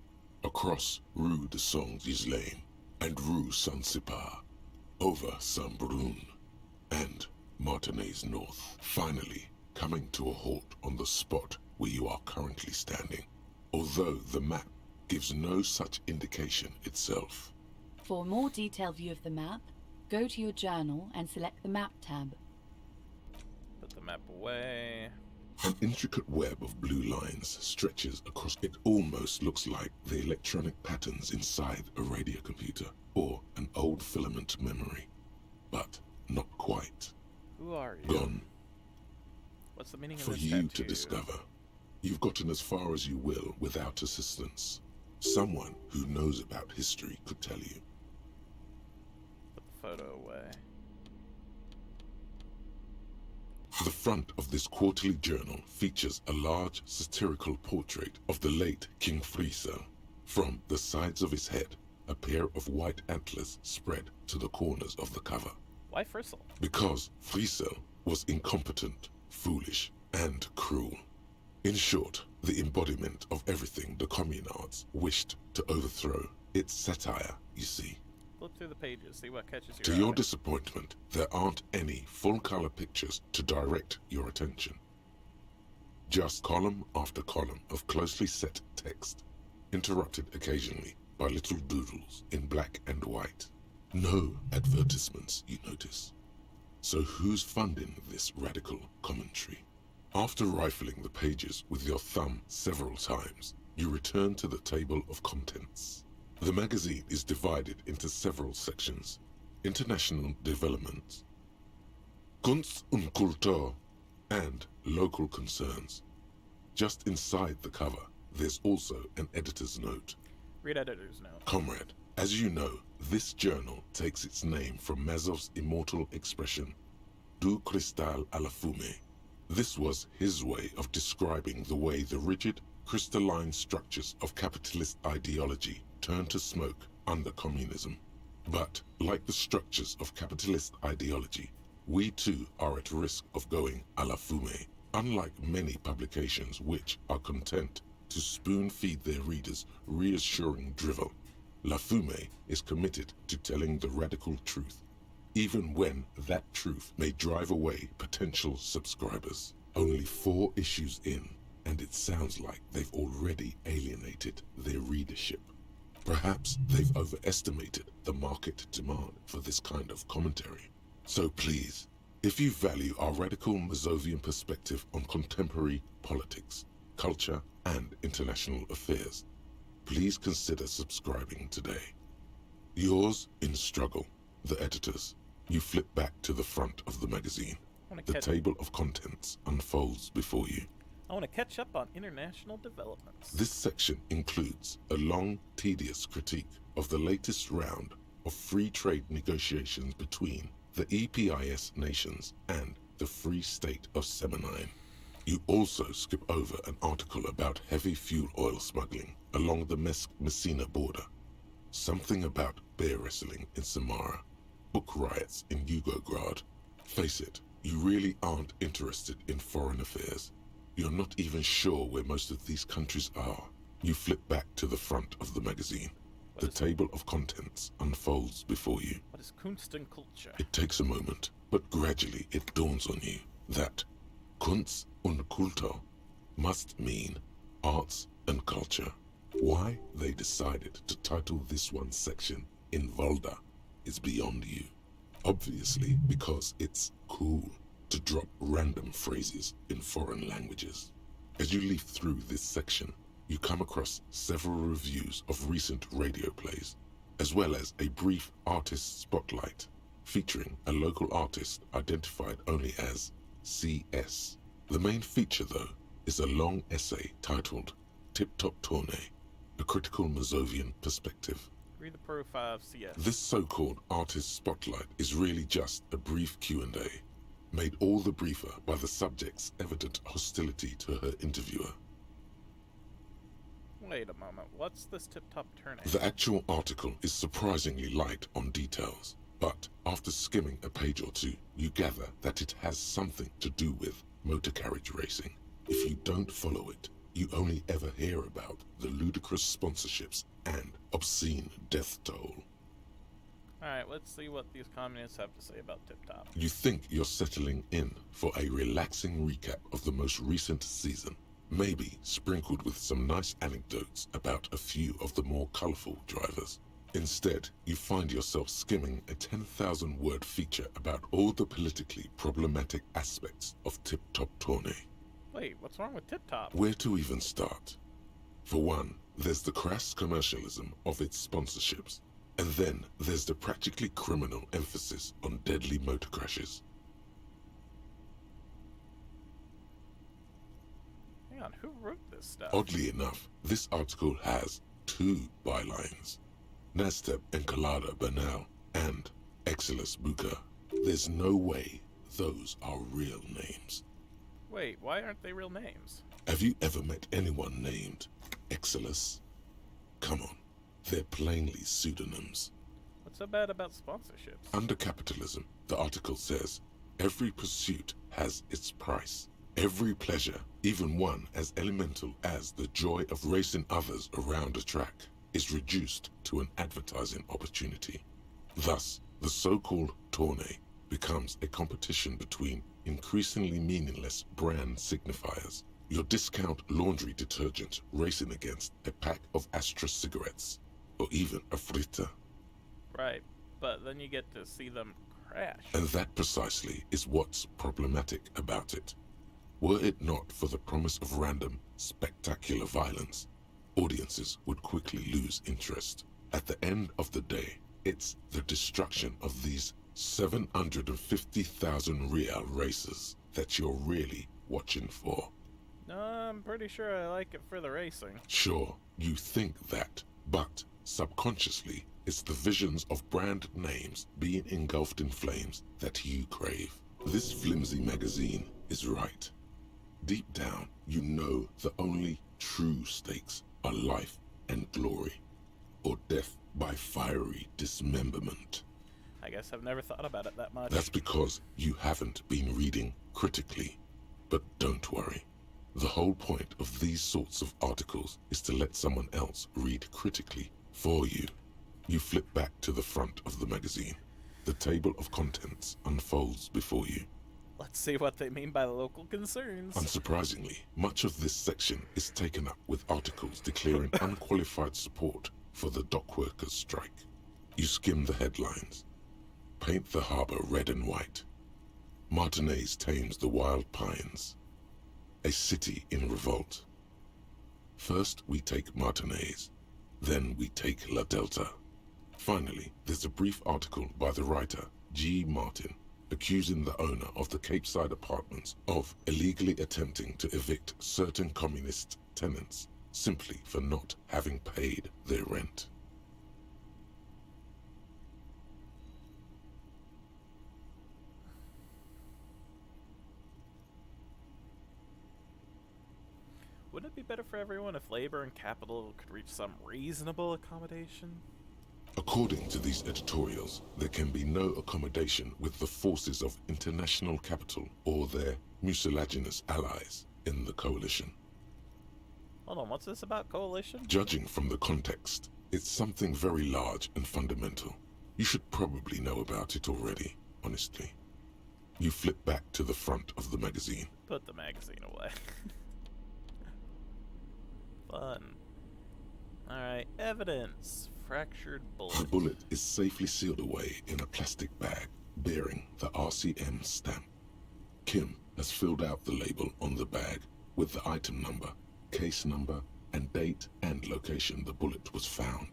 D: across Rue de Saint-Ghislain and Rue Saint-Sipar, over Saint-Brun and Martinez North, finally coming to a halt on the spot where you are currently standing, although the map gives no such indication itself.
U: For a more detailed view of the map, go to your journal and select the Map tab.
B: Put the map away.
D: An intricate web of blue lines stretches across. It almost looks like the electronic patterns inside a radio computer or an old filament memory, but not quite.
B: Who are you?
D: Gone.
B: What's the meaning of
D: For
B: this
D: you
B: tattoo?
D: to discover. You've gotten as far as you will without assistance. Someone who knows about history could tell you.
B: Put the photo away.
D: The front of this quarterly journal features a large satirical portrait of the late King Friesel. From the sides of his head, a pair of white antlers spread to the corners of the cover.
B: Why Friesel?
D: Because Friesel was incompetent, foolish, and cruel. In short, the embodiment of everything the communards wished to overthrow. It's satire, you see.
B: Flip through the pages, see what catches your
D: To
B: eye.
D: your disappointment, there aren't any full-color pictures to direct your attention. Just column after column of closely set text, interrupted occasionally by little doodles in black and white. No advertisements, you notice. So who's funding this radical commentary? After rifling the pages with your thumb several times, you return to the table of contents. The magazine is divided into several sections: international development, Kunst und Kultur, and local concerns. Just inside the cover, there's also an editor's note.
B: Read editor's note.
D: Comrade, as you know, this journal takes its name from Mazov's immortal expression, Du cristal à la fumée. This was his way of describing the way the rigid, crystalline structures of capitalist ideology turned to smoke under communism. But, like the structures of capitalist ideology, we too are at risk of going à la fumée, unlike many publications which are content to spoon-feed their readers reassuring drivel. La Fumée is committed to telling the radical truth, even when that truth may drive away potential subscribers. Only 4 issues in, and it sounds like they've already alienated their readership. Perhaps they've overestimated the market demand for this kind of commentary. So please, if you value our radical Mazovian perspective on contemporary politics, culture, and international affairs, please consider subscribing today. Yours in struggle, the editors. You flip back to the front of the magazine. The table of contents unfolds before you.
B: I want to catch up on international developments.
D: This section includes a long, tedious critique of the latest round of free trade negotiations between the EPIS nations and the Free State of Seminine. You also skip over an article about heavy fuel oil smuggling along the Messina border, something about bear wrestling in Samara, book riots in Yugograd. Face it, you really aren't interested in foreign affairs. You're not even sure where most of these countries are. You flip back to the front of the magazine. The table of contents unfolds before you.
B: What is Kunst and Culture?
D: It takes a moment, but gradually it dawns on you that Kunst und Kultur must mean arts and culture. Why they decided to title this one section in Volda is beyond you. Obviously because it's cool to drop random phrases in foreign languages. As you leaf through this section, you come across several reviews of recent radio plays, as well as a brief artist spotlight featuring a local artist identified only as CS. The main feature, though, is a long essay titled Tip Top Tourney, a critical Mazovian perspective.
B: Read the profile of CS.
D: This so-called artist spotlight is really just a brief Q&A, made all the briefer by the subject's evident hostility to her interviewer.
B: Wait a moment, what's this tip-top turning?
D: The actual article is surprisingly light on details, but after skimming a page or two, you gather that it has something to do with motor carriage racing. If you don't follow it, you only ever hear about the ludicrous sponsorships and obscene death toll.
B: Alright, let's see what these communists have to say about Tip Top.
D: You think you're settling in for a relaxing recap of the most recent season, maybe sprinkled with some nice anecdotes about a few of the more colorful drivers. Instead, you find yourself skimming a 10,000-word feature about all the politically problematic aspects of Tip Top Tourney.
B: Wait, what's wrong with Tip Top?
D: Where to even start? For one, there's the crass commercialism of its sponsorships, and then there's the practically criminal emphasis on deadly motor crashes.
B: Hang on, who wrote this stuff?
D: Oddly enough, this article has two bylines: Nasteb Encolada Bernal and Exilus Buka. There's no way those are real names.
B: Wait, why aren't they real names?
D: Have you ever met anyone named Exilus? Come on, they're plainly pseudonyms.
B: What's so bad about sponsorships?
D: Under capitalism, the article says, every pursuit has its price. Every pleasure, even one as elemental as the joy of racing others around a track, is reduced to an advertising opportunity. Thus, the so-called tourney becomes a competition between increasingly meaningless brand signifiers. Your discount laundry detergent racing against a pack of Astra cigarettes, or even a Fritta.
B: Right, but then you get to see them crash.
D: And that precisely is what's problematic about it. Were it not for the promise of random, spectacular violence, audiences would quickly lose interest. At the end of the day, it's the destruction of these 750,000 real races that you're really watching for.
B: No, I'm pretty sure I like it for the racing.
D: Sure, you think that, but subconsciously, it's the visions of brand names being engulfed in flames that you crave. This flimsy magazine is right. Deep down, you know the only true stakes are life and glory, or death by fiery dismemberment.
B: I guess I've never thought about it that much.
D: That's because you haven't been reading critically. But don't worry. The whole point of these sorts of articles is to let someone else read critically for you. You flip back to the front of the magazine. The table of contents unfolds before you.
B: Let's see what they mean by local concerns.
D: Unsurprisingly, much of this section is taken up with articles declaring unqualified support for the dock workers' strike. You skim the headlines. Paint the harbor red and white. Martinez tames the wild pines. A city in revolt. First we take Martinez, then we take La Delta. Finally, there's a brief article by the writer, G. Martin, accusing the owner of the Capeside Apartments of illegally attempting to evict certain communist tenants simply for not having paid their rent.
B: be better for everyone if labor and capital could reach some reasonable accommodation?
D: According to these editorials, there can be no accommodation with the forces of international capital or their mucilaginous allies in the coalition.
B: Hold on, what's this about coalition?
D: Judging from the context, it's something very large and fundamental. You should probably know about it already, honestly. You flip back to the front of the magazine.
B: Put the magazine away. Fun. Alright, evidence. Fractured bullet.
D: The bullet is safely sealed away in a plastic bag bearing the RCM stamp. Kim has filled out the label on the bag with the item number, case number, and date and location the bullet was found.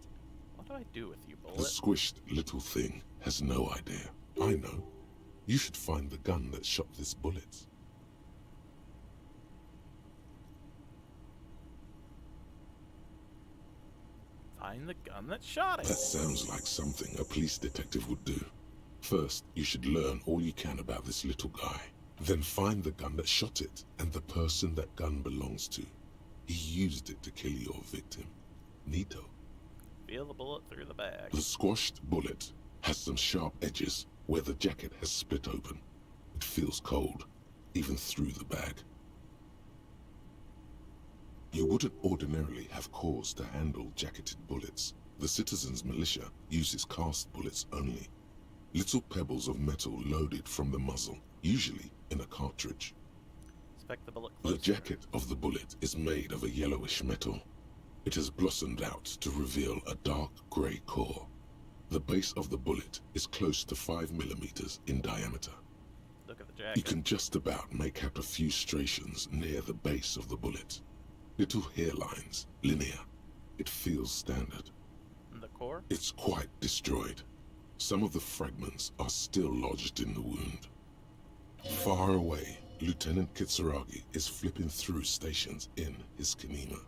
B: What do I do with you, bullet?
D: The squished little thing has no idea. I know. You should find the gun that shot this bullet.
B: Find the gun that shot it.
D: That sounds like something a police detective would do. First, you should learn all you can about this little guy. Then find the gun that shot it and the person that gun belongs to. He used it to kill your victim. Neato.
B: Feel the bullet through the bag.
D: The squashed bullet has some sharp edges where the jacket has split open. It feels cold, even through the bag. You wouldn't ordinarily have cause to handle jacketed bullets. The citizens' militia uses cast bullets only. Little pebbles of metal loaded from the muzzle, usually in a cartridge.
B: Inspect the bullet closer.
D: The jacket of the bullet is made of a yellowish metal. It has blossomed out to reveal a dark grey core. The base of the bullet is close to 5 millimeters in diameter.
B: Look at the jacket.
D: You can just about make out a few striations near the base of the bullet. Little hairlines, linear. It feels standard.
B: And the core?
D: It's quite destroyed. Some of the fragments are still lodged in the wound. Far away, Lieutenant Kitsuragi is flipping through stations in his Kanima.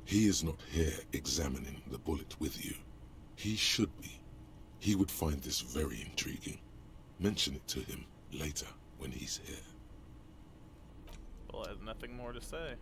D: He is not here examining the bullet with you. He should be. He would find this very intriguing. Mention it to him later when he's here.
B: Well, I have nothing more to say.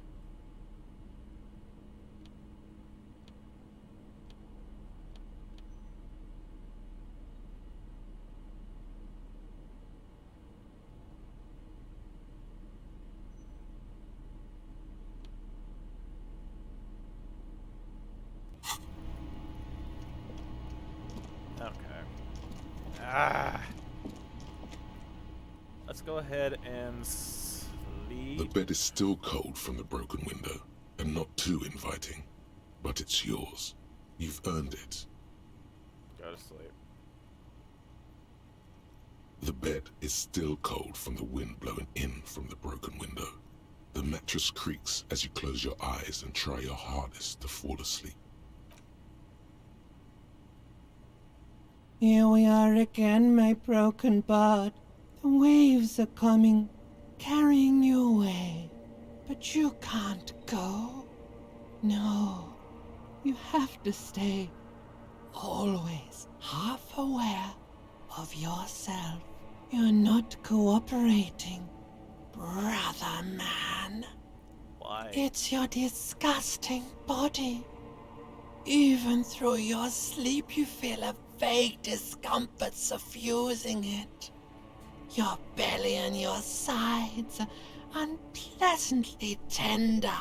B: Let's go ahead and sleep.
D: The bed is still cold from the broken window, and not too inviting. But it's yours. You've earned it.
B: Go to sleep.
D: The bed is still cold from the wind blowing in from the broken window. The mattress creaks as you close your eyes and try your hardest to fall asleep.
A: Here we are again, my broken bud. The waves are coming, carrying you away. But you can't go. No, you have to stay. Always half aware of yourself. You're not cooperating, brother man.
B: Why?
A: It's your disgusting body. Even through your sleep you feel a vague discomfort suffusing it. Your belly and your sides are unpleasantly tender.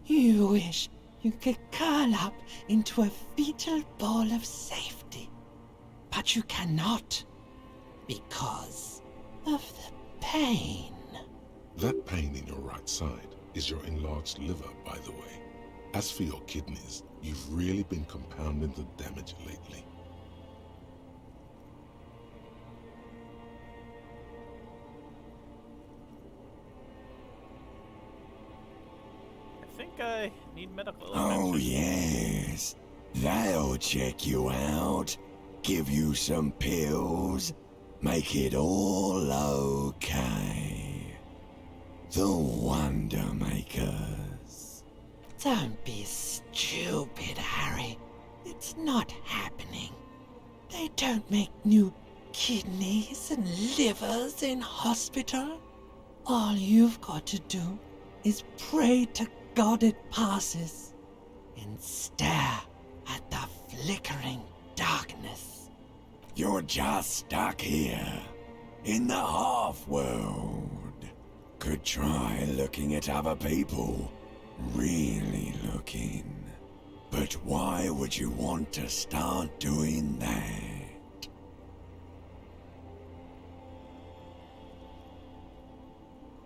A: You wish you could curl up into a fetal ball of safety. But you cannot, because of the pain.
D: That pain in your right side is your enlarged liver, by the way. As for your kidneys, you've really been compounding the damage lately.
B: I think I need medical
V: Oh,
B: attention.
V: yes. They'll check you out, give you some pills, make it all okay. The Wonder Makers.
A: Don't be stupid, Harry. It's not happening. They don't make new kidneys and livers in hospital. All you've got to do is pray to guarded passes and stare at the flickering darkness.
V: You're just stuck here, in the half-world. Could try looking at other people, really looking. But why would you want to start doing that?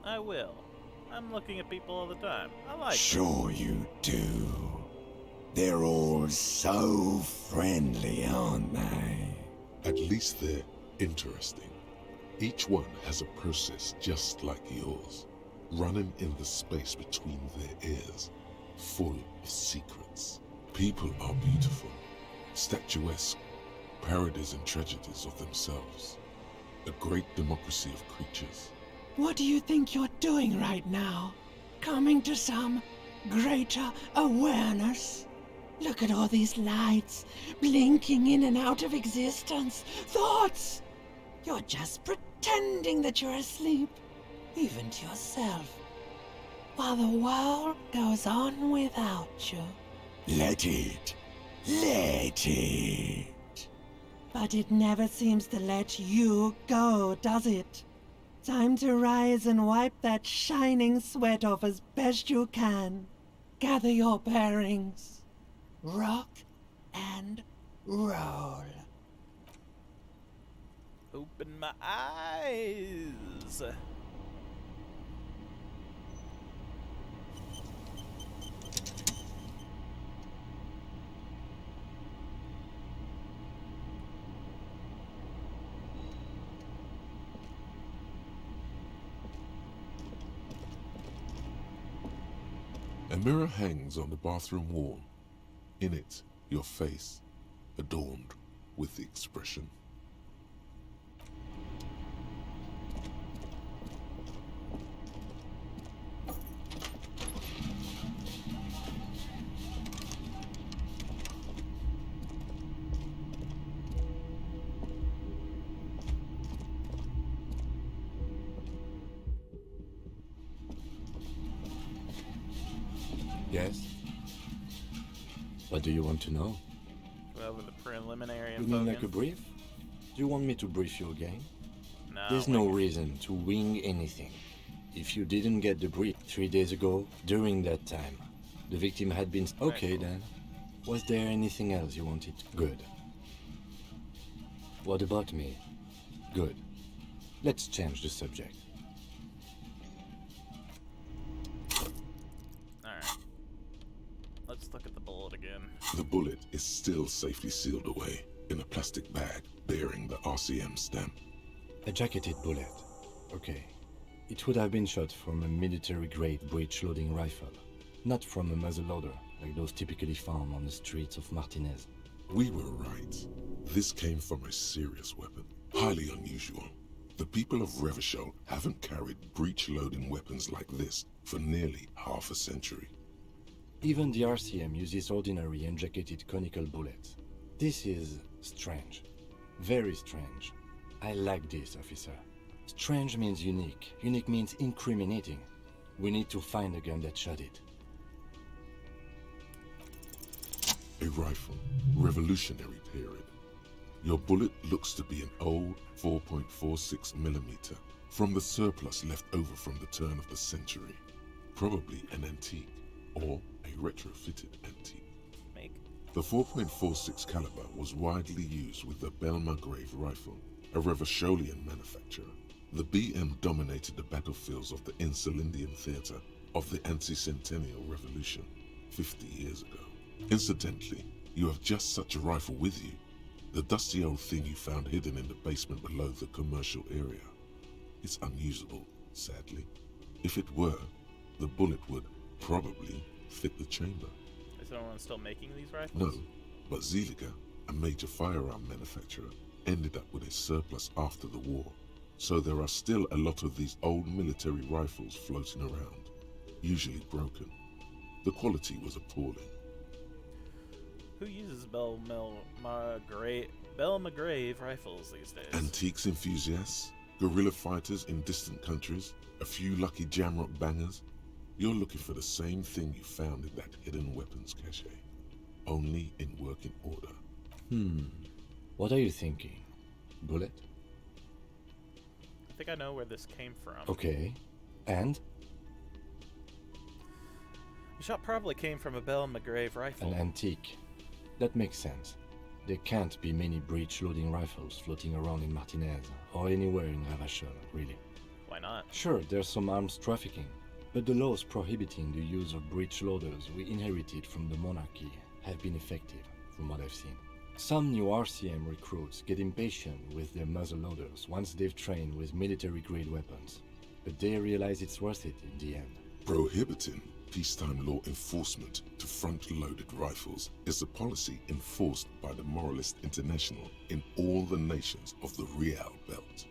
B: I will. I'm looking at people all the time. I like them.
V: Sure you do. They're all so friendly, aren't they?
D: At least they're interesting. Each one has a process just like yours, running in the space between their ears, full of secrets. People are beautiful, statuesque, parodies and tragedies of themselves. A great democracy of creatures.
A: What do you think you're doing right now? Coming to some greater awareness? Look at all these lights, blinking in and out of existence. Thoughts! You're just pretending that you're asleep, even to yourself, while the world goes on without you.
V: Let it. Let it.
A: But it never seems to let you go, does it? Time to rise and wipe that shining sweat off as best you can. Gather your bearings. Rock and roll.
B: Open my eyes.
D: A mirror hangs on the bathroom wall. In it, your face, adorned with the expression.
E: Yes? What do you want to know?
B: Go over the preliminary
E: You
B: info
E: mean like
B: again.
E: a brief? Do you want me to brief you again?
B: No.
E: There's no reason to wing anything. If you didn't get the brief 3 days ago, during that time, the victim had been... Okay then. Was there anything else you wanted? Good. What about me? Good. Let's change the subject.
B: Alright. Let's look at the bullet again.
D: The bullet is still safely sealed away in a plastic bag bearing the RCM stamp.
E: A jacketed bullet. Okay. It would have been shot from a military-grade breech-loading rifle, not from a muzzleloader like those typically found on the streets of Martinez.
D: We were right. This came from a serious weapon, highly unusual. The people of Revachol haven't carried breech-loading weapons like this for nearly half a century.
E: Even the RCM uses ordinary unjacketed conical bullets. This is strange. Very strange. I like this, officer. Strange means unique. Unique means incriminating. We need to find the gun that shot it.
D: A rifle, revolutionary period. Your bullet looks to be an old 4.46mm from the surplus left over from the turn of the century. Probably an antique or a retrofitted antique. The 4.46 caliber was widely used with the Belmargrave rifle, a Revacholian manufacturer. The BM dominated the battlefields of the Insulindian theater of the anti-centennial revolution 50 years ago. Incidentally, you have just such a rifle with you, the dusty old thing you found hidden in the basement below the commercial area. It's unusable, sadly. If it were, the bullet would probably fit the chamber.
B: Is anyone still making these rifles?
D: No, but Zeliger, a major firearm manufacturer, ended up with a surplus after the war. So there are still a lot of these old military rifles floating around, usually broken. The quality was appalling.
B: Who uses Belmargrave rifles these days?
D: Antiques enthusiasts, guerrilla fighters in distant countries, a few lucky jamrock bangers. You're looking for the same thing you found in that hidden weapons cache, only in working order.
E: What are you thinking? Bullet?
B: I think I know where this came from.
E: Okay. And?
B: The shot probably came from a Bell and McGrave rifle.
E: An antique. That makes sense. There can't be many breech-loading rifles floating around in Martinez, or anywhere in Ravachol, really.
B: Why not?
E: Sure, there's some arms trafficking, but the laws prohibiting the use of breech loaders we inherited from the monarchy have been effective, from what I've seen. Some new RCM recruits get impatient with their muzzle loaders once they've trained with military-grade weapons, but they realize it's worth it in the end.
D: Prohibiting peacetime law enforcement to front-loaded rifles is a policy enforced by the Moralist International in all the nations of the Real Belt.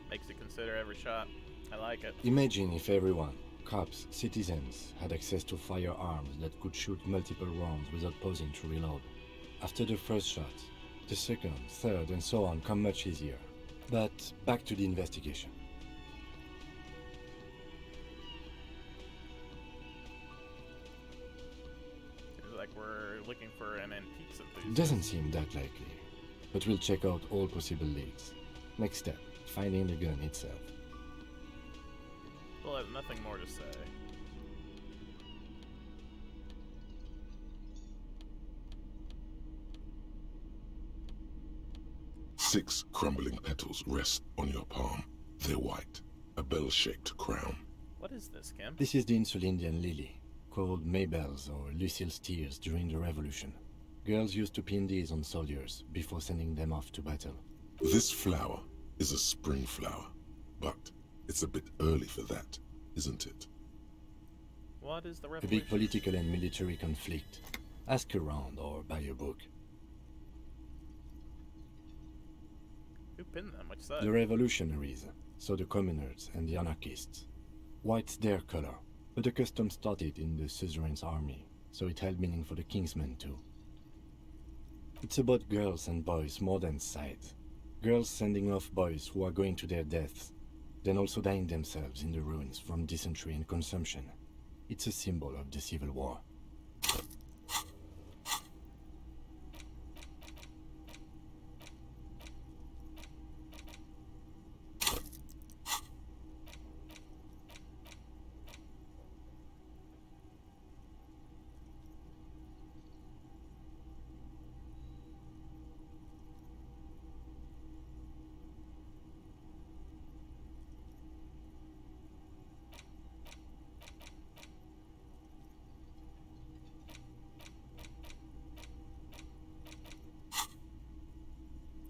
B: Makes you consider every shot. I like it.
E: Imagine if everyone, cops, citizens, had access to firearms that could shoot multiple rounds without pausing to reload. After the first shot, the second, third, and so on come much easier. But back to the investigation.
B: Seems like we're looking for an antiques enthusiast.
E: Doesn't seem that likely, but we'll check out all possible leads. Next step, finding the gun itself.
B: We'll have nothing more to say.
D: Six crumbling petals rest on your palm. They're white, a bell-shaped crown.
B: What is this, Kim?
E: This is the Insulindian lily, called Maybelle's or Lucille's tears during the Revolution. Girls used to pin these on soldiers before sending them off to battle.
D: This flower is a spring flower, but it's a bit early for that, isn't it?
B: What is the
E: A
B: revolution?
E: big political and military conflict. Ask around or buy a book.
B: Who pinned them? Which side?
E: The revolutionaries, so the communards and the anarchists. White's their color, but the custom started in the suzerain's army, so it held meaning for the kingsmen too. It's about girls and boys more than sides. Girls sending off boys who are going to their deaths, then also dying themselves in the ruins from dysentery and consumption. It's a symbol of the Civil War.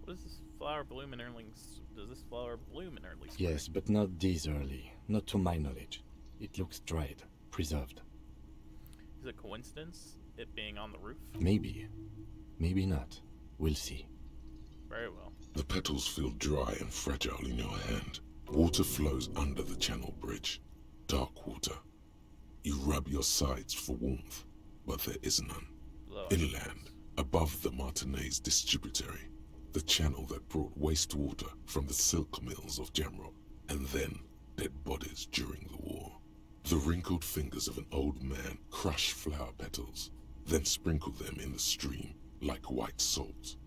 B: What does this flower bloom in early? Does this flower bloom in early spring?
E: Yes, but not this early. Not to my knowledge. It looks dried, preserved.
B: Is it coincidence, it being on the roof?
E: Maybe. Maybe not. We'll see.
B: Very well.
D: The petals feel dry and fragile in your hand. Water flows under the channel bridge. Dark water. You rub your sides for warmth, but there is none. Inland, above the Martinez distributary, the channel that brought wastewater from the silk mills of Jamrock, and then dead bodies during the war. The wrinkled fingers of an old man crush flower petals, then sprinkle them in the stream like white salt.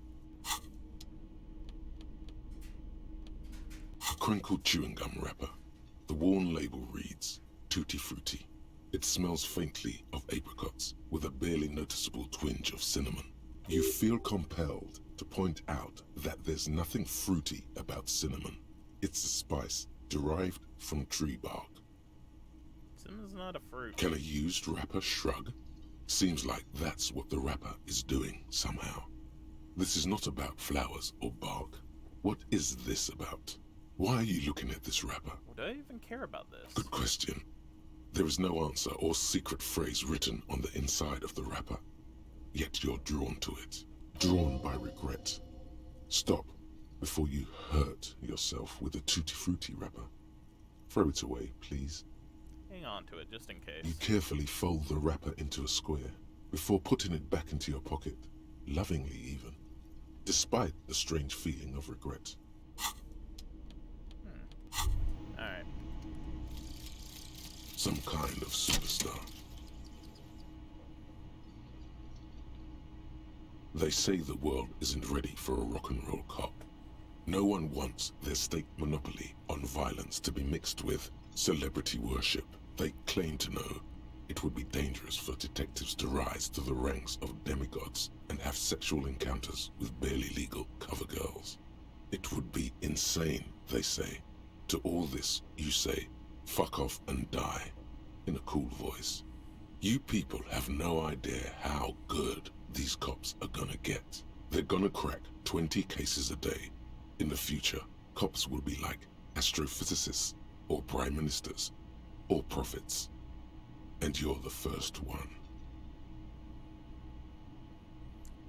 D: A crinkled chewing gum wrapper. The worn label reads, Tutti Frutti. It smells faintly of apricots, with a barely noticeable twinge of cinnamon. You feel compelled to point out that there's nothing fruity about cinnamon. It's a spice derived from tree bark.
B: Cinnamon's not a fruit.
D: Can a used wrapper shrug? Seems like that's what the wrapper is doing, somehow. This is not about flowers or bark. What is this about? Why are you looking at this wrapper?
B: Would I even care about this?
D: Good question. There is no answer or secret phrase written on the inside of the wrapper. Yet you're drawn to it. Drawn by regret. Stop before you hurt yourself with a Tutti Frutti wrapper. Throw it away, please.
B: Hang on to it just in case.
D: You carefully fold the wrapper into a square before putting it back into your pocket, lovingly even, despite the strange feeling of regret. Some kind of superstar. They say the world isn't ready for a rock and roll cop. No one wants their state monopoly on violence to be mixed with celebrity worship. They claim to know it would be dangerous for detectives to rise to the ranks of demigods and have sexual encounters with barely legal cover girls. It would be insane, they say. To all this, you say, fuck off and die, in a cool voice. You people have no idea how good these cops are gonna get. They're gonna crack 20 cases a day. In the future, cops will be like astrophysicists, or prime ministers, or prophets. And you're the first one.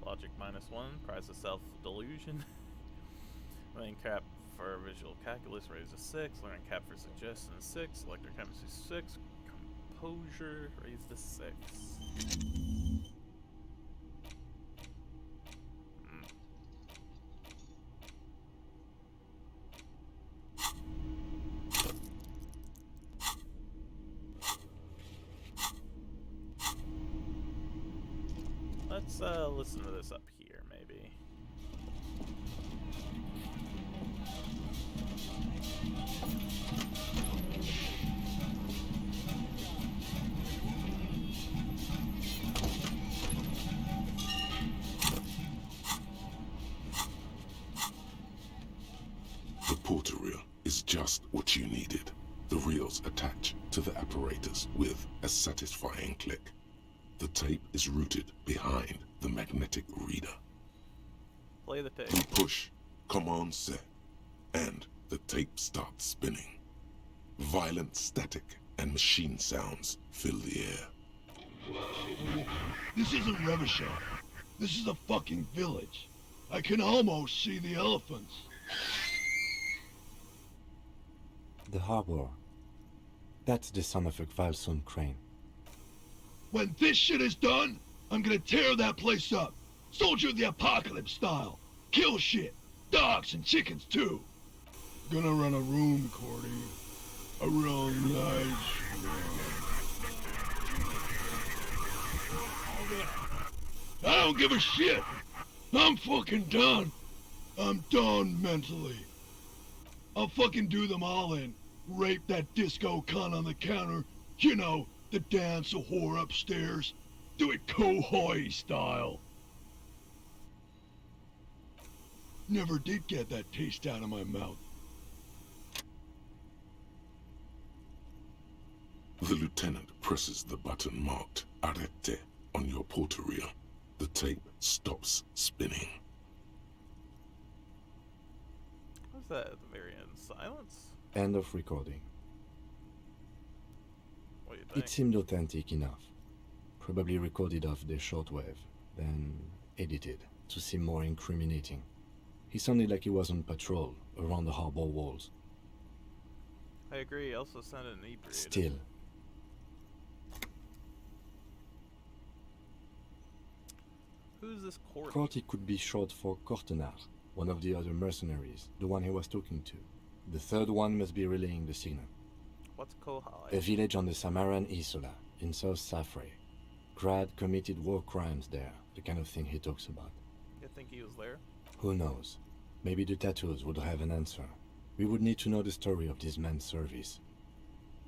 B: Logic -1, price of self-delusion. Learning cap for visual calculus raised to 6, learning cap for suggestion 6, electrochemistry 6, composure raised to 6. Let's listen to this up here, maybe.
D: The porter reel is just what you needed. The reels attach to the apparatus with a satisfying click. The tape is rooted behind the magnetic reader.
B: Play the tape.
D: You push, command set, and the tape starts spinning. Violent static and machine sounds fill the air.
F: This isn't Revachol. This is a fucking village. I can almost see the elephants.
E: The harbor. That's the son of a Kvalson crane.
F: When this shit is done, I'm gonna tear that place up. Soldier of the Apocalypse style. Kill shit. Dogs and chickens too. Gonna run a room, Cordy. A real nice room. I don't give a shit. I'm fucking done. I'm done mentally. I'll fucking do them all in. Rape that disco cunt on the counter. You know, the dance a whore upstairs. Do it Kohoi style. Never did get that taste out of my mouth.
D: The lieutenant presses the button marked Arrete on your porter reel. The tape stops spinning.
B: What's that at the very end? Silence?
E: End of recording.
B: What do you think?
E: It seemed authentic enough. Probably recorded off the shortwave, then edited to seem more incriminating. He sounded like he was on patrol around the harbor walls.
B: I agree, he also sounded inebriated.
E: Still.
B: Who's this Corty?
E: Corty could be short for Cortenar, one of the other mercenaries, the one he was talking to. The third one must be relaying the signal.
B: What's Kohai?
E: A village on the Samaran Isola, in South Safre. Grad committed war crimes there, the kind of thing he talks about.
B: You think he was there?
E: Who knows? Maybe the tattoos would have an answer. We would need to know the story of this man's service.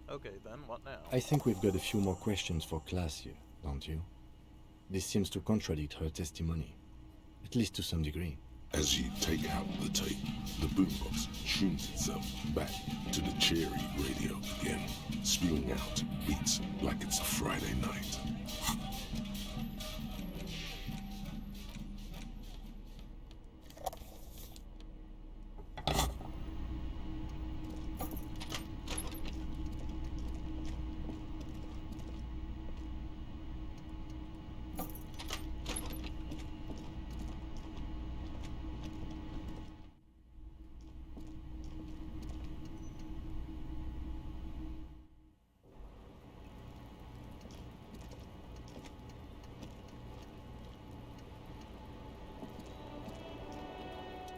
B: Okay, then what now?
E: I think we've got a few more questions for class here, don't you? This seems to contradict her testimony, at least to some degree.
D: As you take out the tape, the boombox tunes itself back to the cheery radio again, spewing out beats like it's a Friday night.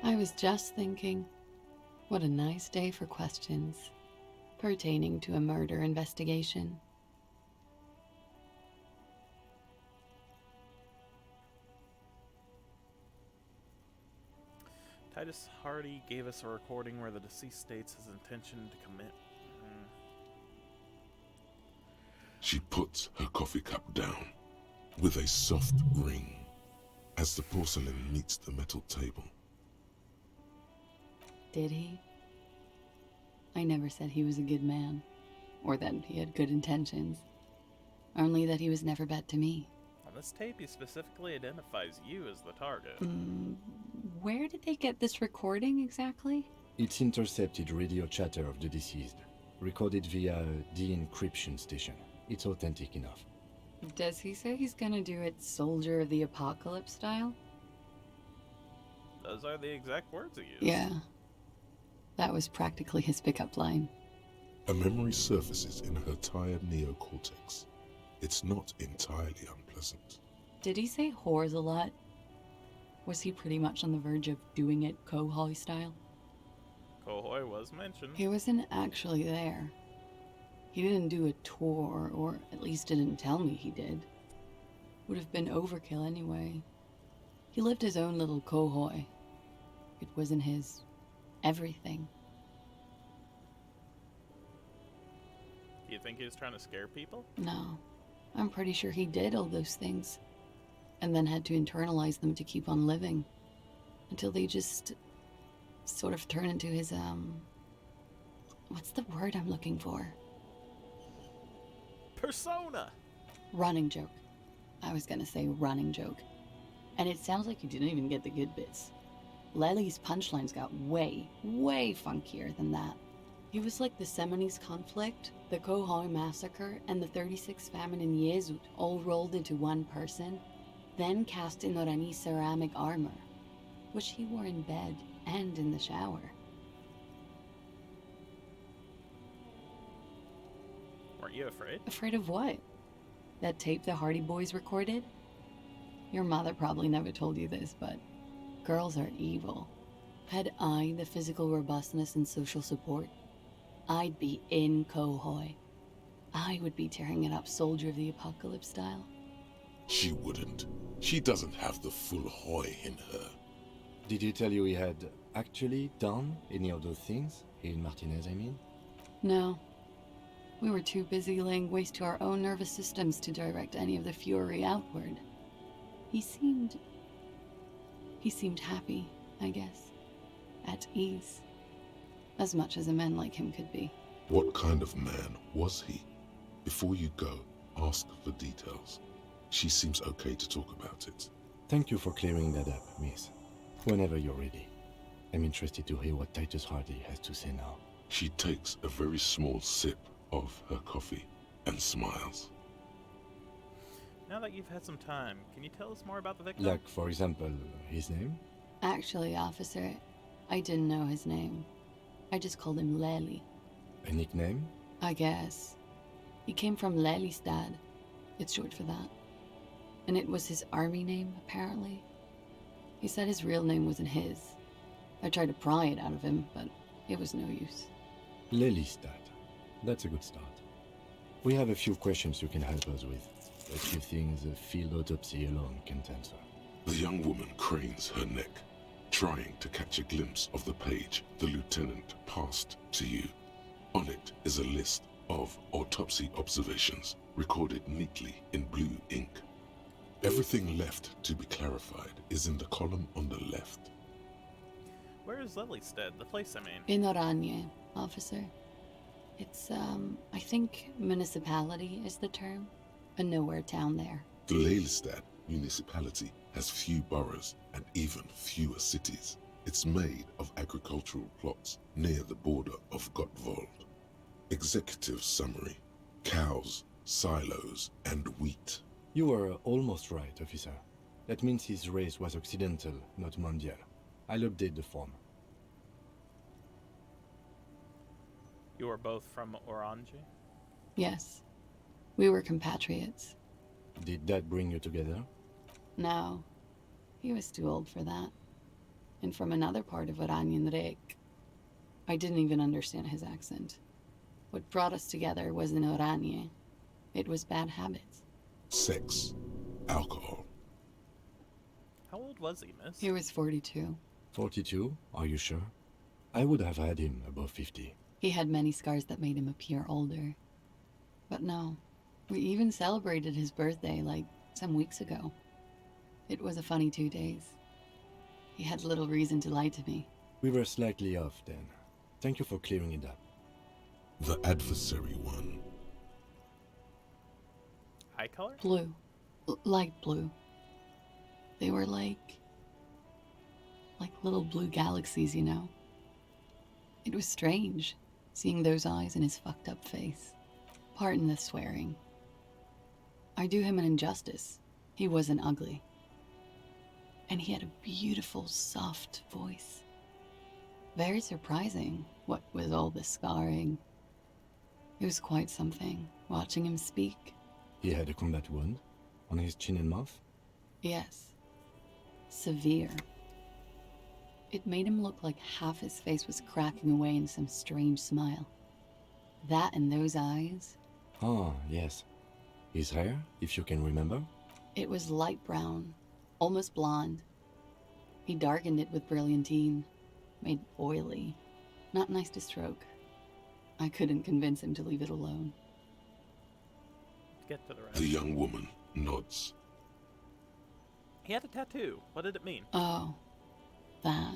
T: I was just thinking, what a nice day for questions. pertaining to a murder investigation.
B: Titus Hardy gave us a recording where the deceased states his intention to commit.
D: She puts her coffee cup down with a soft ring as the porcelain meets the metal table.
T: Did he? I never said he was a good man, or that he had good intentions. Only that he was never bad to me.
B: On this tape, he specifically identifies you as the target.
T: Where did they get this recording exactly?
E: It's intercepted radio chatter of the deceased, recorded via a de-encryption station. It's authentic enough.
T: Does he say he's gonna do it Soldier of the Apocalypse style?
B: Those are the exact words he used.
T: Yeah. That was practically his pickup line.
D: A memory surfaces in her tired neocortex. It's not entirely unpleasant.
T: Did he say whores a lot? Was he pretty much on the verge of doing it Kohoi style?
B: Kohoi was mentioned.
T: He wasn't actually there. He didn't do a tour, or at least didn't tell me he did. Would have been overkill anyway. He lived his own little Kohoi. It wasn't his everything.
B: Do you think he was trying to scare people?
T: No. I'm pretty sure he did all those things. And then had to internalize them to keep on living. Until they just sort of turn into his, what's the word I'm looking for?
B: Persona!
T: Running joke. I was gonna say running joke. And it sounds like you didn't even get the good bits. Lely's punchlines got way, way funkier than that. He was like the Seminese conflict, the Kohoi massacre, and the 36 famine in Yezut all rolled into one person, then cast in Orani ceramic armor, which he wore in bed and in the shower.
B: Weren't you afraid?
T: Afraid of what? That tape the Hardy Boys recorded? Your mother probably never told you this, but girls are evil. Had I the physical robustness and social support, I'd be in Kohoi. I would be tearing it up Soldier of the Apocalypse style.
D: She wouldn't. She doesn't have the full Hoi in her.
E: Did he tell you he had actually done any of those things? In Martinez, I mean?
T: No. We were too busy laying waste to our own nervous systems to direct any of the fury outward. He seemed happy, I guess. At ease. As much as a man like him could be.
D: What kind of man was he? Before you go, ask for details. She seems okay to talk about it.
E: Thank you for clearing that up, miss. Whenever you're ready. I'm interested to hear what Titus Hardy has to say now.
D: She takes a very small sip of her coffee and smiles.
B: Now that you've had some time, can you tell us more about the victim?
E: Like, for example, his name?
T: Actually, officer, I didn't know his name. I just called him Lely.
E: A nickname?
T: I guess. He came from Lelystad. It's short for that. And it was his army name, apparently. He said his real name wasn't his. I tried to pry it out of him, but it was no use.
E: Lelystad. That's a good start. We have a few questions you can help us with. A few things a field autopsy alone can't answer.
D: The young woman cranes her neck, trying to catch a glimpse of the page the lieutenant passed to you. On it is a list of autopsy observations recorded neatly in blue ink. Everything left to be clarified is in the column on the left.
B: Where is Lelystad, the place I mean?
T: In Oranje, officer. It's, I think municipality is the term. A nowhere town there.
D: The Lelystad municipality has few boroughs and even fewer cities. It's made of agricultural plots near the border of Gottwald. Executive summary: cows, silos, and wheat.
E: You were almost right, officer. That means his race was occidental, not mondial. I'll update the form.
B: You are both from Oranje?
T: Yes. We were compatriots.
E: Did that bring you together?
T: No. He was too old for that. And from another part of Oranjenrek. I didn't even understand his accent. What brought us together wasn't Oranje. It was bad habits.
D: Sex. Alcohol.
B: How old was he, miss?
T: He was 42.
E: 42? Are you sure? I would have had him above 50.
T: He had many scars that made him appear older. But no, we even celebrated his birthday like some weeks ago. It was a funny 2 days. He had little reason to lie to me.
E: We were slightly off then. Thank you for clearing it up.
D: The adversary one.
B: Eye color?
T: Blue. Light blue. They were like little blue galaxies, you know? It was strange, seeing those eyes in his fucked up face. Pardon the swearing. I do him an injustice. He wasn't ugly. And he had a beautiful, soft voice. Very surprising, what with all the scarring. It was quite something, watching him speak.
E: He had a combat wound on his chin and mouth?
T: Yes. Severe. It made him look like half his face was cracking away in some strange smile. That and those eyes.
E: Ah, yes. His hair, if you can remember?
T: It was light brown, almost blonde. He darkened it with brilliantine, made oily. Not nice to stroke. I couldn't convince him to leave it alone.
B: Get to the rest.
D: The young woman nods.
B: He had a tattoo. What did it mean?
T: Oh, that.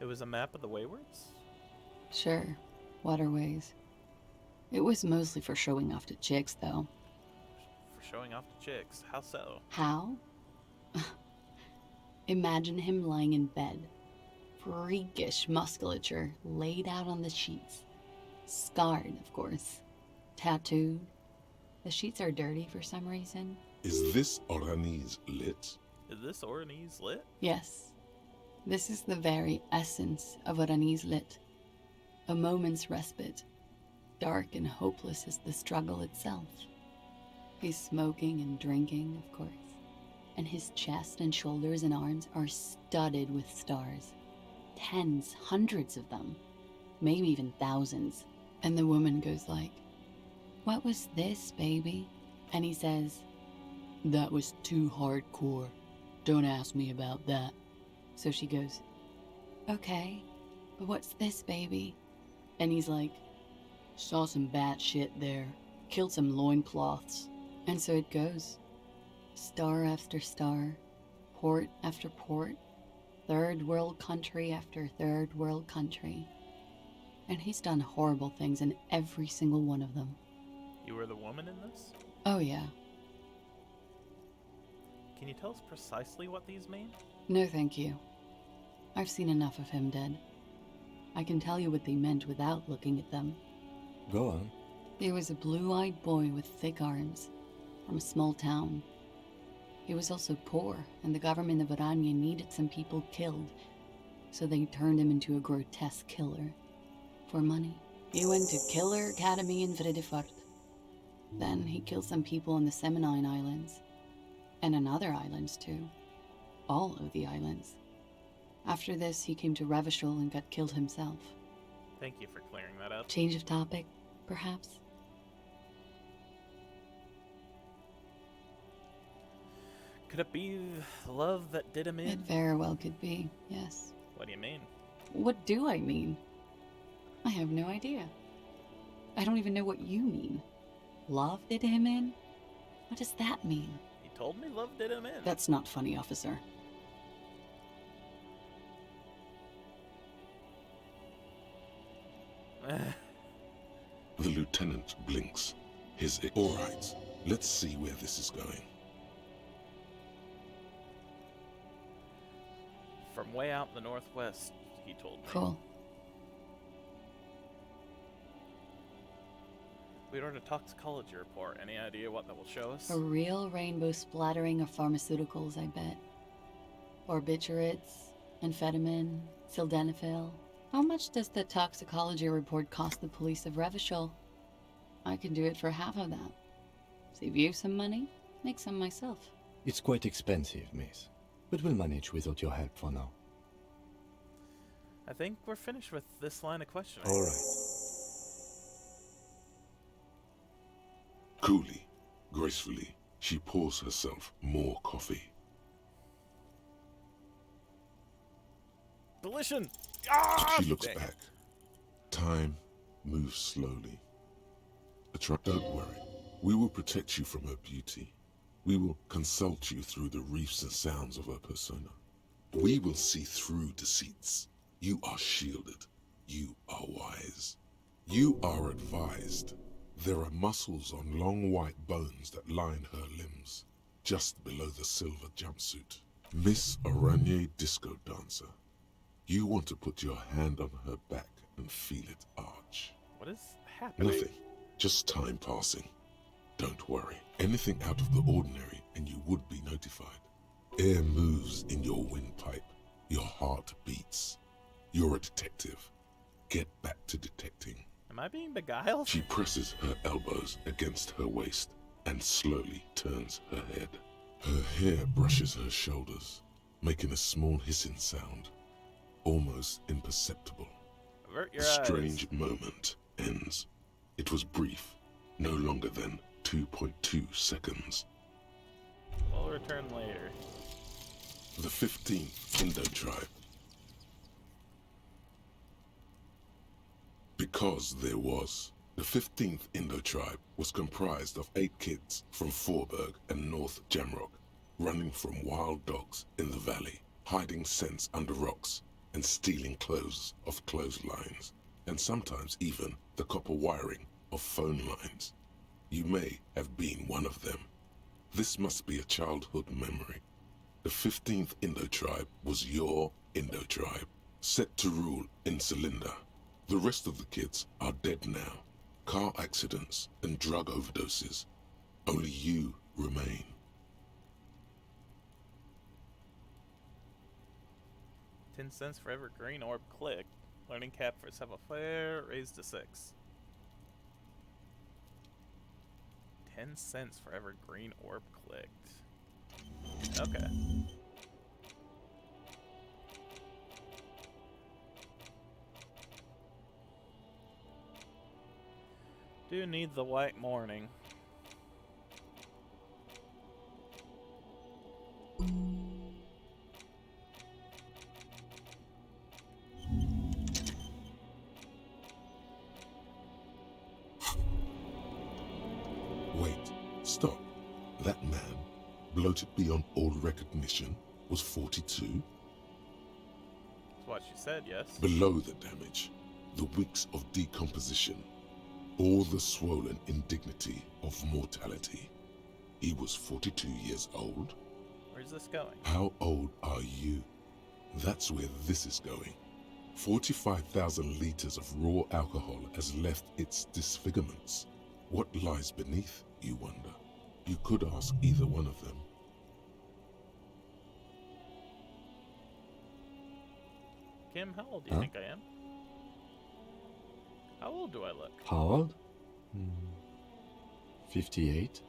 B: It was a map of the Waywards?
T: Sure, waterways. It was mostly for showing off to chicks, though.
B: For showing off to chicks. How so?
T: How? Imagine him lying in bed. Freakish musculature laid out on the sheets. Scarred, of course. Tattooed. The sheets are dirty for some reason.
D: Is this Oranese lit?
B: Is this Oranese lit?
T: Yes. This is the very essence of Oranese lit. A moment's respite. Dark and hopeless as the struggle itself. He's smoking and drinking, of course. And his chest and shoulders and arms are studded with stars. Tens, hundreds of them. Maybe even thousands. And the woman goes like, "What was this, baby?" And he says, "That was too hardcore. Don't ask me about that." So she goes, "Okay, but what's this, baby?" And he's like, "Saw some bat shit there. Killed some loincloths." And so it goes. Star after star, port after port, third world country after third world country. And he's done horrible things in every single one of them.
B: You were the woman in this?
T: Oh yeah.
B: Can you tell us precisely what these mean?
T: No thank you. I've seen enough of him dead. I can tell you what they meant without looking at them.
E: Go on.
T: He was a blue-eyed boy with thick arms, from a small town. He was also poor, and the government of Oranje needed some people killed, so they turned him into a grotesque killer. For money. He went to Killer Academy in Vredefort. Then he killed some people on the Seminine Islands. And on other islands, too. All of the islands. After this, he came to Revachol and got killed himself.
B: Thank you for clearing that up.
T: Change of topic, perhaps?
B: Could it be love that did him in?
T: It very well could be, yes.
B: What do you mean?
T: What do I mean? I have no idea. I don't even know what you mean. Love did him in? What does that mean?
B: He told me love did him in.
T: That's not funny, officer.
D: The lieutenant blinks. All right, let's see where this is going.
B: From way out in the northwest, he told me.
T: Cool.
B: We ordered a toxicology report. Any idea what that will show us?
T: A real rainbow splattering of pharmaceuticals, I bet. Barbiturates, amphetamine, sildenafil. How much does the toxicology report cost the police of Revachol? I can do it for half of that. Save you some money, make some myself.
E: It's quite expensive, miss. But we'll manage without your help for now.
B: I think we're finished with this line of questioning.
E: All right.
D: Coolly, gracefully, she pours herself more coffee.
B: Delition! Ah,
D: She looks
B: dang.
D: back. Time moves slowly. Don't worry. We will protect you from her beauty. We will consult you through the reefs and sounds of her persona. We will see through deceits. You are shielded. You are wise. You are advised. There are muscles on long white bones that line her limbs, just below the silver jumpsuit. Miss Aranye Disco Dancer. You want to put your hand on her back and feel it arch.
B: What is happening?
D: Nothing. Just time passing. Don't worry. Anything out of the ordinary and you would be notified. Air moves in your windpipe. Your heart beats. You're a detective. Get back to detecting.
B: Am I being beguiled?
D: She presses her elbows against her waist and slowly turns her head. Her hair brushes her shoulders, making a small hissing sound, almost imperceptible.
B: Avert your
D: The
B: eyes.
D: strange moment ends. It was brief, no longer than 2.2 seconds.
B: We'll return later.
D: The 15th Indo tribe. Because there was. The 15th Indo tribe was comprised of 8 kids from Forberg and North Jamrock, running from wild dogs in the valley, hiding scents under rocks, and stealing clothes off clotheslines, and sometimes even the copper wiring of phone lines. You may have been one of them. This must be a childhood memory. The 15th Indo tribe was your Indo tribe, set to rule in Celinda. The rest of the kids are dead now. Car accidents and drug overdoses. Only you remain. $0.10 for every green orb clicked. Learning cap for Savoir raised to 6. 10 cents for every green orb clicked. Okay. Do need the white morning. Wait, stop. That man, bloated beyond all recognition, was 42?
B: That's what she said, yes.
D: Below the damage, the weeks of decomposition, all the swollen indignity of mortality. He was 42 years old?
B: Where's this going?
D: How old are you? That's where this is going. 45,000 liters of raw alcohol has left its disfigurements. What lies beneath, you wonder? You could ask either one of them.
B: Kim, how old do you think I am? How old do I look?
E: How old? 58.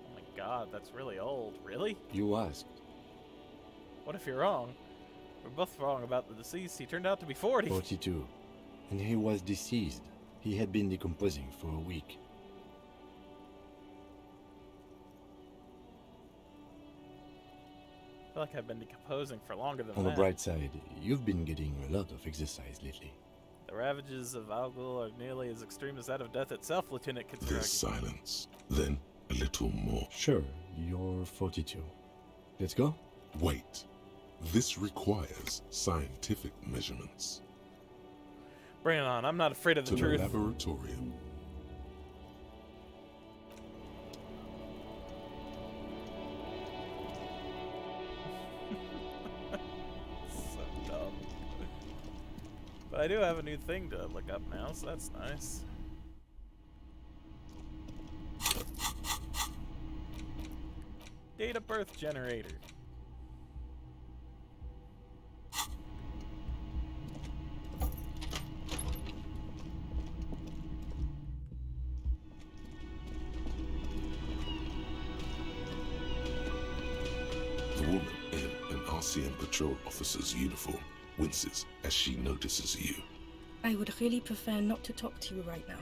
B: Oh my god, that's really old. Really?
E: You asked.
B: What if you're wrong? We're both wrong about the deceased. He turned out to be 40.
E: 42. And he was deceased. He had been decomposing for a week.
B: I feel like I've been decomposing for longer than
E: On
B: that.
E: the bright side, you've been getting a lot of exercise lately.
B: The ravages of Algol are nearly as extreme as that of death itself, Lieutenant Kitsuragi.
D: There's silence. Then a little more.
E: Sure, you're 42. Let's go?
D: Wait. This requires scientific measurements.
B: Bring it on. I'm not afraid of the
D: To
B: truth.
D: the laboratorium.
B: So dumb. But I do have a new thing to look up now, so that's nice. Date of birth generator.
D: RCM patrol officer's uniform winces as she notices you.
G: I would really prefer not to talk to you right now.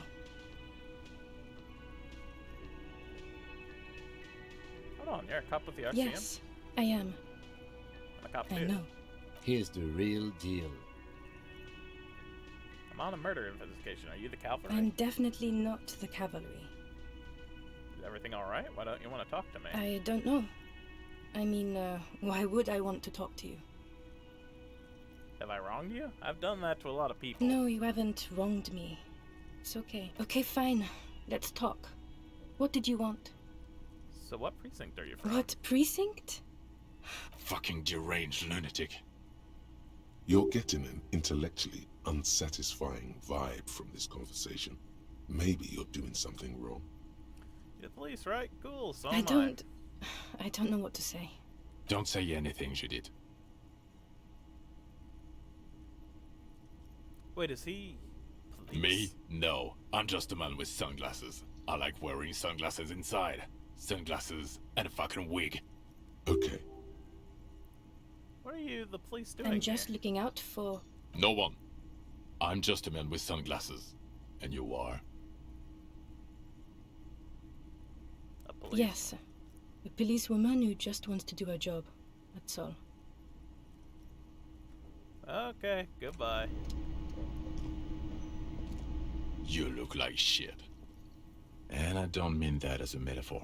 B: Hold on, you're a cop with the RCM?
G: Yes, I am.
B: I'm a cop
G: I
B: too.
G: know.
E: Here's the real deal.
B: I'm on a murder investigation. Are you the cavalry?
G: I'm definitely not the cavalry.
B: Is everything alright? Why don't you want to talk to me?
G: I don't know. I mean, why would I want to talk to you?
B: Have I wronged you? I've done that to a lot of people.
G: No, you haven't wronged me. It's okay. Okay, fine. Let's talk. What did you want?
B: So what precinct are you from?
G: What precinct?
V: Fucking deranged lunatic.
D: You're getting an intellectually unsatisfying vibe from this conversation. Maybe you're doing something wrong.
B: You're the police, right? Cool, so
G: I don't know what to say.
V: Don't say anything, Judith.
B: Wait, is he police?
V: Me? No. I'm just a man with sunglasses. I like wearing sunglasses inside. Sunglasses and a fucking wig.
D: Okay.
B: What are you, the police, doing
G: I'm just
B: here?
G: looking out for...
V: No one. I'm just a man with sunglasses. And you are?
B: A police.
G: Yes. A policewoman who just wants to do her job. That's all.
B: Okay, goodbye.
V: You look like shit. And I don't mean that as a metaphor.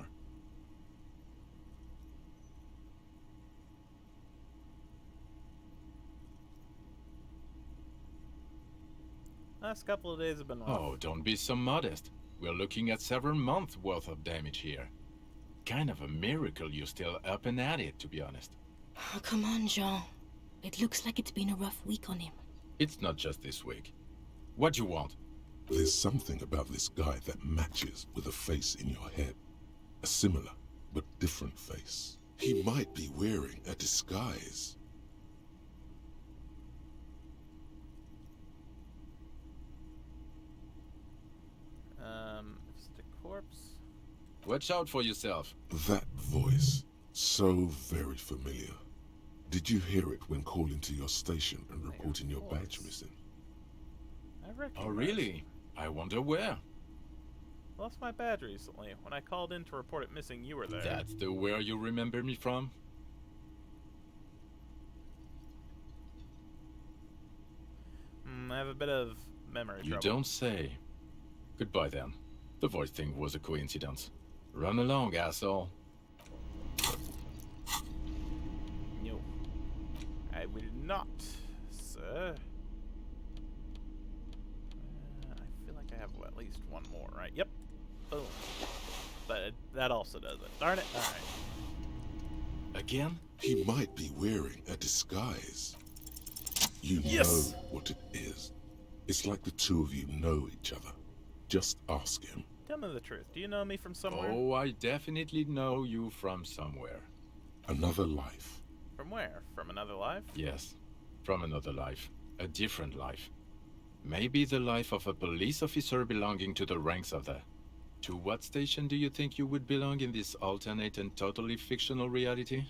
B: Last couple of days have been rough.
V: Oh, don't be so modest. We're looking at several months worth of damage here. Kind of a miracle you're still up and at it, to be honest.
G: Oh, come on, Jean. It looks like it's been a rough week on him.
V: It's not just this week. What you want?
D: There's something about this guy that matches with a face in your head. A similar, but different face. He might be wearing a disguise.
B: Is it a corpse?
V: Watch out for yourself.
D: That voice, so very familiar. Did you hear it when calling to your station and reporting your badge missing?
B: I recognize.
V: Oh, really? I wonder where.
B: Lost my badge recently. When I called in to report it missing, you were there.
V: That's the where you remember me from?
B: I have a bit of memory
V: You
B: trouble.
V: don't say. Goodbye then. The voice thing was a coincidence. Run along, asshole.
B: No. I will not, sir. I feel like I have at least one more, right? Yep. Boom. But that also does it. Darn it. Alright.
V: Again?
D: He might be wearing a disguise. You
B: Yes!
D: know what it is. It's like the two of you know each other. Just ask him.
B: Tell me the truth. Do you know me from somewhere?
V: Oh, I definitely know you from somewhere.
D: Another life.
B: From where? From another life?
V: Yes, from another life. A different life. Maybe the life of a police officer belonging to the ranks of the... To what station do you think you would belong in this alternate and totally fictional reality?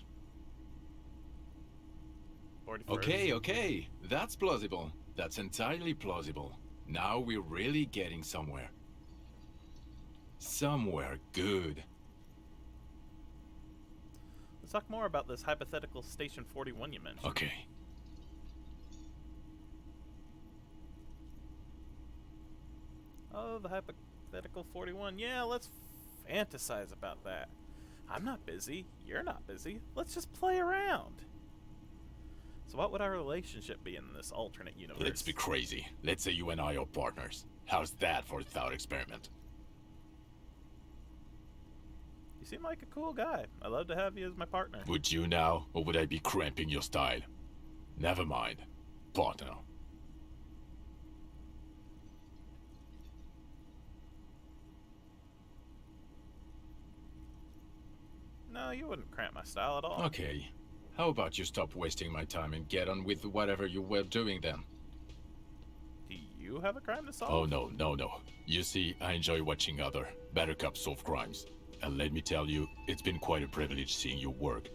B: 41st.
V: Okay. That's plausible. That's entirely plausible. Now we're really getting somewhere. Somewhere good.
B: Let's talk more about this hypothetical Station 41 you mentioned.
V: Okay.
B: Oh, the hypothetical 41. Yeah, let's fantasize about that. I'm not busy. You're not busy. Let's just play around. So what would our relationship be in this alternate universe?
V: Let's be crazy. Let's say you and I are partners. How's that for a thought experiment?
B: You seem like a cool guy. I'd love to have you as my partner.
V: Would you now, or would I be cramping your style? Never mind. Partner.
B: No, you wouldn't cramp my style at all.
V: Okay. How about you stop wasting my time and get on with whatever you were doing then?
B: Do you have a crime to solve?
V: Oh, no. You see, I enjoy watching other better cops solve crimes. And let me tell you, it's been quite a privilege seeing you work.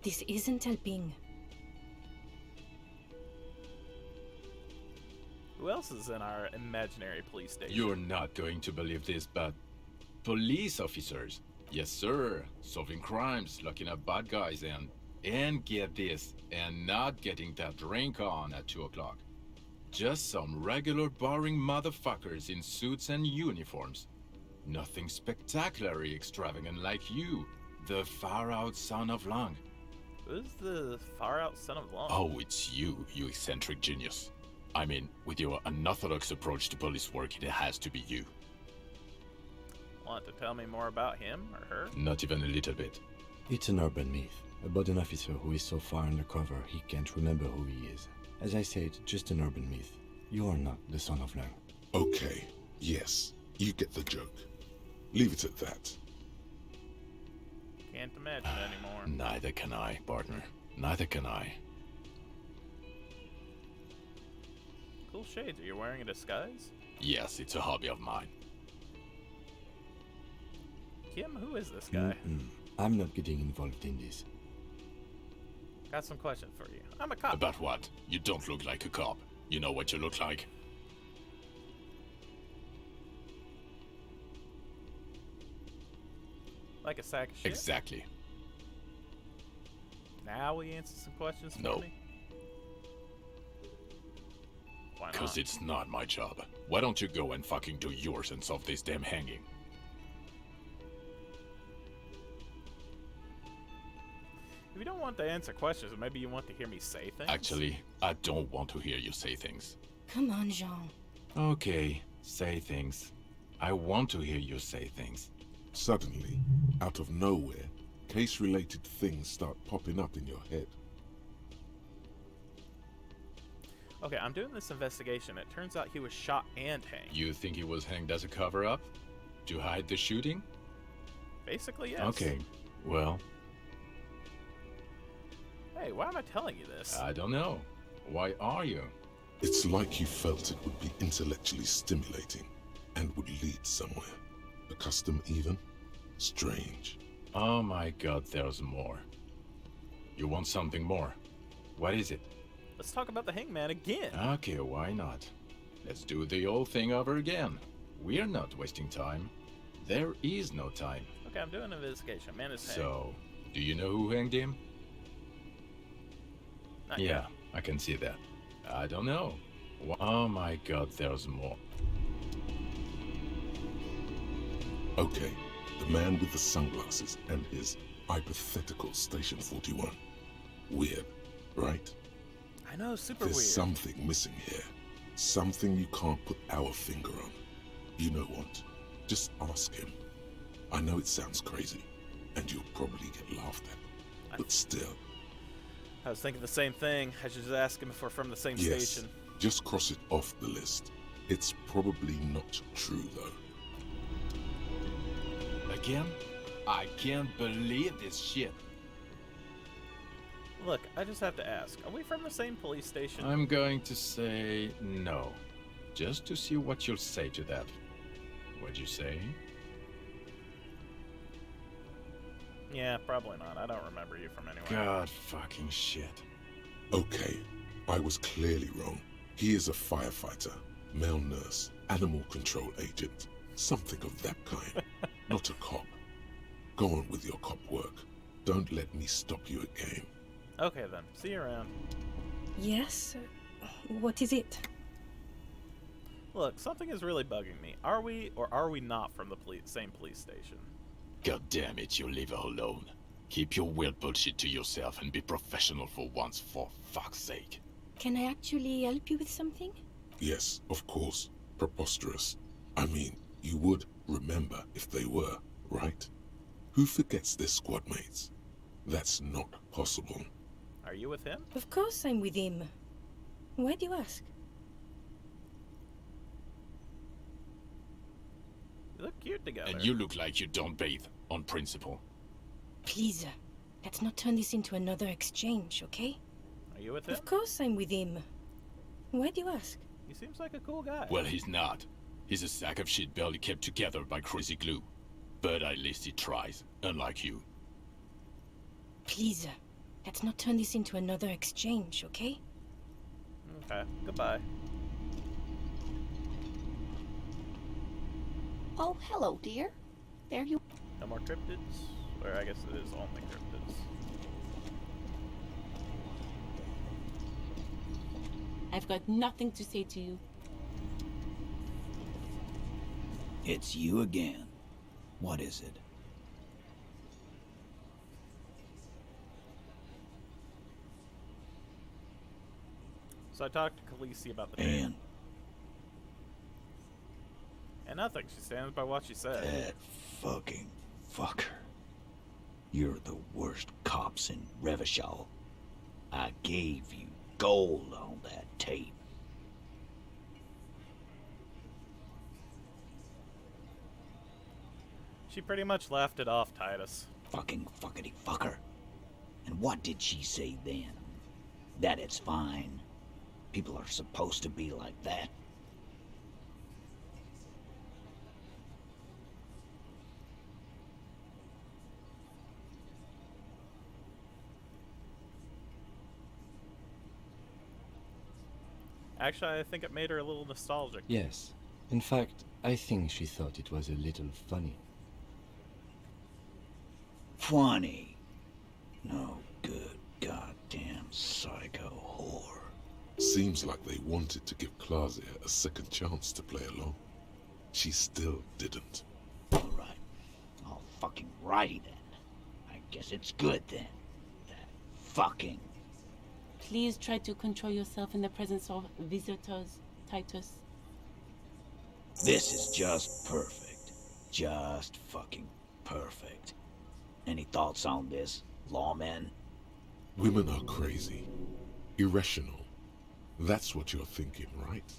G: This isn't helping.
B: Who else is in our imaginary police station?
H: You're not going to believe this, but police officers. Yes, sir. Solving crimes, locking up bad guys, and get this, and not getting that drink on at 2 o'clock. Just some regular boring motherfuckers in suits and uniforms. Nothing spectacularly extravagant like you, the far-out son of Long.
B: Who's the far-out son of Long?
H: Oh, it's you, you eccentric genius. I mean, with your unorthodox approach to police work, it has to be you.
B: Want to tell me more about him or her?
H: Not even a little bit.
E: It's an urban myth about an officer who is so far undercover he can't remember who he is. As I said, just an urban myth. You are not the son of Lang.
D: Okay, yes, you get the joke. Leave it at that.
B: Can't imagine anymore.
H: Neither can I, partner. Neither can I.
B: Cool shades. Are you wearing a disguise?
H: Yes, it's a hobby of mine.
B: Kim, who is this guy?
E: I'm not getting involved in this.
B: Got some questions for you. I'm a cop.
H: About what? You don't look like a cop. You know what you look like?
B: Like a sack of shit?
H: Exactly.
B: Now will you answer some questions for
H: No.
B: me? Why not?
H: Because it's not my job. Why don't you go and fucking do yours and solve this damn hanging?
B: If you don't want to answer questions, maybe you want to hear me say things?
H: Actually, I don't want to hear you say things.
G: Come on, Jean.
H: Okay, say things. I want to hear you say things.
D: Suddenly, out of nowhere, case-related things start popping up in your head.
B: Okay, I'm doing this investigation. It turns out he was shot and hanged.
H: You think he was hanged as a cover-up? To hide the shooting?
B: Basically, yes.
H: Okay, well...
B: Hey, why am I telling you this?
H: I don't know. Why are you?
D: It's like you felt it would be intellectually stimulating and would lead somewhere. A custom even? Strange.
H: Oh my god, there's more. You want something more? What is it?
B: Let's talk about the hangman again.
H: Okay, why not? Let's do the old thing over again. We're not wasting time. There is no time.
B: Okay, I'm doing an investigation. Man is hanged.
H: So, do you know who hanged him?
B: Not
H: Yeah,
B: yet.
H: I can see that. I don't know. Oh my god, there's more.
D: Okay, the man with the sunglasses and his hypothetical Station 41. Weird, right?
B: I know, super
D: There's
B: weird.
D: something missing here. Something you can't put our finger on. You know what? Just ask him. I know it sounds crazy, and you'll probably get laughed at. But still.
B: I was thinking the same thing. I should just ask him if we're from the same
D: Yes,
B: station.
D: just cross it off the list. It's probably not true, though.
H: Again? I can't believe this shit.
B: Look, I just have to ask. Are we from the same police station?
H: I'm going to say no. Just to see what you'll say to that. What'd you say?
B: Yeah, probably not. I don't remember you from anywhere.
H: God fucking shit.
D: Okay, I was clearly wrong. He is a firefighter, male nurse, animal control agent, something of that kind. Not a cop. Go on with your cop work. Don't let me stop you again.
B: Okay then. See you around.
G: Yes? What is it?
B: Look, something is really bugging me. Are we or are we not from the same police station?
H: God damn it, you leave her alone. Keep your weird bullshit to yourself and be professional for once, for fuck's sake.
G: Can I actually help you with something?
D: Yes, of course. Preposterous. I mean, you would remember if they were, right? Who forgets their squad mates? That's not possible.
B: Are you with him?
G: Of course I'm with him. Why do you ask?
B: You look cute together.
H: And you look like you don't bathe, on principle.
G: Please, let's not turn this into another exchange, okay?
B: Are you with him?
G: Of course I'm with him. Why do you ask?
B: He seems like a cool guy.
H: Well, he's not. He's a sack of shit barely kept together by crazy glue. But at least he tries, unlike you.
G: Please, let's not turn this into another exchange, okay?
B: Okay, goodbye.
I: Oh, hello, dear. There you...
B: No more cryptids? Or I guess it is only cryptids.
M: I've got nothing to say to you.
N: It's you again. What is it?
B: So I talked to Khaleesi about the tape. And nothing. She stands by what she said.
N: That fucking fucker. You're the worst cops in Revachol. I gave you gold on that tape.
B: She pretty much laughed it off, Titus.
N: Fucking fuckity fucker. And what did she say then? That it's fine. People are supposed to be like that.
B: Actually, I think it made her a little nostalgic.
E: Yes. In fact, I think she thought it was a little funny.
N: Funny? No good goddamn psycho whore.
D: Seems like they wanted to give Klasia a second chance to play along. She still didn't.
N: Alright. All fucking righty then. I guess it's good then. That fucking...
M: Please try to control yourself in the presence of visitors, Titus.
N: This is just perfect. Just fucking perfect. Any thoughts on this, lawmen?
D: Women are crazy. Irrational. That's what you're thinking, right?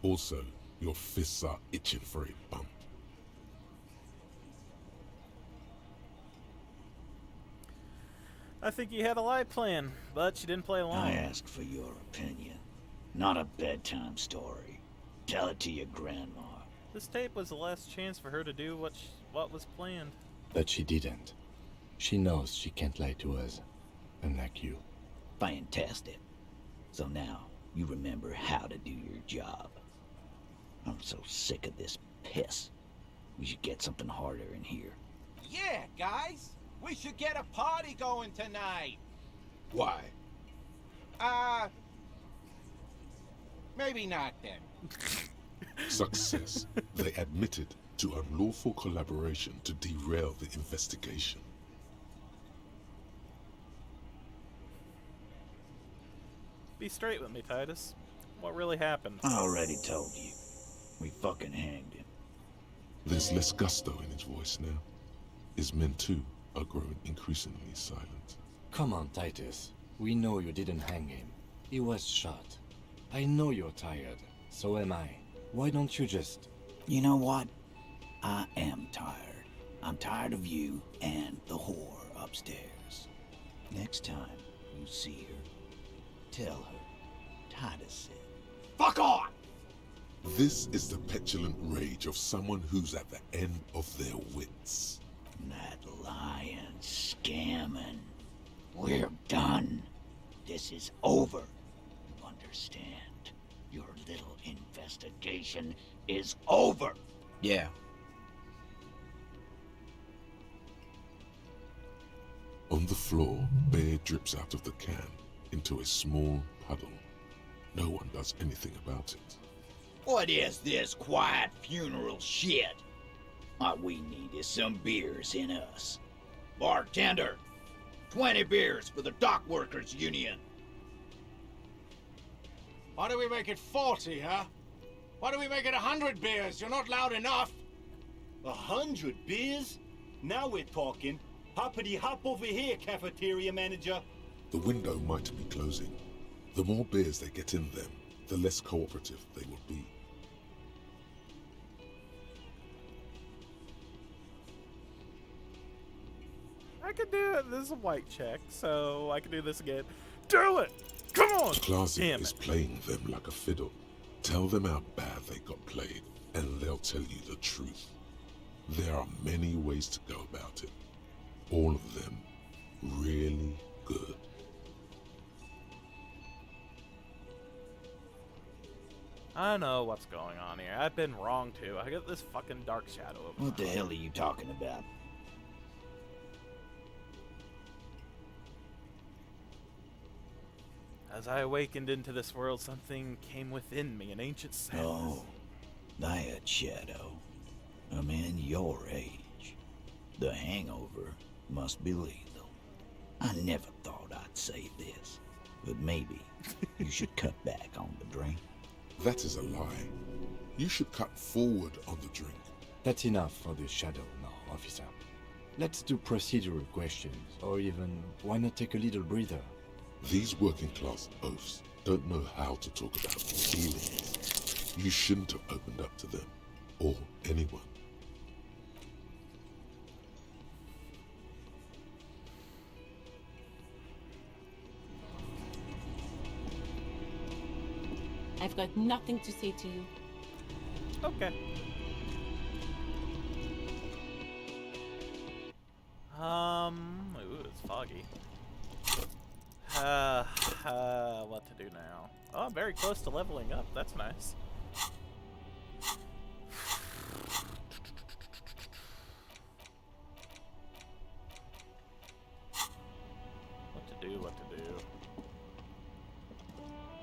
D: Also, your fists are itching for a bump.
B: I think you had a lie plan, but she didn't play along.
N: I asked for your opinion, not a bedtime story. Tell it to your grandma.
B: This tape was the last chance for her to do what was planned.
E: But she didn't. She knows she can't lie to us, unlike you.
N: Fantastic. So now, you remember how to do your job. I'm so sick of this piss. We should get something harder in here.
O: Yeah, guys! We should get a party going tonight!
F: Why?
O: Maybe not then.
D: Success. They admitted to unlawful collaboration to derail the investigation.
B: Be straight with me, Titus. What really happened?
N: I already told you. We fucking hanged him.
D: There's less gusto in his voice now. His men too are growing increasingly silent.
E: Come on, Titus. We know you didn't hang him. He was shot. I know you're tired. So am I. Why don't you just...
N: You know what? I am tired. I'm tired of you and the whore upstairs. Next time you see her, tell her Titus said, "Fuck on!"
D: This is the petulant rage of someone who's at the end of their wits.
N: That lying, scamming. We're done. This is over. You understand? Your little investigation is over.
P: Yeah.
D: On the floor, beer drips out of the can into a small puddle. No one does anything about it.
N: What is this quiet funeral shit? What we need is some beers in us. Bartender, 20 beers for the Dock Workers Union.
R: Why do we make it 40, huh? Why do we make it 100 beers? You're not loud enough.
Q: 100 beers? Now we're talking. Hoppity hop over here, cafeteria manager.
D: The window might be closing. The more beers they get in them, the less cooperative they will be.
B: I can do it. This is a white check, so I can do this again. Do it! Come on!
D: Klasia is playing them like a fiddle. Tell them how bad they got played, and they'll tell you the truth. There are many ways to go about it. All of them really good.
B: I know what's going on here. I've been wrong too. I got this fucking dark shadow over
N: What the
B: my
N: hell are you talking about?
B: As I awakened into this world, something came within me, an ancient sadness.
N: Oh, that shadow. A man your age. The hangover must be lethal. I never thought I'd say this, but maybe you should cut back on the drink.
D: That is a lie. You should cut forward on the drink.
E: That's enough for the shadow now, officer. Let's do procedural questions, or even, why not take a little breather?
D: These working class oafs don't know how to talk about feelings. You shouldn't have opened up to them, or anyone.
M: I've got nothing to say to you.
B: Okay. Ooh, it's foggy. What to do now? Oh, I'm very close to leveling up. That's nice. What to do?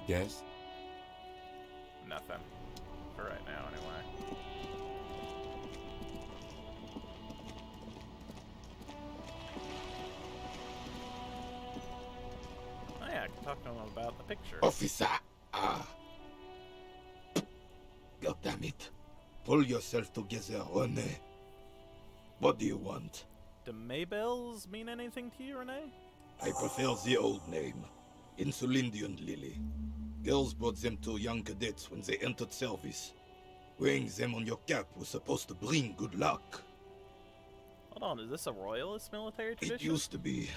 E: Yes?
B: Nothing. For right now, anyway. Oh yeah, I can talk to him about the picture.
F: Officer! God damn it. Pull yourself together, Rene. What do you want?
B: Do Maybells mean anything to you, Renee?
F: I prefer the old name. Insulindian Lily. Girls brought them to young cadets when they entered service. Wearing them on your cap was supposed to bring good luck.
B: Hold on, is this a royalist military tradition?
F: It used to be.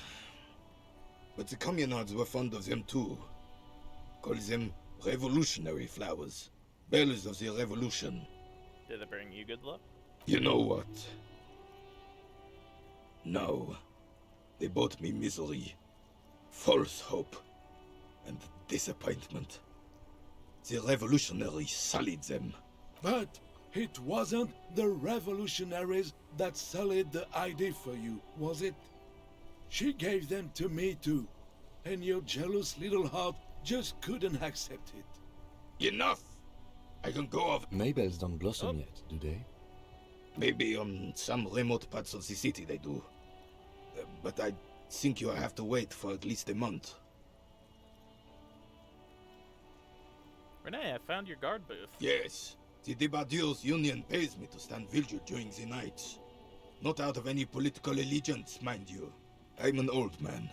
F: But the communards were fond of them too. Call them revolutionary flowers. Bells of the revolution.
B: Did it bring you good luck?
F: You know what? No. They brought me misery, false hope, and disappointment. The revolutionaries sullied them.
C: But it wasn't the revolutionaries that sullied the ID for you, was it? She gave them to me too, and your jealous little heart just couldn't accept it.
F: Enough! I can go off.
E: Maybells don't blossom yet, do they?
F: Maybe on some remote parts of the city they do. But I think you'll have to wait for at least a month.
B: Renee, I found your guard booth.
F: Yes. The Debardeurs Union pays me to stand vigil during the nights. Not out of any political allegiance, mind you. I'm an old man.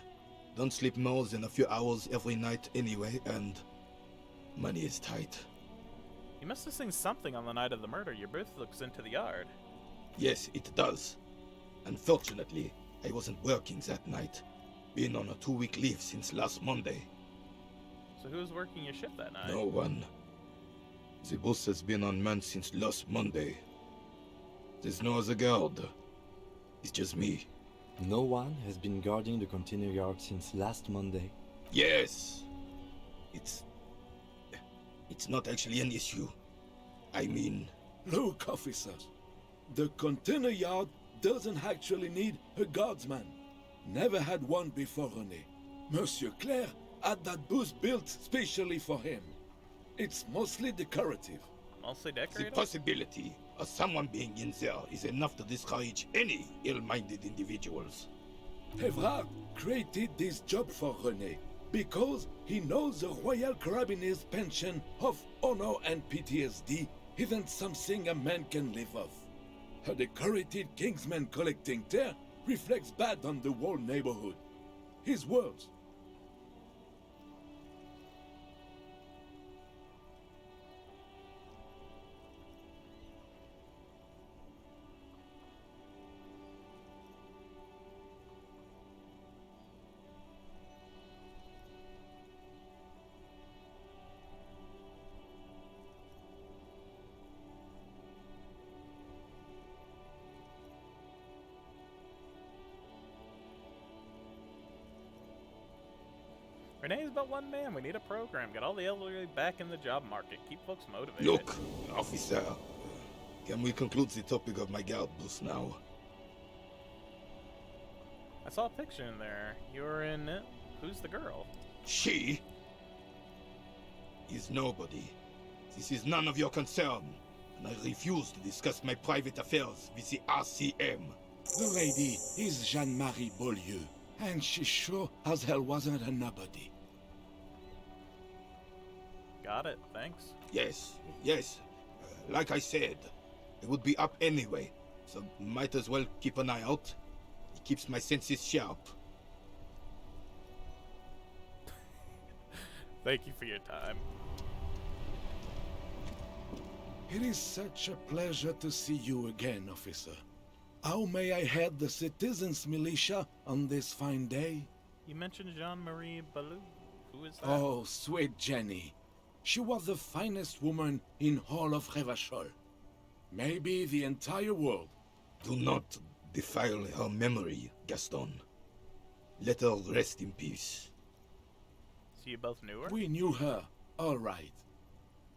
F: Don't sleep more than a few hours every night anyway, and money is tight.
B: You must have seen something on the night of the murder. Your booth looks into the yard.
F: Yes, it does. Unfortunately, I wasn't working that night. Been on a 2-week leave since last Monday.
B: So who was working your shift that night?
F: No one. The bus has been unmanned since last Monday. There's no other guard. It's just me.
E: No one has been guarding the container yard since last Monday?
F: Yes! It's not actually an issue. I mean...
C: Look, officers. The container yard doesn't actually need a guardsman. Never had one before, René. Monsieur Claire had that booth built specially for him. It's mostly decorative.
B: Mostly
F: The
B: decorative?
F: possibility of someone being in there is enough to discourage any ill-minded individuals.
C: Evrard created this job for René because he knows the Royal Carabiniers' pension of honor and PTSD isn't something a man can live off. A decorated Kingsman collecting tear reflects bad on the whole neighborhood. His words.
B: Renee's but one man. We need a program. Get all the elderly back in the job market. Keep folks motivated.
F: Look, officer, can we conclude the topic of my guard boost now?
B: I saw a picture in there. You're in it. Who's the girl?
F: She is nobody. This is none of your concern, and I refuse to discuss my private affairs with the RCM.
C: The lady is Jeanne-Marie Beaulieu, and she sure as hell wasn't a nobody.
B: Got it, thanks.
F: Yes. Like I said, it would be up anyway, so might as well keep an eye out. It keeps my senses sharp.
B: Thank you for your time.
C: It is such a pleasure to see you again, officer. How may I head the citizens' militia on this fine day?
B: You mentioned Jean-Marie Balou. Who is that?
C: Oh, sweet Jenny. She was the finest woman in all of Revachol. Maybe the entire world.
F: Do not defile her memory, Gaston. Let her rest in peace.
B: So you both knew her?
C: We knew her, all right.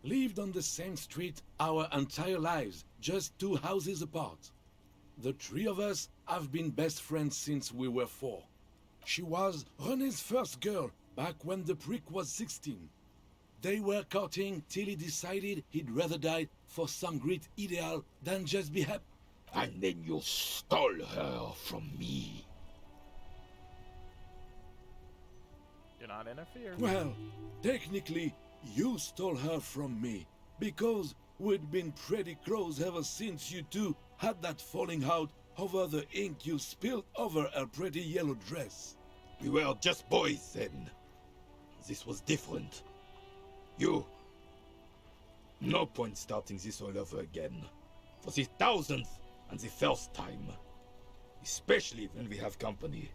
C: Lived on the same street our entire lives, just 2 houses apart. The 3 of us have been best friends since we were 4. She was René's first girl, back when the prick was 16. They were courting till he decided he'd rather die for some great ideal than just be happy.
F: And then you stole her from me.
B: Do not interfere.
C: Well, technically, you stole her from me, because we'd been pretty close ever since you two had that falling out over the ink you spilled over her pretty yellow dress.
F: We were just boys then. This was different. No point starting this all over again. For the 1000th and the first time. Especially when we have company.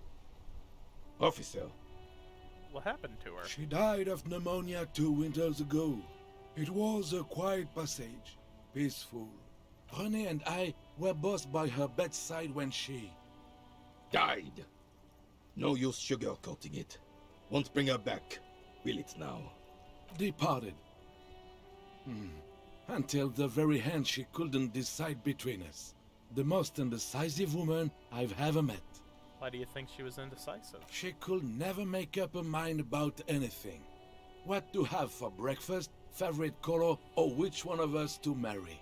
F: Officer.
B: What happened to her?
C: She died of pneumonia 2 winters ago. It was a quiet passage, peaceful. René and I were both by her bedside when she...
F: died. No use sugarcoating it. Won't bring her back, will it now?
C: Departed. Until the very end she couldn't decide between us. The most indecisive woman I've ever met.
B: Why do you think she was indecisive?
C: She could never make up her mind about anything. What to have for breakfast, favorite color, or which one of us to marry.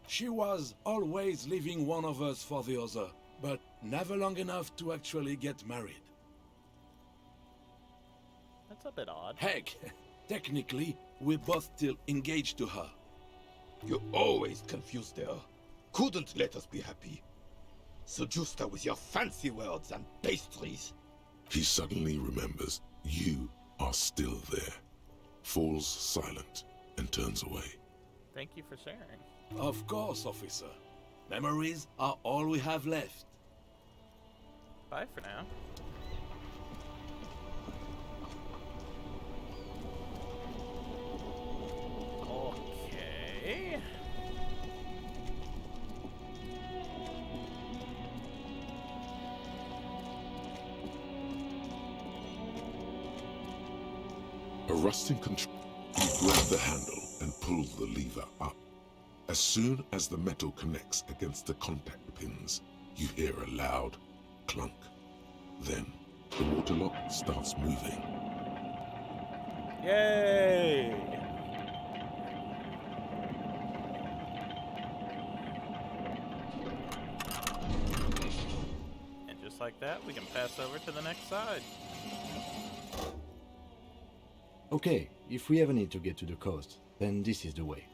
C: She was always leaving one of us for the other, but never long enough to actually get married.
B: That's a bit odd.
C: Heck, technically, we're both still engaged to her.
F: You always confused her. Couldn't let us be happy. Seduced her with your fancy words and pastries.
D: He suddenly remembers you are still there, falls silent, and turns away.
B: Thank you for sharing.
C: Of course, officer. Memories are all we have left.
B: Bye for now. Okay.
D: A rusting control. You grab the handle and pull the lever up. As soon as the metal connects against the contact pins, you hear a loud clunk. Then, the water lock starts moving.
B: Yay! And just like that, we can pass over to the next side.
E: Okay, if we ever need to get to the coast, then this is the way.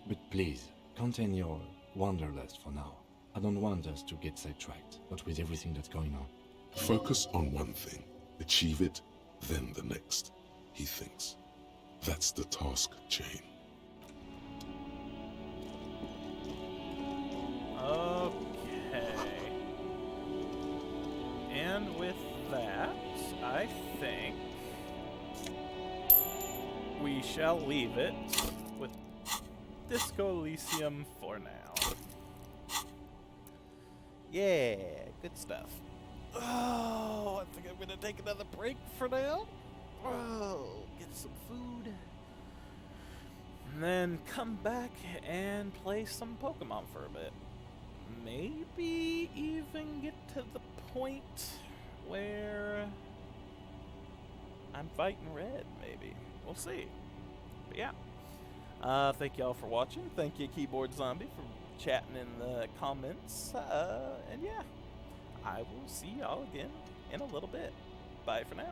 E: But please, contain your wanderlust for now. I don't want us to get sidetracked, not with everything that's going on.
D: Focus on one thing, achieve it, then the next, he thinks. That's the task chain.
B: Okay. And with that, I think we shall leave it with Disco Elysium for now. Yeah, good stuff. Oh, I think I'm gonna take another break for now. get some food. And then come back and play some Pokemon for a bit. Maybe even get to the point where I'm fighting Red, maybe. We'll see. But yeah. Thank y'all for watching. Thank you, Keyboard Zombie, for chatting in the comments. And yeah, I will see y'all again in a little bit. Bye for now.